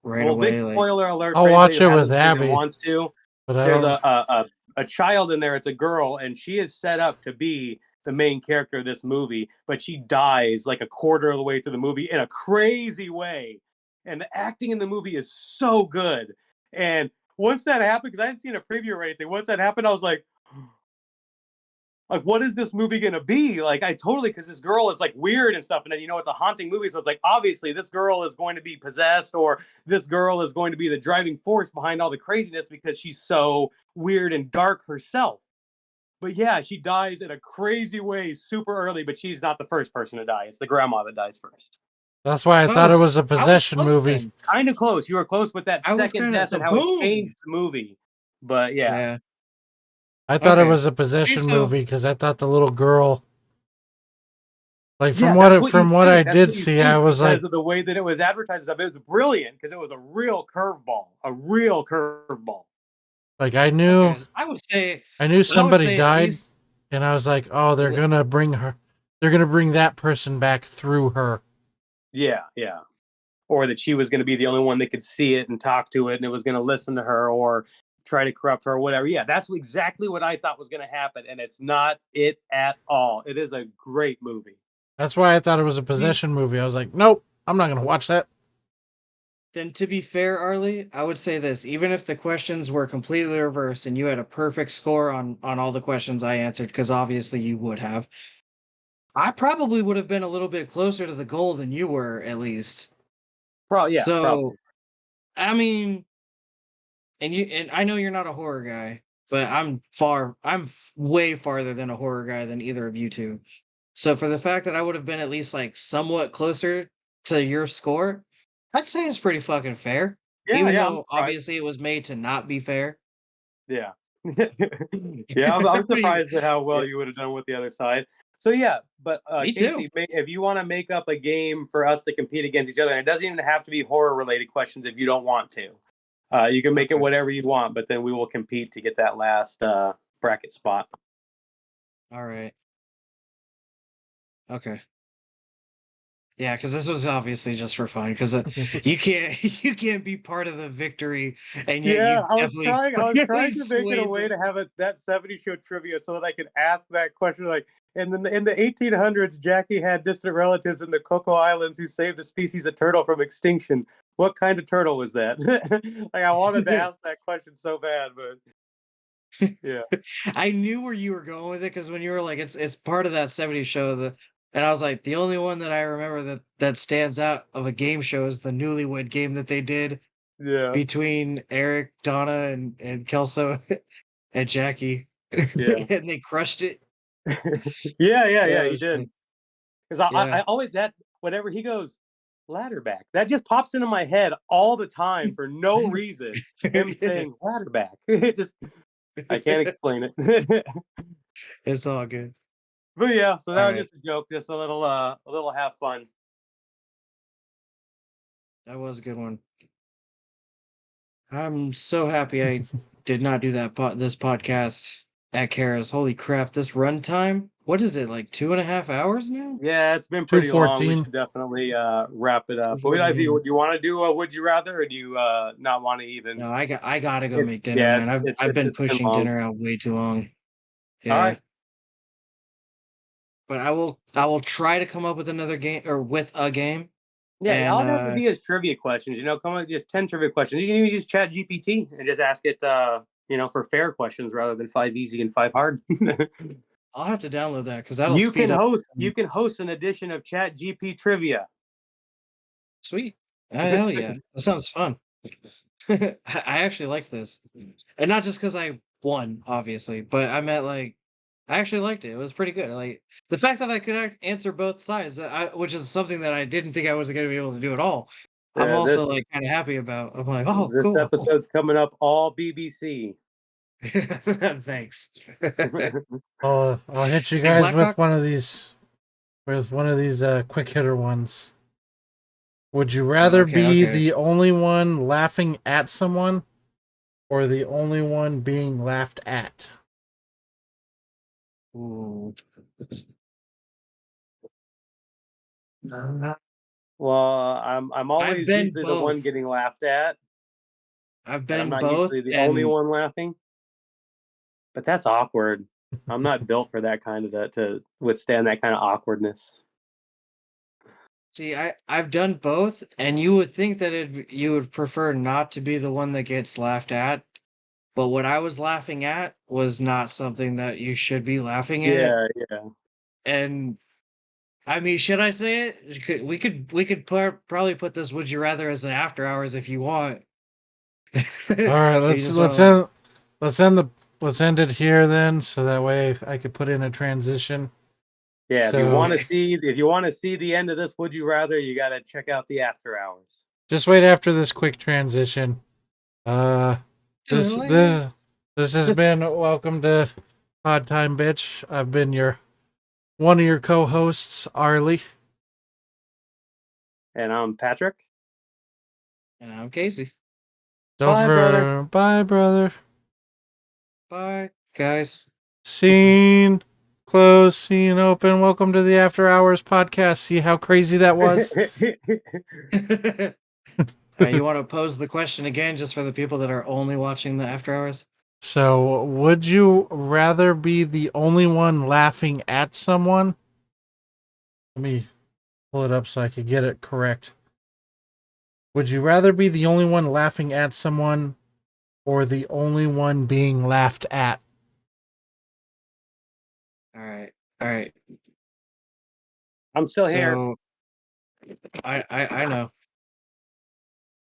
right Well, big away. Like, spoiler alert I'll for anybody watch who it with hasn't seen it and Abby, wants to. but I There's don't. a child in there. It's a girl, and she is set up to be the main character of this movie, but she dies like a quarter of the way through the movie in a crazy way. And the acting in the movie is so good. And once that happened, because I hadn't seen a preview or anything, once that happened, I was like, what is this movie gonna be? Like, I totally, because this girl is like weird and stuff, and then it's a haunting movie, so it's like obviously this girl is going to be possessed, or this girl is going to be the driving force behind all the craziness because she's so weird and dark herself. But yeah, she dies in a crazy way super early, but she's not the first person to die. It's the grandma that dies first. That's why I so thought it was a I was possession close movie. then. Kind of close. You were close with that I was second kind of death so and how it boom. changed the movie. But yeah. Yeah. I thought it Okay. was a See, possession so movie because I thought the little girl, like Yeah, that's what you from what I think. That's did what you see, I think was like, because of the way that it was advertised. It was brilliant because it was a real curveball, a real curveball. I knew okay, I would say somebody at died, least and I was like, oh, at le- they're gonna bring that person back through her. Yeah, yeah. Or that she was going to be the only one that could see it and talk to it, and it was going to listen to her or try to corrupt her or whatever. Yeah, that's exactly what I thought was going to happen, and it's not it at all. It is a great movie. That's why I thought it was a I mean, possession movie. I was like, nope, I'm not gonna watch that. then to be fair, Arlie, I would say this: even if the questions were completely reversed and you had a perfect score on all the questions I answered, because obviously you would have, I probably would have been a little bit closer to the goal than you were, at least. Probably, yeah, So, probably. I mean, and I know you're not a horror guy, but way farther than a horror guy than either of you two. So for the fact that I would have been at least like somewhat closer to your score, I'd say it's pretty fucking fair. Yeah, Even yeah. I'm though surprised. obviously it was made to not be fair. Yeah. Yeah, I'm Me surprised at how well you would have done with the other side. So yeah, but too. Casey, if you want to make up a game for us to compete against each other, and it doesn't even have to be horror related questions if you don't want to. You can make it Okay. whatever you want, but then we will compete to get that last bracket spot. All right. Okay. Yeah, because this was obviously just for fun. Because you can't you can't be part of the victory, and yet Yeah, you I was definitely trying. I was clearly trying to make it a swayed way them. to have that '70s show trivia so that I could ask that question. Like, and then in the 1800s, Jackie had distant relatives in the Cocoa Islands who saved a species of turtle from extinction. What kind of turtle was that? Like, I wanted to ask that question so bad, but yeah, I knew where you were going with it because when you were like, it's part of that '70s show. And I was like, the only one that I remember that stands out of a game show is the Newlywed Game that they did yeah, between Eric, Donna, and Kelso and Jackie, yeah, and they crushed it. yeah. Yeah, it He was did. funny. Because I Yeah. always that whenever he goes ladderback, that just pops into my head all the time for no reason. Him saying ladderback, it just I can't explain it. It's all good. But yeah, so All that was right, just a joke, just a little have fun. that was a good one. I'm so happy I did not do this podcast at Kara's. Holy crap, this runtime? What is it, like 2.5 hours now? Yeah, it's been pretty long. We 214. should definitely wrap it up. But do 2:14. you want to do a would you rather, or do you not want to even? No, I gotta go It's make dinner, yeah, man. I've been it's been pushing long. dinner out way too long. All Yeah. right. But I will try to come up with another game or with a game. Yeah, And all it has to be is trivia questions. Come on, just 10 trivia questions. You can even use Chat GPT and just ask it, for fair questions rather than 5 easy and 5 hard. I'll have to download that because that'll speed up. You can host an edition of Chat GP Trivia. Sweet. Hell yeah. That sounds fun. I actually liked this. And not just because I won, obviously, but I meant like I actually liked it. It was pretty good. Like the fact that I could answer both sides, which is something that I didn't think I was going to be able to do at all. I'm Yeah, also like kind of happy about. I'm like, oh, this cool. episode's coming up all BBC. Thanks. I'll hit you Big guys Blackhawk. with one of these quick hitter ones. Would you rather Okay. be Okay. the only one laughing at someone or the only one being laughed at? Ooh. Well, I'm I've always been usually the one both. getting laughed at, I've and I'm been not both, usually the only and one laughing. But that's awkward. I'm not built for that kind of to withstand that kind of awkwardness. see, I've done both, and you would think that you would prefer not to be the one that gets laughed at, but what I was laughing at was not something that you should be laughing at. Yeah, yeah. And I mean, should I say it? We could probably put this "Would you rather" as an after hours if you want. All right, You just want let's end the let's end it here then, so that way I could put in a transition. Yeah, So if you want to see the end of this, would you rather? You got to check out the after hours. just wait after this quick transition. Uh, this to. this this has been welcome to Pod Time, bitch. I've been one of your co-hosts, Arley. And I'm Patrick. And I'm Casey. Bye, brother. Bye, brother. Bye, guys. Scene closed, scene open. Welcome to the After Hours podcast. See how crazy that was? You want to pose the question again, just for the people that are only watching the after hours? So, would you rather be the only one laughing at someone? Let me pull it up so I could get it correct. Would you rather be the only one laughing at someone or the only one being laughed at? All right. All right. I'm still here. So I know.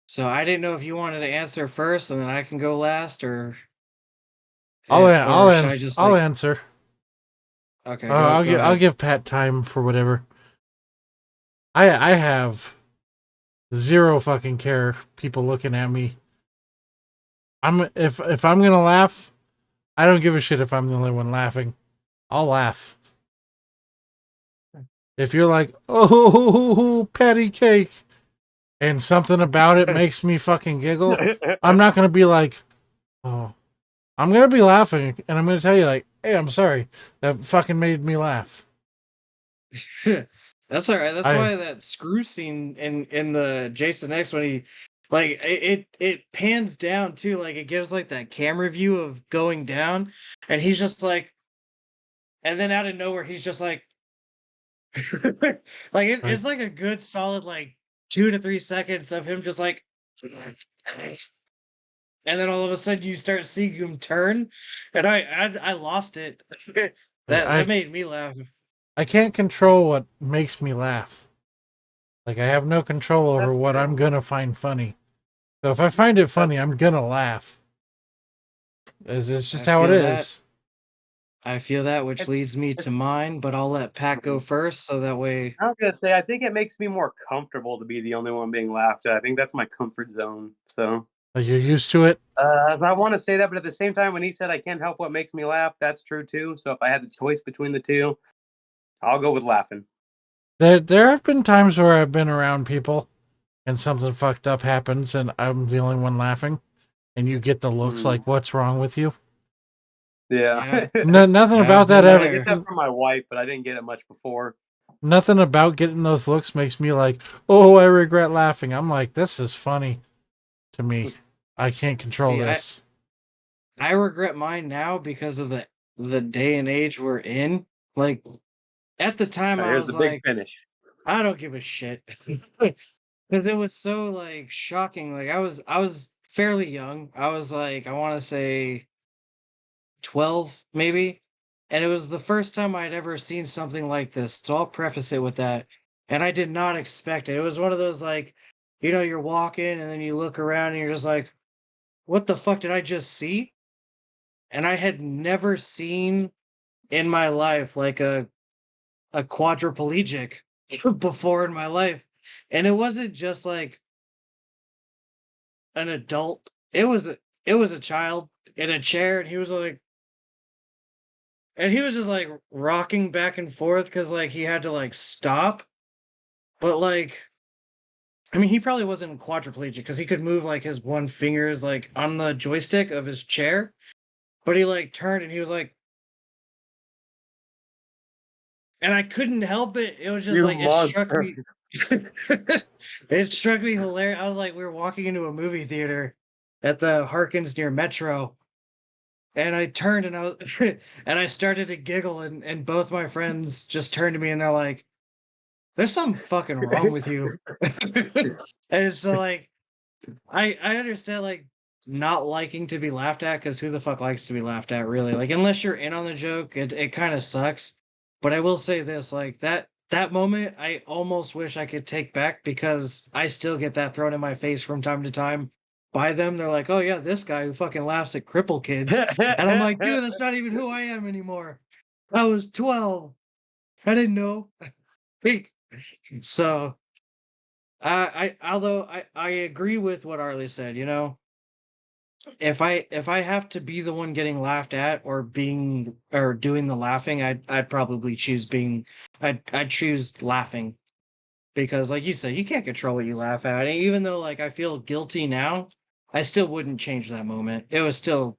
So I didn't know if you wanted to answer first and then I can go last, or should I just I'll like answer. okay, go I'll ahead. give Pat time for whatever. I have zero fucking care people looking at me. If I'm gonna laugh, I don't give a shit if I'm the only one laughing. I'll laugh. If you're like, oh, patty cake, and something about it makes me fucking giggle, I'm not gonna be like, oh, I'm gonna be laughing, and I'm gonna tell you like, hey, I'm sorry, that fucking made me laugh. That's all right. That's I why that screw scene in the Jason X, when he like it pans down too, like it gives like that camera view of going down, and he's just like, and then out of nowhere he's just like, like like it's like a good solid like 2 to 3 seconds of him just like, and then all of a sudden you start seeing him turn, and I lost it. That I made me laugh. I can't control what makes me laugh. Like I have no control over That's what I'm true. gonna find funny. So if I find it That's funny, I'm gonna laugh. It's I just how it feel that. is. I feel that, which it's, leads me to it's mine, but I'll let Pat go first so that way. I was gonna say, I think it makes me more comfortable to be the only one being laughed at. I think that's my comfort zone. So Like you're used to it. I want to say that, but at the same time, when he said I can't help what makes me laugh, that's true too. So if I had the choice between the two, I'll go with laughing. There have been times where I've been around people and something fucked up happens and I'm the only one laughing and you get the looks Mm, like what's wrong with you? yeah, Yeah, No, nothing I've about that been I ever get there. that from my wife, but I didn't get it much before. nothing about getting those looks makes me like, "Oh, I regret laughing." I'm like, "This is funny to me. I can't control See, this." I regret mine now because of the day and age we're in. Like at the time, I Here's was the big like, finish. I don't give a shit, because it was so like shocking. Like I was fairly young. I was like, I want to say 12 maybe, and it was the first time I'd ever seen something like this, so I'll preface it with that. And I did not expect it. It was one of those like, you're walking and then you look around and you're just like, what the fuck did I just see? And I had never seen in my life like a quadriplegic before in my life. And it wasn't just like an adult. It was a child in a chair, and he was like, and he was just like rocking back and forth because like he had to like stop. But like, I mean, he probably wasn't quadriplegic because he could move like his one fingers like on the joystick of his chair. But he like turned and he was like, and I couldn't help it. It was just You like it struck monster. me. It struck me hilarious. I was like, we were walking into a movie theater at the Harkins near Metro, and I turned and I was, and I started to giggle, and both my friends just turned to me and they're like, "There's something fucking wrong with you." And so like I understand like not liking to be laughed at, because who the fuck likes to be laughed at, really? Like unless you're in on the joke, it kind of sucks. But I will say this, like that moment I almost wish I could take back, because I still get that thrown in my face from time to time by them. They're like, "Oh yeah, this guy who fucking laughs at cripple kids." And I'm like, "Dude, that's not even who I am anymore. I was 12. I didn't know." So although I agree with what Arlie said, if I have to be the one getting laughed at or being or doing the laughing, I'd probably choose being I'd choose laughing, because like you said, you can't control what you laugh at. And even though like I feel guilty now, I still wouldn't change that moment. It was still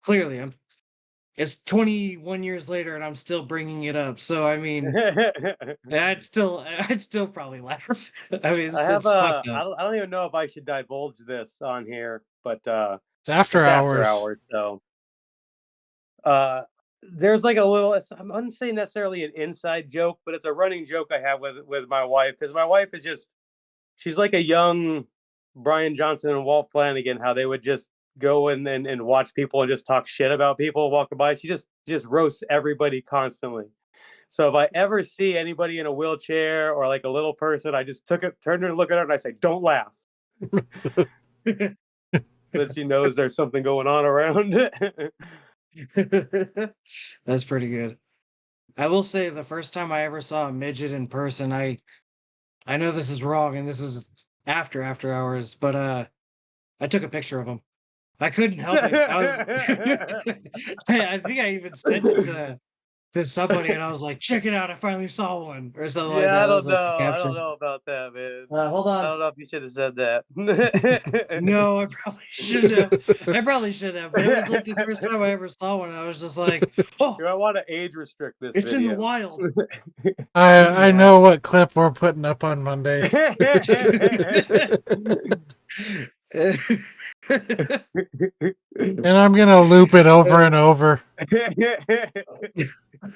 clearly it's 21 years later and I'm still bringing it up. So I mean, I'd still probably laugh. I mean, I have it's a. fucked up. I don't even know if I should divulge this on here, but It's after it's after hours. hours. So uh, there's like a little. I wouldn't say necessarily an inside joke, but it's a running joke I have with my wife, because my wife is just, she's like a young Brian Johnson and Walt Flanagan. How they would just go and watch people and just talk shit about people walking by. She just roasts everybody constantly. So if I ever see anybody in a wheelchair or like a little person, I just turn and look at her and I say, "Don't laugh," so that she knows there's something going on around. That's pretty good. I will say the first time I ever saw a midget in person, I know this is wrong and this is after hours, but I took a picture of him. I couldn't help it. I was I think I even sent it to to somebody, and I was like, "Check it out! I finally saw one," or something like Yeah, that. I That was don't like the know. I don't caption. know about that, man. Hold I on. don't know if you should have said that. No, I probably shouldn't have. I probably should have, but it was like the first time I ever saw one. I was just like, "Oh, Do I want to age restrict this it's in the video? wild." I Yeah. know what clip we're putting up on Monday. And I'm gonna loop it over and over.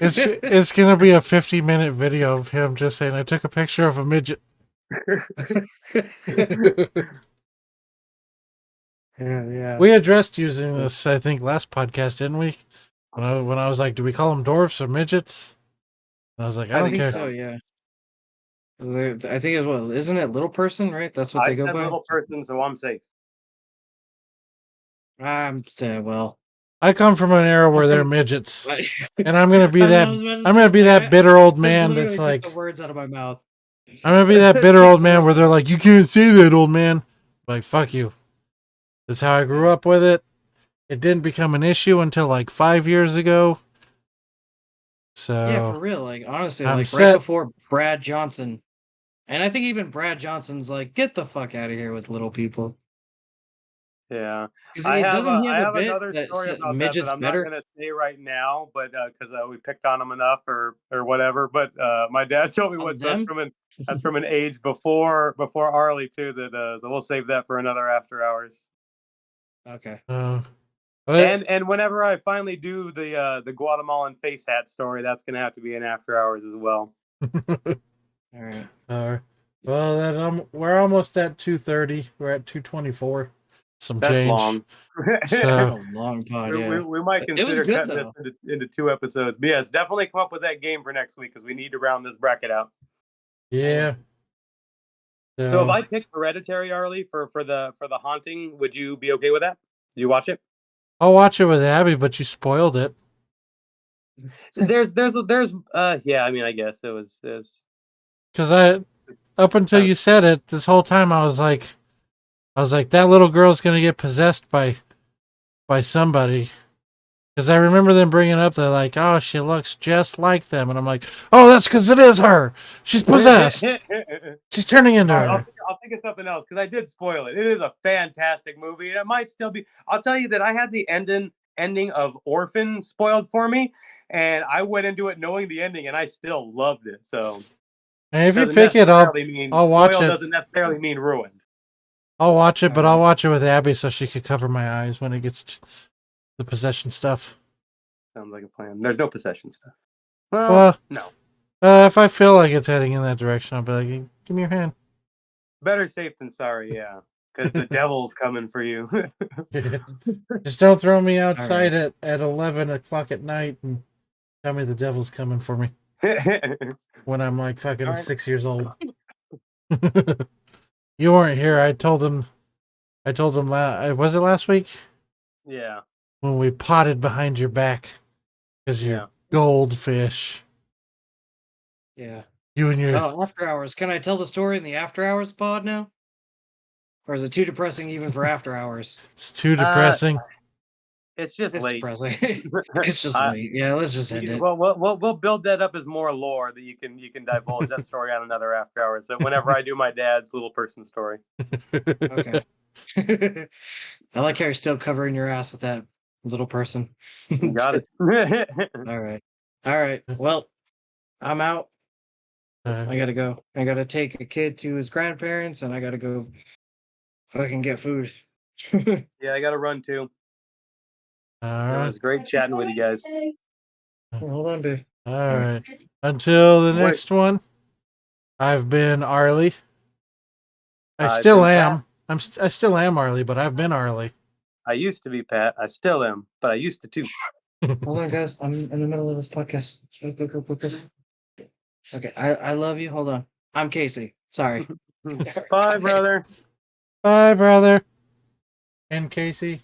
It's gonna be a 50-minute video of him just saying, "I took a picture of a midget." Yeah. We addressed using this, I think, last podcast, didn't we? When I was like, "Do we call them dwarfs or midgets?" And I was like, "I I don't I think care." so. Yeah. I think as well. Isn't it little person? Right. That's what I they go said by. little person, so I'm safe. I'm saying, well. I come from an era where they're I- midgets, I and I'm gonna be that. was about to I'm say, gonna it's be like, that bitter old man literally that's took the like, words out of my mouth. I'm gonna be that bitter old man where they're like, "You can't say that, old man." Like, fuck you. That's how I grew up with it. It didn't become an issue until like 5 years ago. Yeah, for So real. Like honestly, I'm like right set. before Brad Johnson, and I think even Brad Johnson's like, "Get the fuck out of here with little people." Yeah, Because doesn't he have I a have bit another that story said about that that midgets I'm not better? gonna say right now, but because we picked on them enough or whatever. But my dad told me On once that's them? from an age before Arley too. That so we'll save that for another after hours. Okay. But And whenever I finally do the Guatemalan face hat story, that's gonna have to be an after hours as well. All right. well, then we're almost at 2:30. We're at 2:24. Some That's change. long. That's So a long pod. we, Yeah. we might It was consider good cutting this though. into 2 episodes. But yes, definitely come up with that game for next week because we need to round this bracket out. yeah. So if So I picked Hereditary, Arlie, for the haunting, would you be okay with that? Did you watch it? I'll watch it with Abby, but you spoiled it. There's yeah. I mean, I guess there's Because up until kind of you said it, this whole time I was like, that little girl's gonna get possessed by somebody. Because I remember them bringing up, they're like, "Oh, she looks just like them," and I'm like, "Oh, that's because it is her. She's possessed. She's turning into All right, her." I'll think of something else because I did spoil it. It is a fantastic movie, and it might still be. I'll tell you that I had the ending of Orphan spoiled for me, and I went into it knowing the ending, and I still loved it. So And if you doesn't pick it, necessarily mean I'll watch spoiled. it. Doesn't necessarily mean ruined. I'll watch it, All but I'll right. watch it with Abby so she could cover my eyes when it gets to the possession stuff. Sounds like a plan. There's no possession stuff. Well, Well, no. if I feel like it's heading in that direction, I'll be like, "Give me your hand." Better safe than sorry, yeah. Because the devil's coming for you. Just don't throw me All outside right. at 11 o'clock at night and tell me the devil's coming for me when I'm like fucking All right. 6 years old. You weren't here. I told him, was it last week? Yeah. When we potted behind your back because you're Yeah. goldfish. Yeah. You and your. Oh, after hours. Can I tell the story in the after hours pod now? Or is it too depressing even for after hours? It's too Uh, depressing. it's just It's late. depressing. It's just uh, late. Yeah, let's just end it. well, we'll build that up as more lore that you can divulge that story on another after hours. So whenever I do my dad's little person story. Okay. I like how you're still covering your ass with that little person. You got it. All right. All right. Well, I'm out. I gotta go. I gotta take a kid to his grandparents, and I gotta go fucking get food. Yeah, I got to run too. All It right. was great chatting with you guys. Hold on, babe. All right. Until the Wait. next one, I've been Arlie. I I've still been Pat. am. I still am Arlie, but I've been Arlie. I used to be Pat. I still am, but I used to too. Hold on, guys. I'm in the middle of this podcast. Okay, I love you. Hold on. I'm Casey. Sorry. Bye, brother. Bye, brother. And Casey.